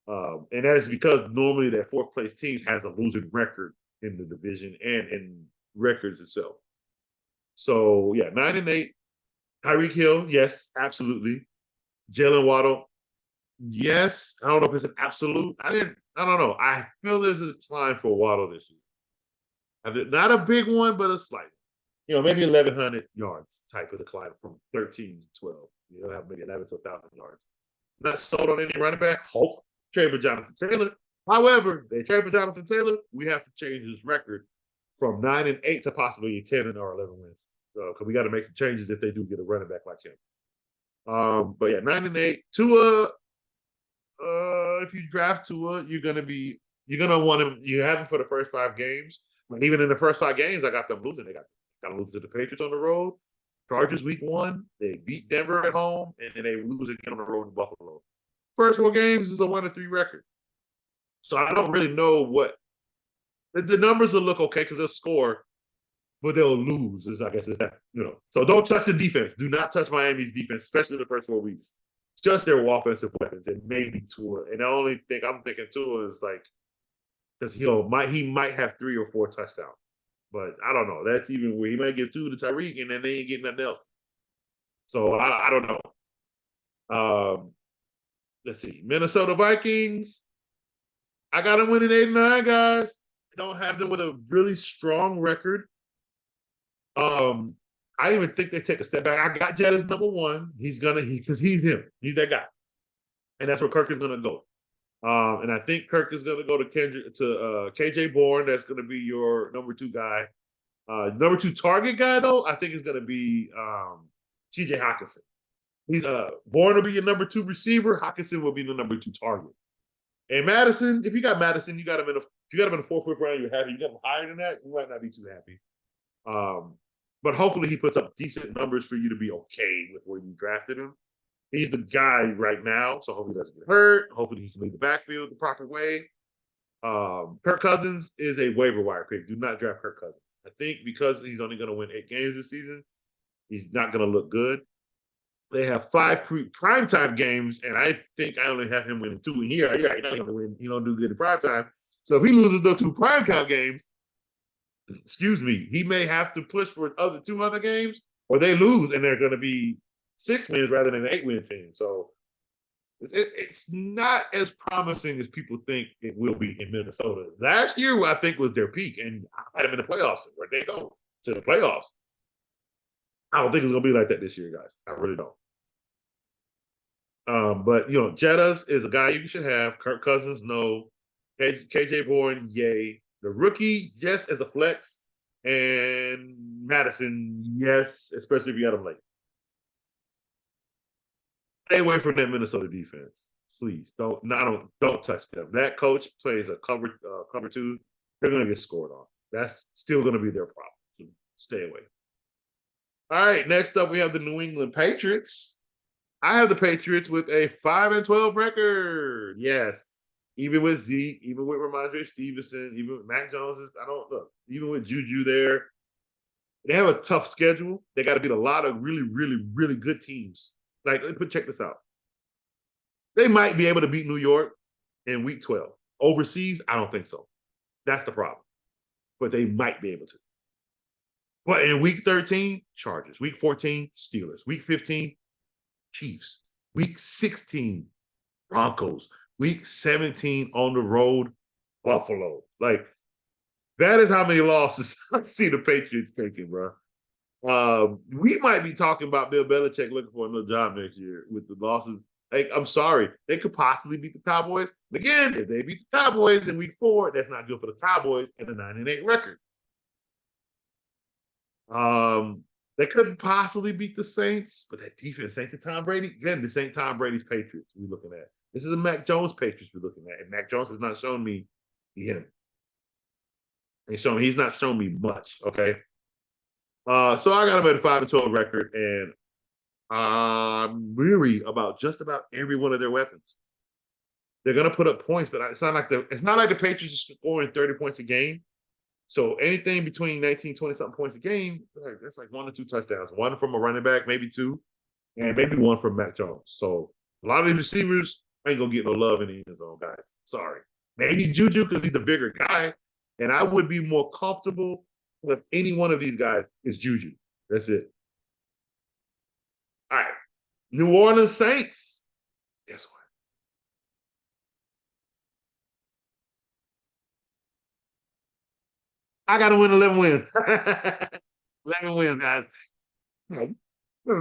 And that is because normally that 4th place team has a losing record in the division and in records itself. So yeah, 9-8. Tyreek Hill, yes, absolutely. Jalen Waddle, yes. I don't know if it's an absolute. I don't know. I feel there's a decline for Waddle this year. Not a big one, but a slight. Maybe 1,100 yards type of decline from 13 to 12. You'll have maybe 11 to 1,000 yards. Not sold on any running back. Hope trade for Jonathan Taylor. However, they trade for Jonathan Taylor. We have to change his record from 9-8 to possibly 10 or 11 wins. Because we got to make some changes if they do get a running back like him. But yeah, 9-8. Tua, if you draft Tua, you're gonna want him. You have him for the first 5 games. But even in the first 5 games, I got them losing. They got to lose to the Patriots on the road. Chargers week 1. They beat Denver at home, and then they lose again on the road in Buffalo. First 4 games is a 1-3 record. So I don't really know what the numbers will look okay because they'll score, but they'll lose. I guess is that So don't touch the defense. Do not touch Miami's defense, especially the first 4 weeks. Just their offensive weapons and maybe Tua. And the only thing I'm thinking Tua is because he might have 3 or 4 touchdowns, but I don't know. That's even where he might get 2 to Tyreek, and then they ain't getting nothing else. So I don't know. Let's see. Minnesota Vikings. I got them winning 8-9, guys. I don't have them with a really strong record. I even think they take a step back. I got Jett as number 1. Because he's him. He's that guy. And that's where Kirk is going to go. And I think Kirk is going to go to KJ Bourne. That's going to be your number 2 guy. Number 2 target guy, though, I think is going to be TJ Hawkinson. He's born to be your number 2 receiver. Hockenson will be the number 2 target. And Madison, if you got Madison, you got him in the 4th, 5th round, you're happy. You got him higher than that, you might not be too happy. But hopefully he puts up decent numbers for you to be okay with where you drafted him. He's the guy right now, so hopefully he doesn't get hurt. Hopefully he can lead the backfield the proper way. Kirk Cousins is a waiver wire pick. Do not draft Kirk Cousins. I think because he's only going to win 8 games this season, he's not going to look good. They have 5 primetime games, and I think I only have him winning 2 in here. He's not going to win. He don't do good in primetime. So if he loses those 2 primetime games, excuse me, he may have to push for 2 other games, or they lose, and they're going to be 6 wins rather than an 8-win team. So it's not as promising as people think it will be in Minnesota. Last year, I think, was their peak, and I had them in the playoffs. Where they go to the playoffs. I don't think it's going to be like that this year, guys. I really don't. But, Jettas is a guy you should have. Kirk Cousins, no. KJ Bourne, yay. The rookie, yes, as a flex. And Madison, yes, especially if you got him late. Stay away from that Minnesota defense, please. Don't touch them. That coach plays a cover 2. They're going to get scored on. That's still going to be their problem. So stay away. All right, next up we have the New England Patriots. I have the Patriots with a 5-12 record. Yes, even with Zeke, even with Ramondre Stevenson, even with Mac Jones. Even with Juju there, they have a tough schedule. They got to beat a lot of really, really, really good teams. Check this out. They might be able to beat New York in week 12. Overseas, I don't think so. That's the problem. But they might be able to. But in week 13, Chargers. Week 14, Steelers. Week 15, Chiefs. Week 16, Broncos. Week 17 on the road, Buffalo. That is how many losses I see the Patriots taking, bro. We might be talking about Bill Belichick looking for another job next year with the losses. I'm sorry, they could possibly beat the Cowboys. But again, if they beat the Cowboys in week 4, that's not good for the Cowboys and a 9-8 record. They couldn't possibly beat the Saints, but that defense ain't the Tom Brady. Again, this ain't Tom Brady's Patriots we're looking at. This is a Mac Jones Patriots we're looking at. And Mac Jones has not shown me him. He's not shown me much, okay? So I got him at a 5-12 record, and I'm weary about just about every one of their weapons. They're gonna put up points, but it's not like the Patriots are scoring 30 points a game. So anything between 19, 20-something points a game, that's like 1 or 2 touchdowns. 1 from a running back, maybe 2, and maybe 1 from Mac Jones. So a lot of these receivers ain't gonna get no love in the end zone, guys. Sorry. Maybe Juju because he's the bigger guy, and I would be more comfortable with any one of these guys is Juju. That's it. All right. New Orleans Saints. Guess what? I got to win 11 wins. 11 wins, guys. 11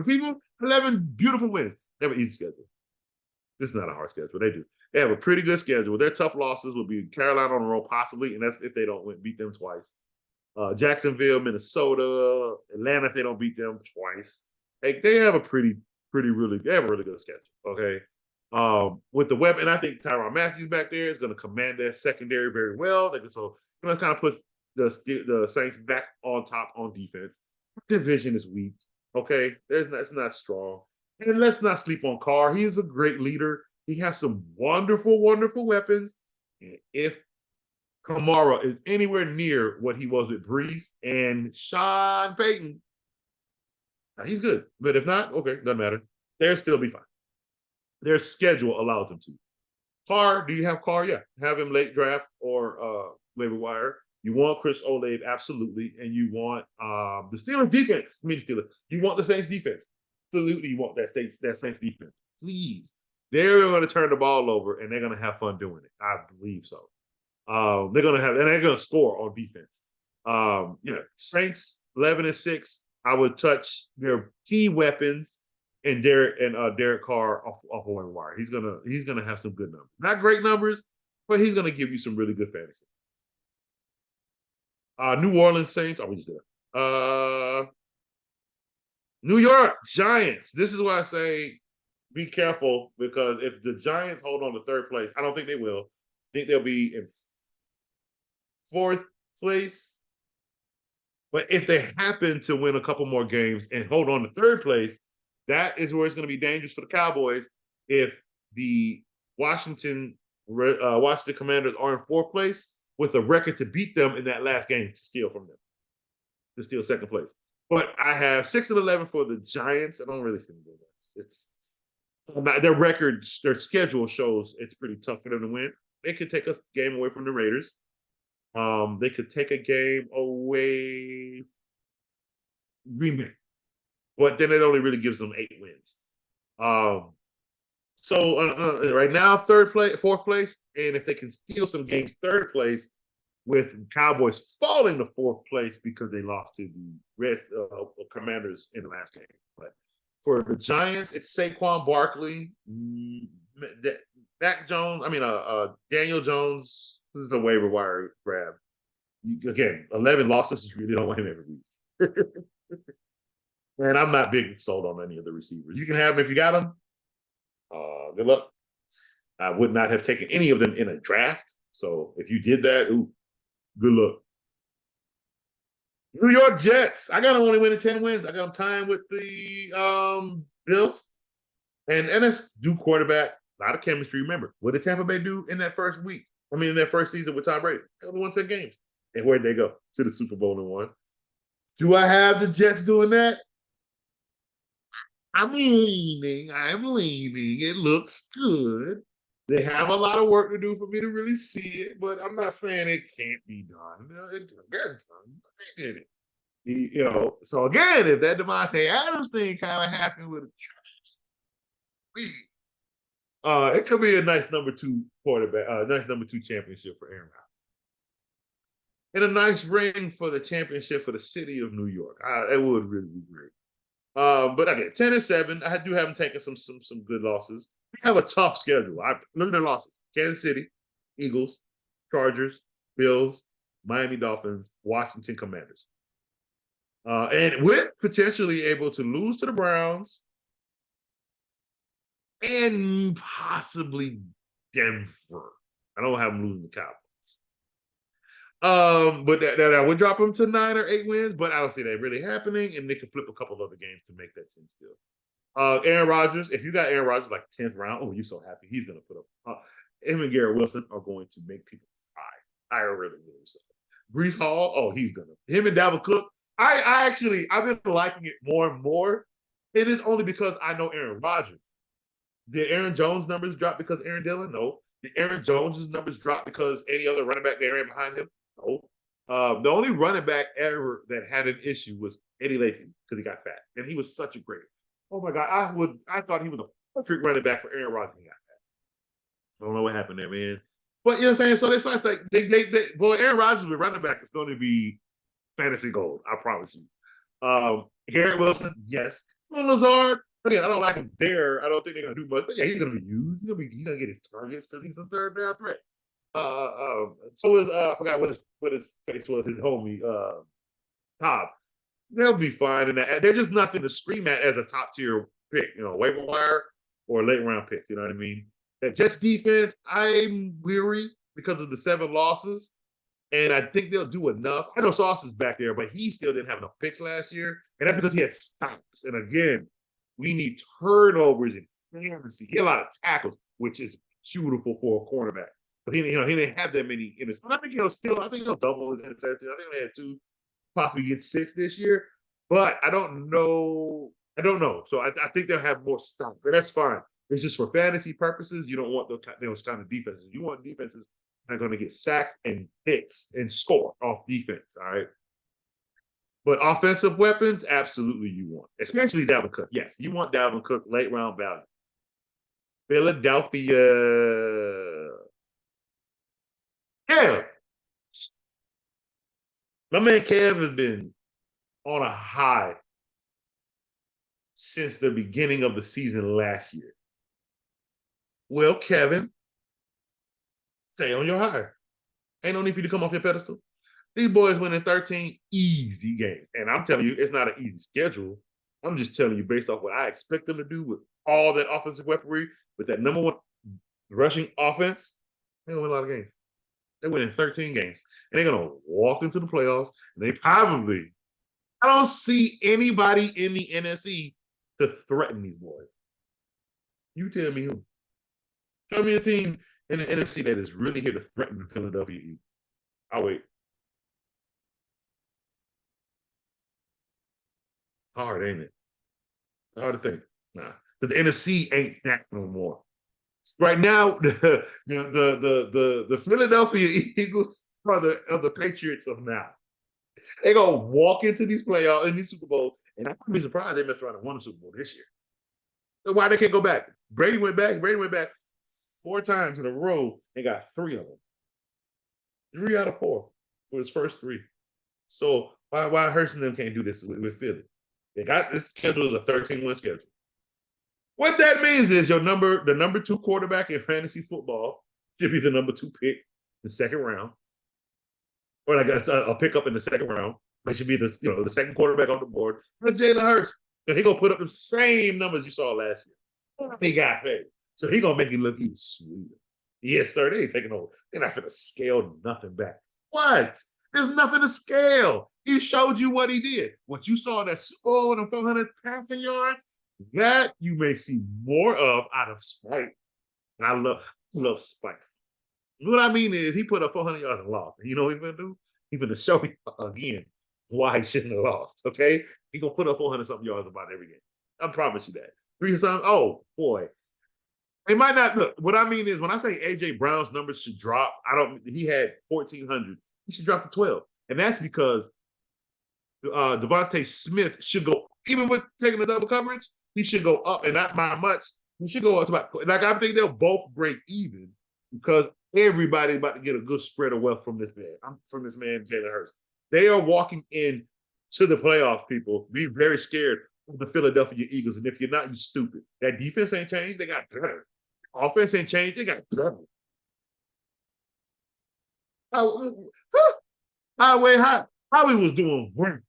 people, 11 beautiful wins. They have an easy schedule. This is not a hard schedule. They do. They have a pretty good schedule. Their tough losses will be Carolina on the road, possibly, and that's if they don't beat them twice. Jacksonville, Minnesota, Atlanta if they don't beat them twice. They have a really good schedule. Okay. With the weapon, I think Tyrann Mathieu back there is going to command their secondary very well. They're going to kind of put the Saints back on top on defense. Division is weak. Okay, it's not strong. And let's not sleep on Carr. He is a great leader. He has some wonderful, wonderful weapons. And if Kamara is anywhere near what he was with Breeze and Sean Payton, he's good. But if not, okay, doesn't matter. They'll still be fine. Their schedule allows them to. Carr, do you have Carr? Yeah. Have him late draft or waiver wire. You want Chris Olave, absolutely. And you want the Steelers defense. You want the Saints defense. Absolutely, you want that Saints defense. Please. They're going to turn the ball over, and they're going to have fun doing it. I believe so. They're going to score on defense. Saints 11-6. I would touch their key weapons and Derek Carr off a waiver wire. He's gonna have some good numbers. Not great numbers, but he's gonna give you some really good fantasy. New Orleans Saints. Oh, we just did it. New York Giants. This is why I say be careful, because if the Giants hold on to third place, I don't think they will. I think they'll be in fourth place. But if they happen to win a couple more games and hold on to third place, that is where it's going to be dangerous for the Cowboys. If the Washington Commanders are in fourth place with a record to beat them in that last game to steal from them, to steal second place. But I have 6-11 for the Giants. I don't really see them doing that. It's their record, their schedule shows it's pretty tough for them to win. They could take a game away from the Raiders. They could take a game away Green Bay, but then it only really gives them 8 wins. So right now, fourth place, and if they can steal some games, third place, with Cowboys falling to fourth place because they lost to the rest of Commanders in the last game. But for the Giants, it's Saquon Barkley, Daniel Jones. This is a waiver wire grab. Again, 11 losses. You really don't want him every week. And I'm not big sold on any of the receivers. You can have them if you got them. Good luck. I would not have taken any of them in a draft. So if you did that, good luck. New York Jets. I got them only winning 10 wins. I got them tying with the Bills. And that's due quarterback. A lot of chemistry. Remember, what did Tampa Bay do in that first week? In their first season with Tom Brady? They only won 10 games. And where'd they go? To the Super Bowl and won. Do I have the Jets doing that? I'm leaning. It looks good. They have a lot of work to do for me to really see it, but I'm not saying it can't be done. It got done. They did it. So again, if that Devontae Adams thing kind of happened with it could be a nice number 2 quarterback, nice number 2 championship for Aaron Rodgers. And a nice ring for the championship for the city of New York. It would really be great. But again, 10-7. I do have them taking some good losses. We have a tough schedule. Look at their losses: Kansas City, Eagles, Chargers, Bills, Miami Dolphins, Washington Commanders. And with potentially able to lose to the Browns and possibly Denver. I don't have them losing the Cowboys. But that would drop them to 9 or 8 wins, but I don't see that really happening, and they could flip a couple other games to make that 10 still. Aaron Rodgers, if you got Aaron Rodgers like 10th round, you're so happy. He's going to put up. Him and Garrett Wilson are going to make people cry. I really believe so. Breece Hall, he's going to. Him and Dalvin Cook, I've been liking it more and more. It is only because I know Aaron Rodgers. Did Aaron Jones' numbers drop because Aaron Dillon? No. Did Aaron Jones' numbers drop because any other running back they ran behind him? No. The only running back ever that had an issue was Eddie Lacy because he got fat. And he was such a great. Oh my God. I thought he was a perfect running back for Aaron Rodgers. He got fat. I don't know what happened there, man. But you know what I'm saying? So it's like Aaron Rodgers with running backs is going to be fantasy gold. I promise you. Garrett Wilson, yes. Lazard, again, I don't like him there. I don't think they're going to do much. But yeah, he's going to be used. He's going to get his targets because he's a third down threat. So is I forgot what his face was, his homie, Cobb. They'll be fine in that. They're just nothing to scream at as a top tier pick, waiver wire or late round pick. You know what I mean? That Jets defense, I'm weary because of the 7 losses, and I think they'll do enough. I know Sauce is back there, but he still didn't have enough picks last year, and that's because he had stops. And again, we need turnovers and fantasy. He had a lot of tackles, which is beautiful for a cornerback. But he didn't have that many in his. I think he'll double his interceptions. I think they had 2, possibly get 6 this year. But I don't know. So I think they'll have more stops, and that's fine. It's just for fantasy purposes. You don't want those kind of defenses. You want defenses that are going to get sacks and picks and score off defense. All right. But offensive weapons, absolutely you want, especially Dalvin Cook. Yes, you want Dalvin Cook late round value. Philadelphia. Yeah. My man Kev has been on a high since the beginning of the season last year. Well, Kevin, stay on your high. Ain't no need for you to come off your pedestal. These boys winning 13 easy games. And I'm telling you, it's not an easy schedule. I'm just telling you, based off what I expect them to do with all that offensive weaponry, with that number one rushing offense, they're gonna win a lot of games. They're winning 13 games. And they're gonna walk into the playoffs. And they probably, I don't see anybody in the NFC to threaten these boys. You tell me who. Show me a team in the NFC that is really here to threaten the Philadelphia Eagles. I'll wait. Hard, ain't it? Hard to think. Nah. But the NFC ain't that no more. Right now, the Philadelphia Eagles are the Patriots of now. They're gonna walk into these playoffs in these Super Bowls, and I wouldn't be surprised they messed around and won the Super Bowl this year. So why they can't go back? Brady went back. Brady went back 4 times in a row and got 3 of them. 3 out of 4 for his first 3. So why Hurst and them can't do this with Philly? They got this schedule is a 13-win schedule. What that means is the number 2 quarterback in fantasy football should be the number 2 pick in the second round, or like a pickup in the second round. It should be the second quarterback on the board. That's Jalen Hurts. He gonna put up the same numbers you saw last year. He got paid, so he gonna make it look even sweeter. Yes, sir. They ain't taking over. They're not gonna scale nothing back. What? There's nothing to scale. He showed you what he did. What you saw in that Super Bowl and 400 passing yards, that you may see more of out of spite. And I love spite. What I mean is he put up 400 yards and lost. And you know what he's going to do? He's going to show you again why he shouldn't have lost, okay? He's going to put up 400-something yards about every game. I promise you that. 3 times, oh, boy. It might not, look, what I mean is when I say A.J. Brown's numbers should drop, he had 1,400. He should drop to 12. And that's because Devontae Smith should go, even with taking the double coverage, he should go up, and not by much. He should go up to about, like, I think they'll both break even because everybody's about to get a good spread of wealth from this man, Jalen Hurts. They are walking in to the playoffs, people. Be very scared of the Philadelphia Eagles. And if you're not, you're stupid. That defense ain't changed. They got better. Offense ain't changed. They got better. Howie was doing work.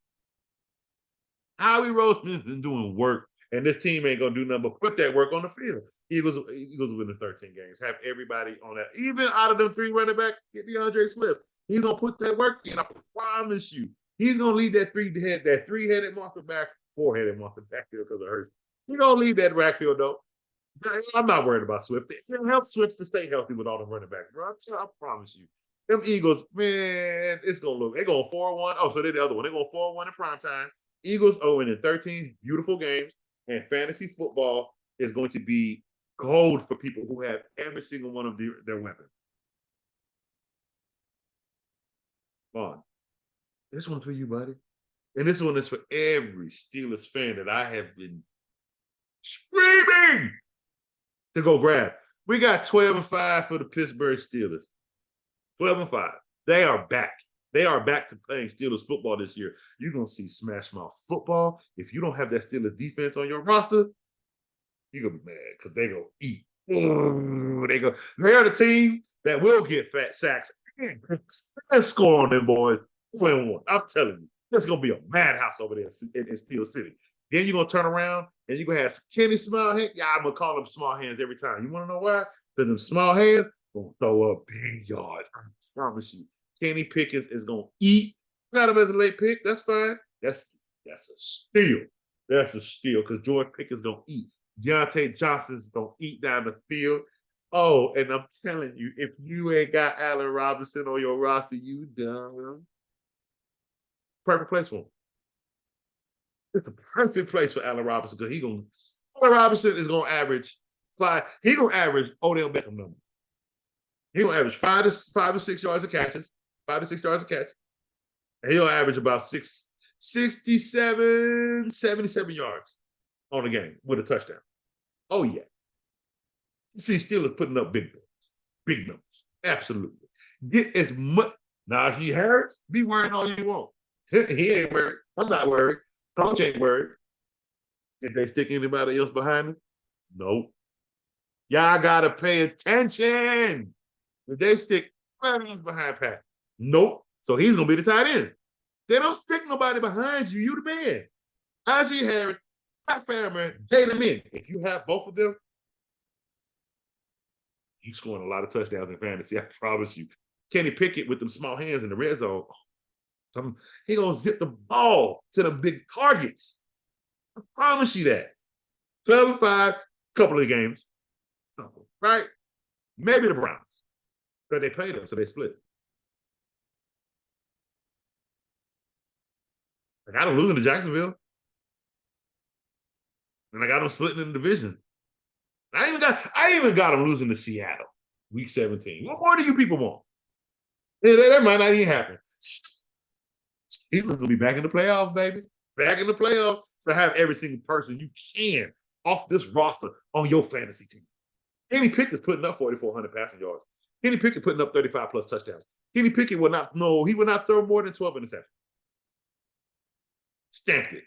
Howie Roseman's been doing work, and this team ain't gonna do nothing but put that work on the field. Eagles win the 13 games. Have everybody on that. Even out of them 3 running backs, get DeAndre Swift. He's gonna put that work in. I promise you. He's gonna leave that three-headed monster back, 4-headed monster backfield because of Hurts. He's gonna leave that backfield though. I'm not worried about Swift. It helps Swift to stay healthy with all the running backs, bro. I promise you. Them Eagles, man, it's gonna look. They're going 4-1. Oh, so they're the other one. They're going 4-1 in prime time. Eagles 0-13, beautiful games, and fantasy football is going to be gold for people who have every single one of their weapons. Vaughn, this one's for you, buddy. And this one is for every Steelers fan that I have been screaming to go grab. We got 12-5 for the Pittsburgh Steelers. 12-5. They are back. They are back to playing Steelers football this year. You're going to see smash mouth football. If you don't have that Steelers defense on your roster, you're going to be mad because they're going to eat. They are the team that will get fat sacks and score on them boys. 2-1. I'm telling you, there's going to be a madhouse over there in Steel City. Then you're going to turn around and you're going to have Kenny Small Hands. Yeah, I'm going to call them Small Hands every time. You want to know why? Because them small hands going to throw up big yards. I promise you. Kenny Pickens is going to eat. Got him as a late pick. That's fine. That's a steal. That's a steal because George Pickens is going to eat. Deontay Johnson's going to eat down the field. Oh, and I'm telling you, if you ain't got Allen Robinson on your roster, you done. Perfect place for him. It's a perfect place for Allen Robinson because Allen Robinson is going to average 5. He's going to average Odell Beckham numbers. He's going to average 5 to 6 yards of catches. 5 to 6 yards a catch. And he'll average about 77 yards on a game with a touchdown. Oh, yeah. You see Steelers putting up big numbers. Absolutely. Get as much. Now, if he hurts, be worried all you want. He ain't worried. I'm not worried. Coach ain't worried. If they stick anybody else behind him, nope. Y'all got to pay attention. If they stick anybody else behind Pat, nope. So he's going to be the tight end. They don't stick nobody behind you. You the man. Najee Harris, Pat Fairman, Jalen Min. If you have both of them, you scoring a lot of touchdowns in fantasy. I promise you. Kenny Pickett with them small hands in the red zone. He gonna zip the ball to the big targets. I promise you that. 12-5, couple of games. Right? Maybe the Browns. But they played them, so they split. I got them losing to Jacksonville. And I got them splitting in the division. I even got them losing to Seattle, week 17. What more do you people want? That might not even happen. He's gonna be back in the playoffs, baby. Back in the playoffs to have every single person you can off this roster on your fantasy team. Kenny Pickett putting up 4,400 passing yards. Kenny Pickett putting up 35 plus touchdowns. Kenny Pickett would not throw more than 12 interceptions. Stamped it.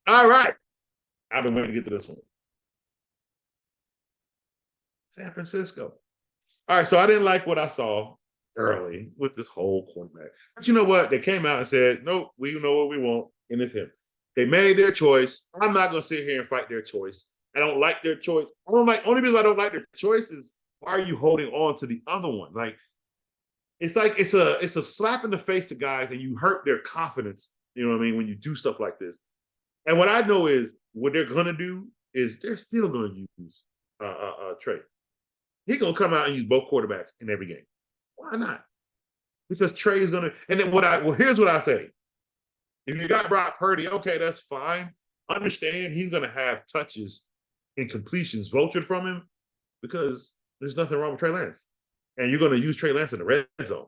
All right. I've been waiting to get to this one. San Francisco. All right, so I didn't like what I saw early with this whole quarterback. But you know what? They came out and said, nope, we know what we want, and it's him. They made their choice. I'm not going to sit here and fight their choice. I don't like their choice. Only reason I don't like their choice is, why are you holding on to the other one? It's a slap in the face to guys, and you hurt their confidence, you know what I mean, when you do stuff like this. And what I know is what they're going to do is they're still going to use Trey. He's going to come out and use both quarterbacks in every game. Why not? Because Trey is going to, and then here's what I say. If you got Brock Purdy, okay, that's fine. Understand he's going to have touches and completions vultured from him, because there's nothing wrong with Trey Lance. And you're going to use Trey Lance in the red zone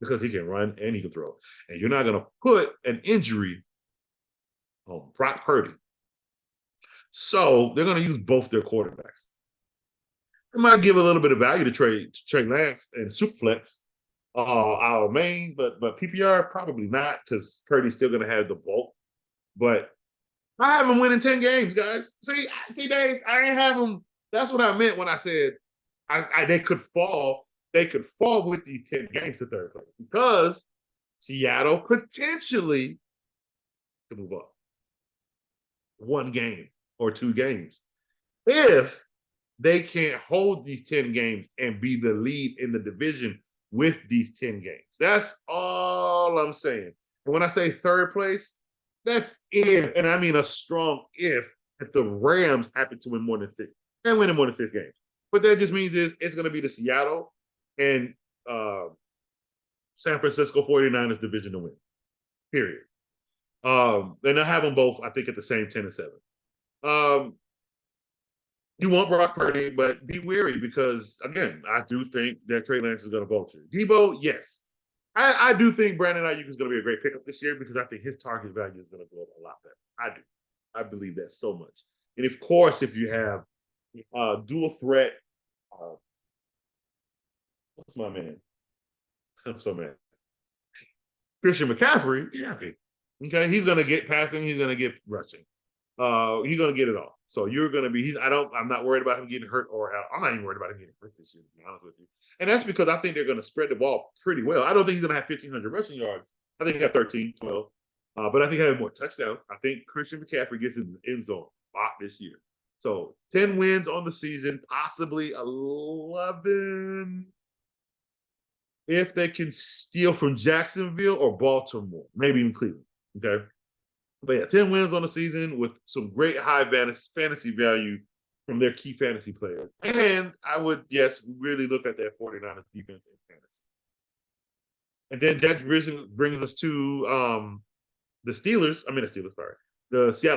because he can run and he can throw. And you're not going to put an injury on Brock Purdy. So they're going to use both their quarterbacks. They might give a little bit of value to Trey Lance and Superflex, our main, but PPR probably not, because Purdy's still going to have the bulk. But I have him winning 10 games, guys. See, Dave, I ain't have him. That's what I meant when I said they could fall. They could fall with these 10 games to third place, because Seattle potentially could move up 1 game or 2 games if they can't hold these 10 games and be the lead in the division with these 10 games. That's all I'm saying. And when I say third place, that's if, and I mean a strong if the Rams happen to win more than 6. They're winning more than 6 games. What that just means is it's going to be the Seattle and San Francisco 49ers division to win. Period. And I have them both, I think, at the same 10-7. You want Brock Purdy, but be wary, because, again, I do think that Trey Lance is going to vulture. Debo, yes. I do think Brandon Ayuk is going to be a great pickup this year, because I think his target value is going to go up a lot better. I do. I believe that so much. And, of course, if you have dual threat, what's my man? I'm so mad. Christian McCaffrey, yeah, okay, he's going to get passing. He's going to get rushing. He's going to get it all. So you're going to be, I'm not worried about him getting hurt, I'm not even worried about him getting hurt this year, to be honest with you. And that's because I think they're going to spread the ball pretty well. I don't think he's going to have 1,500 rushing yards. I think he got 13, 12. But I think he has more touchdowns. I think Christian McCaffrey gets in the end zone a lot this year. So 10 wins on the season, possibly 11 if they can steal from Jacksonville or Baltimore, maybe even Cleveland. Okay. But yeah, 10 wins on the season with some great high fantasy value from their key fantasy players. And I would, yes, really look at that 49ers defense in fantasy. And then that brings us to the Seattle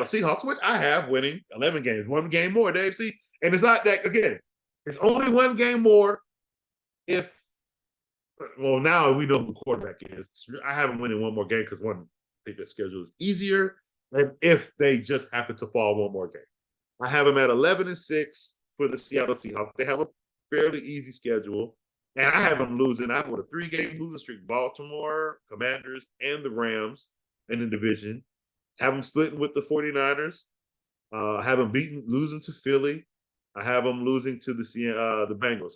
Seahawks, which I have winning 11 games, 1 game more, Dave. See, and it's not that, again, it's only 1 game more if, well, now we know who the quarterback is. I have them winning 1 more game because I think their schedule is easier, and if they just happen to fall 1 more game. I have them at 11-6 for the Seattle Seahawks. They have a fairly easy schedule, and I have them losing. I have a 3-game losing streak: Baltimore, Commanders, and the Rams in the division. Have them splitting with the 49ers. Have them losing to Philly. I have them losing to the Bengals.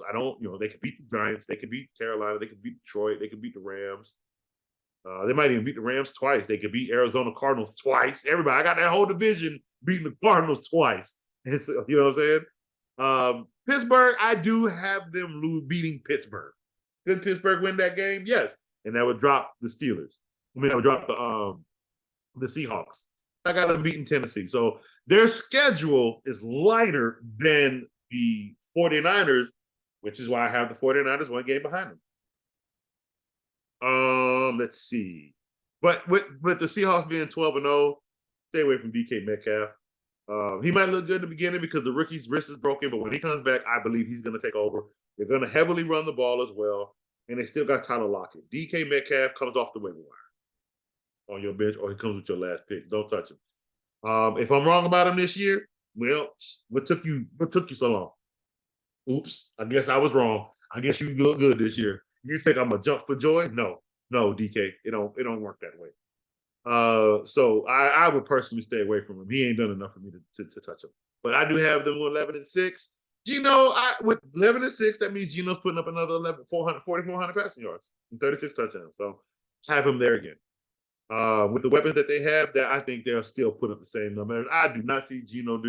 They could beat the Giants. They could beat Carolina. They could beat Detroit. They could beat the Rams. They might even beat the Rams twice. They could beat Arizona Cardinals twice. Everybody, I got that whole division beating the Cardinals twice. And so, you know what I'm saying? Pittsburgh, I do have them beating Pittsburgh. Did Pittsburgh win that game? Yes. And that would drop the Steelers. I mean, that would drop the Seahawks. I got them beating Tennessee. So their schedule is lighter than the 49ers, which is why I have the 49ers one game behind them. Let's see. But with the Seahawks being 12-0, stay away from DK Metcalf. He might look good in the beginning because the rookie's wrist is broken, but when he comes back, I believe he's going to take over. They're going to heavily run the ball as well, and they still got Tyler Lockett. DK Metcalf comes off the waiver wire on your bench, or he comes with your last pick. Don't touch him. If I'm wrong about him this year, well, what took you so long? Oops, I guess I was wrong. I guess you look good this year. You think I'm gonna jump for joy? No, DK, it don't work that way. So I would personally stay away from him. He ain't done enough for me to touch him. But I do have them 11-6. Gino, with 11-6, that means Gino's putting up another 4,400 passing yards and 36 touchdowns. So have him there again. With the weapons that they have, that I think they'll still put up the same number. I do not see Gino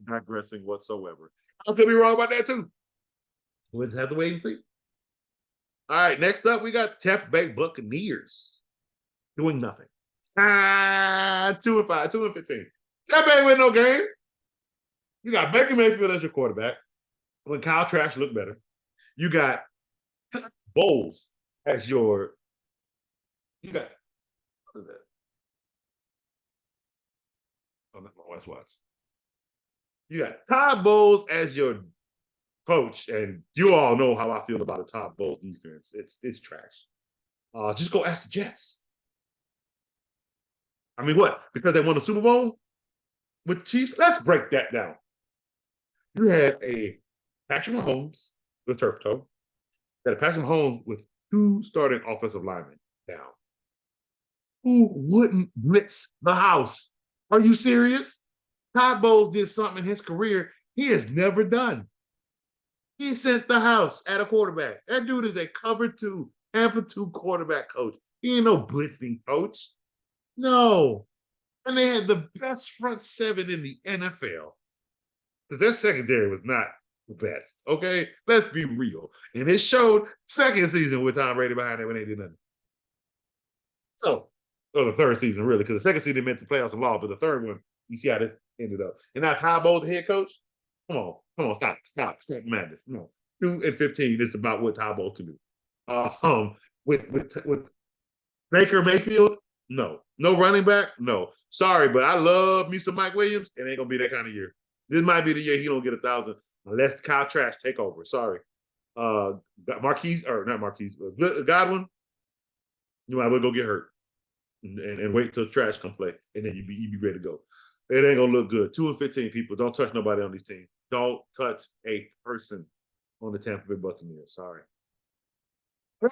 digressing whatsoever. I could be wrong about that too. We'll just have to wait and see. All right, next up, we got the Tampa Bay Buccaneers doing nothing. 2-5, 2-15. Tampa Bay win no game. You got Baker Mayfield as your quarterback when Kyle Trask looked better. You got Bowles as your. You got. What is that? Oh, that's my West Watch. You got Todd Bowles as your coach, and you all know how I feel about a Todd Bowles defense. It's trash. Just go ask the Jets. I mean, what? Because they won the Super Bowl with the Chiefs? Let's break that down. You had a Patrick Mahomes with turf toe. You had a Patrick Mahomes with 2 starting offensive linemen down. Who wouldn't blitz the house? Are you serious? Todd Bowles did something in his career he has never done. He sent the house at a quarterback. That dude is a cover 2, amplitude quarterback coach. He ain't no blitzing coach. No. And they had the best front 7 in the NFL. Because their secondary was not the best. Okay? Let's be real. And it showed second season with Tom Brady behind it when they did nothing. So, or the third season, really, because the second season meant the playoffs and lost, but the third one, you see how this ended up. And now Todd Bowles, the head coach, come on, stop madness. No, 2-15 is about what Todd Bowles can do. With Baker Mayfield, no running back, no. Sorry, but I love me some Mike Williams. It ain't gonna be that kind of year. This might be the year he don't get 1,000 unless Kyle Trask take over. Sorry, Godwin, you might well go get hurt and wait till Trash come play, and then you be ready to go. It ain't gonna look good. 2-15 people. Don't touch nobody on these teams. Don't touch a person on the Tampa Bay Buccaneers. Sorry.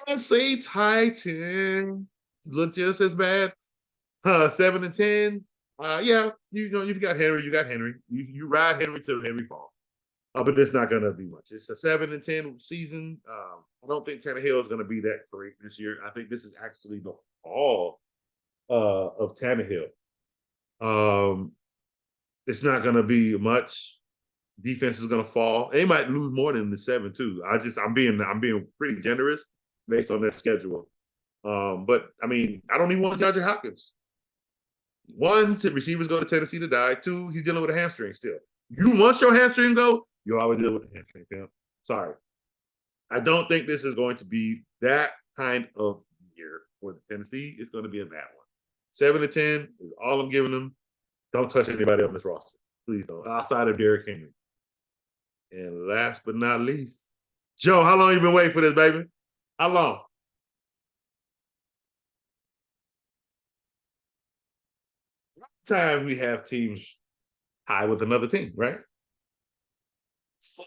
Tennessee Titans look just as bad. 7-10. Yeah, you've got Henry. You got Henry. You ride Henry till Henry falls. But it's not going to be much. It's a 7-10 season. I don't think Tannehill is going to be that great this year. I think this is actually the fall of Tannehill. It's not going to be much. Defense is going to fall. They might lose more than the 7 too. I'm being pretty generous based on their schedule. But I mean, I don't even want DeAndre Hopkins. 1, receivers go to Tennessee to die. 2, he's dealing with a hamstring still. Once your hamstring go, you always deal with the hamstring, Tim. Sorry. I don't think this is going to be that kind of year for Tennessee. It's going to be a bad one. 7-10 is all I'm giving them. Don't touch anybody on this roster. Please don't. Outside of Derrick Henry. And last but not least, Joe, how long you been waiting for this, baby? How long? Time we have teams high with another team, right? So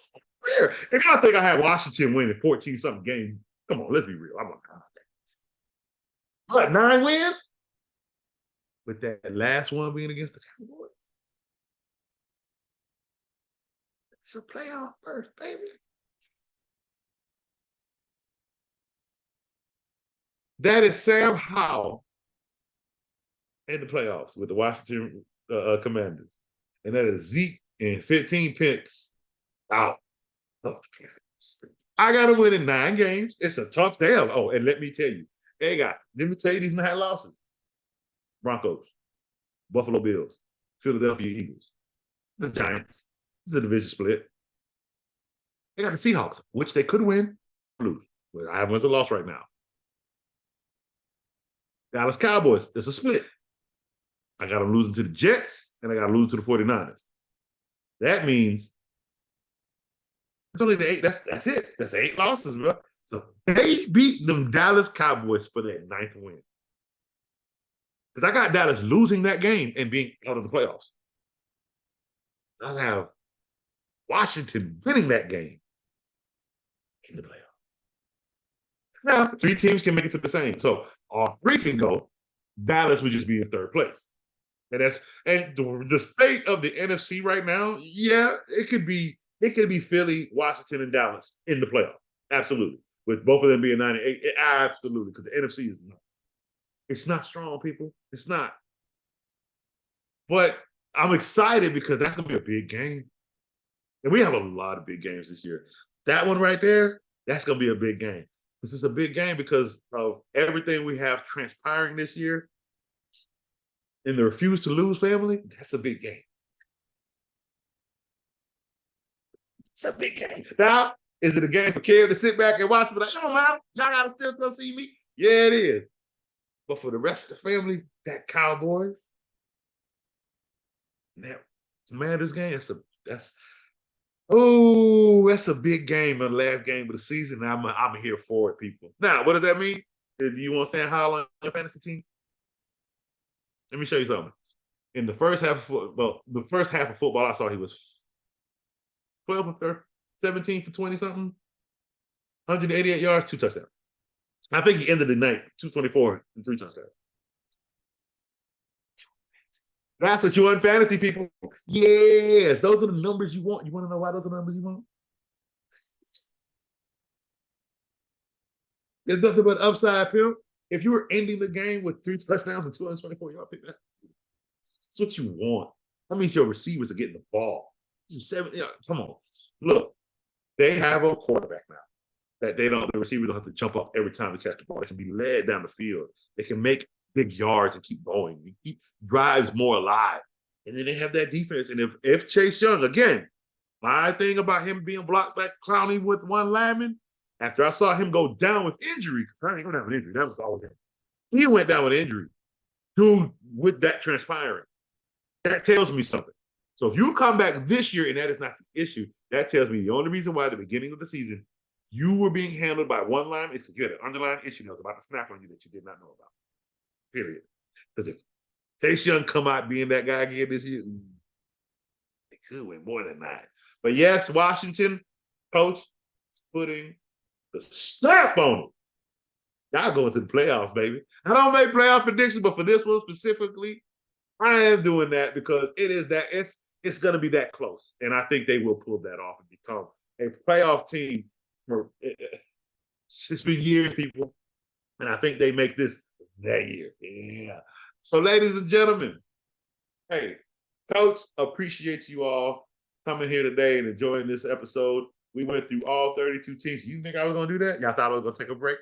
rare. And I think I had Washington winning 14-something games. Come on, let's be real. I'm like, what, 9 wins? With that last one being against the Cowboys. It's a playoff first, baby. That is Sam Howell in the playoffs with the Washington Commanders. And that is Zeke and 15 picks out of the playoffs. I got to win in 9 games. It's a tough damn. Oh, and let me tell you, let me tell you these 9 losses. Broncos, Buffalo Bills, Philadelphia Eagles, the Giants. It's a division split. They got the Seahawks, which they could win, lose. But I have wins a loss right now. Dallas Cowboys, it's a split. I got them losing to the Jets, and I got to lose to the 49ers. That means it's only the 8. That's it. That's 8 losses, bro. So they beat them Dallas Cowboys for that 9th win. Because I got Dallas losing that game and being out of the playoffs. I have Washington winning that game in the playoffs. Now, 3 teams can make it to the same. So all 3 can go. Dallas would just be in 3rd place. And the state of the NFC right now, yeah, it could be Philly, Washington, and Dallas in the playoff. Absolutely. With both of them being 98, absolutely, because the NFC is not. It's not strong, people. It's not. But I'm excited because that's going to be a big game. And we have a lot of big games this year. That one right there, that's going to be a big game. This is a big game because of everything we have transpiring this year. And the refuse to lose family, that's a big game. It's a big game. Now, is it a game for Kev to sit back and watch and be like, oh, man, y'all got to still come see me? Yeah, it is. But for the rest of the family, that Cowboys, that Commanders game, that's a big game, the last game of the season. I'm here for it, people. Now, what does that mean? Do you want Sam Howell on your fantasy team? Let me show you something. In the first half of football, I saw he was 12 for 17 for 20 something, 188 yards, 2 touchdowns. I think he ended the night 224 and 3 touchdowns. That's what you want, fantasy people. Yes, those are the numbers you want. You want to know why those are the numbers you want? There's nothing but upside, pimp. If you were ending the game with 3 touchdowns and 224 yards, that's what you want. That means your receivers are getting the ball. Come on. Look, they have a quarterback now that the receivers don't have to jump up every time they catch the ball. They can be led down the field. They can make big yards and keep going. You keep drives more alive. And then they have that defense. And if Chase Young, again, my thing about him being blocked by Clowney with one lineman, after I saw him go down with injury, because I ain't going to have an injury. That was all of him. He went down with injury. Dude, with that transpiring, that tells me something. So if you come back this year and that is not the issue, that tells me the only reason why at the beginning of the season you were being handled by one line is because you had an underlying issue that was about to snap on you that you did not know about. Period. Because if Chase Young come out being that guy again this year, they could win more than that. But yes, Washington, coach, putting the snap on them. Y'all going to the playoffs, baby. I don't make playoff predictions, but for this one specifically, I am doing that because it's going to be that close. And I think they will pull that off and become a playoff team it's been years, people. And I think they make this that year. Yeah. So, ladies and gentlemen, hey, Coach, appreciate you all coming here today and enjoying this episode. We went through all 32 teams. You think I was going to do that? Y'all thought I was going to take a break?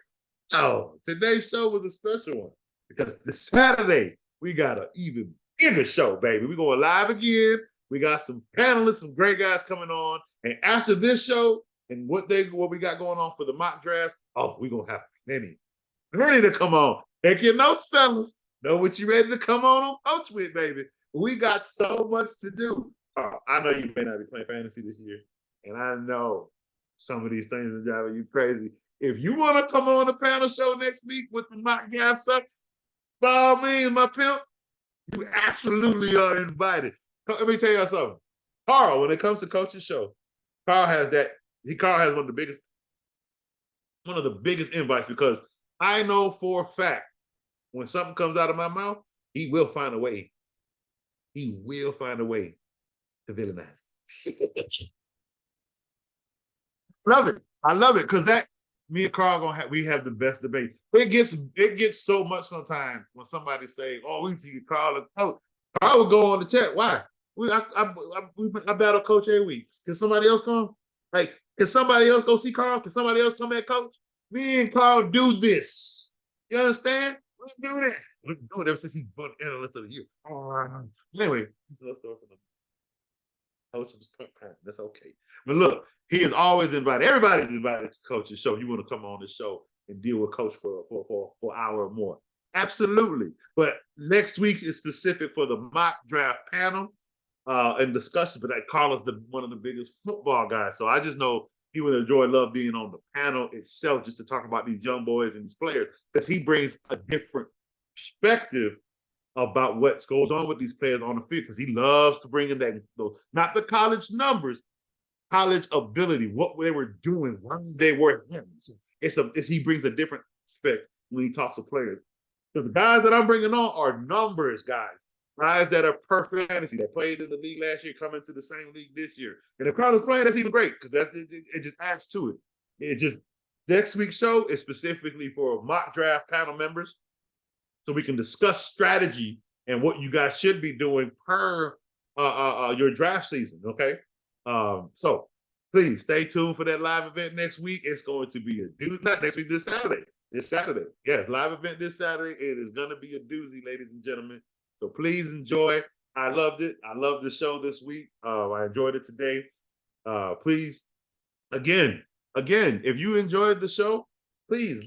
Oh, today's show was a special one because this Saturday, we got an even bigger show, baby. We're going live again. We got some panelists, some great guys coming on. And after this show and what we got going on for the mock draft, we're going to have plenty to come on. Take your notes, fellas. Know what you ready to come on Coach with, baby. We got so much to do. I know you may not be playing fantasy this year, and I know some of these things are driving you crazy. If you want to come on the panel show next week with the mock draft stuff, by all means, my pimp, you absolutely are invited. Let me tell you something. Carl, when it comes to Coach's show, Carl has one of the biggest invites because I know for a fact when something comes out of my mouth, he will find a way. He will find a way to villainize. Love it. I love it because me and Carl we have the best debate. It gets so much sometimes when somebody say, "Oh, we see Carl and Coach." I would go on the chat. Why? I battle Coach every week. Can somebody else come? Like, can somebody else go see Carl? Can somebody else come at Coach? Me and Carl do this. You understand? Let's do this. We've been doing it ever since he's been analyst of the year. Anyway, let's start from the Coach. That's okay. But look, he is always invited. Everybody's invited to Coach's show. You want to come on the show and deal with Coach for an hour or more. Absolutely. But next week is specific for the mock draft panel and discussion. But Carlos is one of the biggest football guys. So I just know he would love being on the panel itself just to talk about these young boys and these players because he brings a different perspective about what goes on with these players on the field because he loves to bring in that, not the college numbers, college ability, what they were doing, why they were him. He brings a different aspect when he talks to players. So the guys that I'm bringing on are numbers guys that are per fantasy, that played in the league last year, come into the same league this year. And if Carlos playing, that's even great because it just adds to it. Next week's show is specifically for mock draft panel members, so we can discuss strategy and what you guys should be doing per your draft season. Okay, so please stay tuned for that live event next week. It's going to be a doozy. Not next week, this Saturday. This Saturday. Yes, live event this Saturday. It is going to be a doozy, ladies and gentlemen. So please enjoy. I loved it. I loved the show this week. I enjoyed it today. Please, again, if you enjoyed the show, please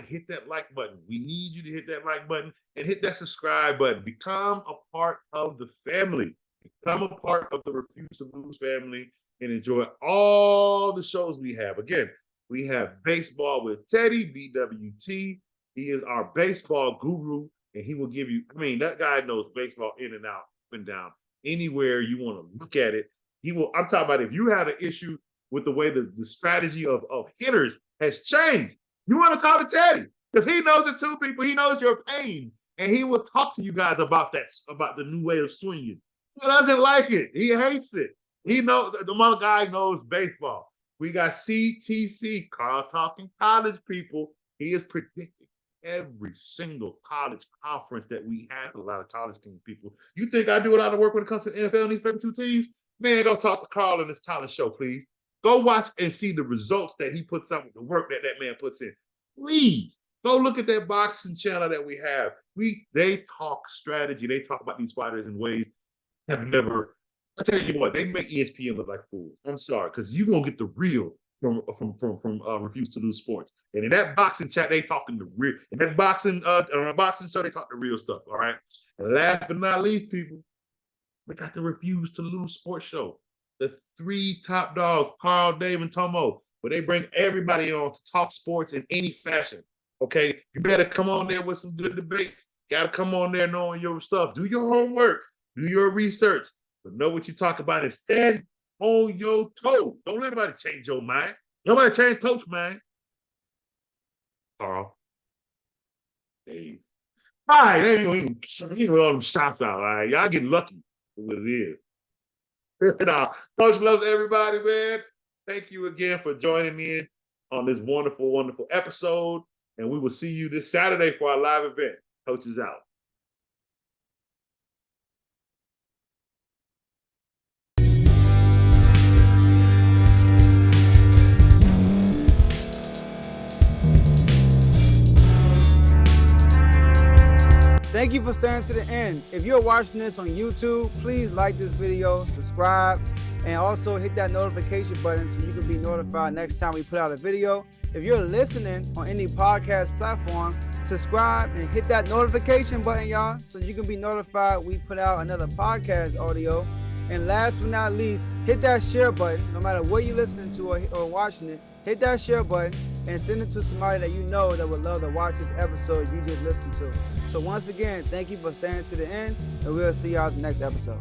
hit that like button. We need you to hit that like button and hit that subscribe button. Become a part of the family. Become a part of the Refuse to Lose family and enjoy all the shows we have. Again, we have Baseball with Teddy, BWT. He is our baseball guru, and he will give you, that guy knows baseball in and out, up and down. Anywhere you want to look at it, I'm talking about if you had an issue with the way the strategy of hitters has changed, you want to talk to Teddy because he knows it too, people. He knows your pain, and he will talk to you guys about the new way of swinging. He doesn't like it. He hates it. He knows the one guy knows baseball. We got CTC, Carl Talking College, people. He is predicting every single college conference that we have. A lot of college team people. You think I do a lot of work when it comes to the NFL and these 32 teams? Man, go talk to Carl in this college show, please. Go watch and see the results that he puts out with the work that man puts in. Please go look at that boxing channel that we have. They talk strategy. They talk about these fighters in ways have never. I tell you what, they make ESPN look like fools. I'm sorry, because you're gonna get the real from Refuse to Lose Sports. And in that boxing chat, they talking the real. In that boxing show, they talk the real stuff. All right. And last but not least, people, we got the Refuse to Lose Sports show. The 3 top dogs, Carl, Dave, and Tomo, where they bring everybody on to talk sports in any fashion. Okay, you better come on there with some good debates. You gotta come on there knowing your stuff. Do your homework. Do your research. But know what you talk about and stand on your toes. Don't let anybody change your mind. Nobody change Coach's mind. Carl. Dave. All right, they ain't all them shots out. All right, y'all get lucky with what it is. Coach loves everybody, man. Thank you again for joining me on this wonderful, wonderful episode. And we will see you this Saturday for our live event. Coach is out. Thank you for staying to the end. If you're watching this on YouTube, please like this video, subscribe, and also hit that notification button so you can be notified next time we put out a video. If you're listening on any podcast platform, subscribe and hit that notification button, y'all, so you can be notified we put out another podcast audio. And last but not least, hit that share button. No matter what you're listening to or watching it, hit that share button and send it to somebody that you know that would love to watch this episode you just listened to. So once again, thank you for staying to the end, and we'll see y'all in the next episode.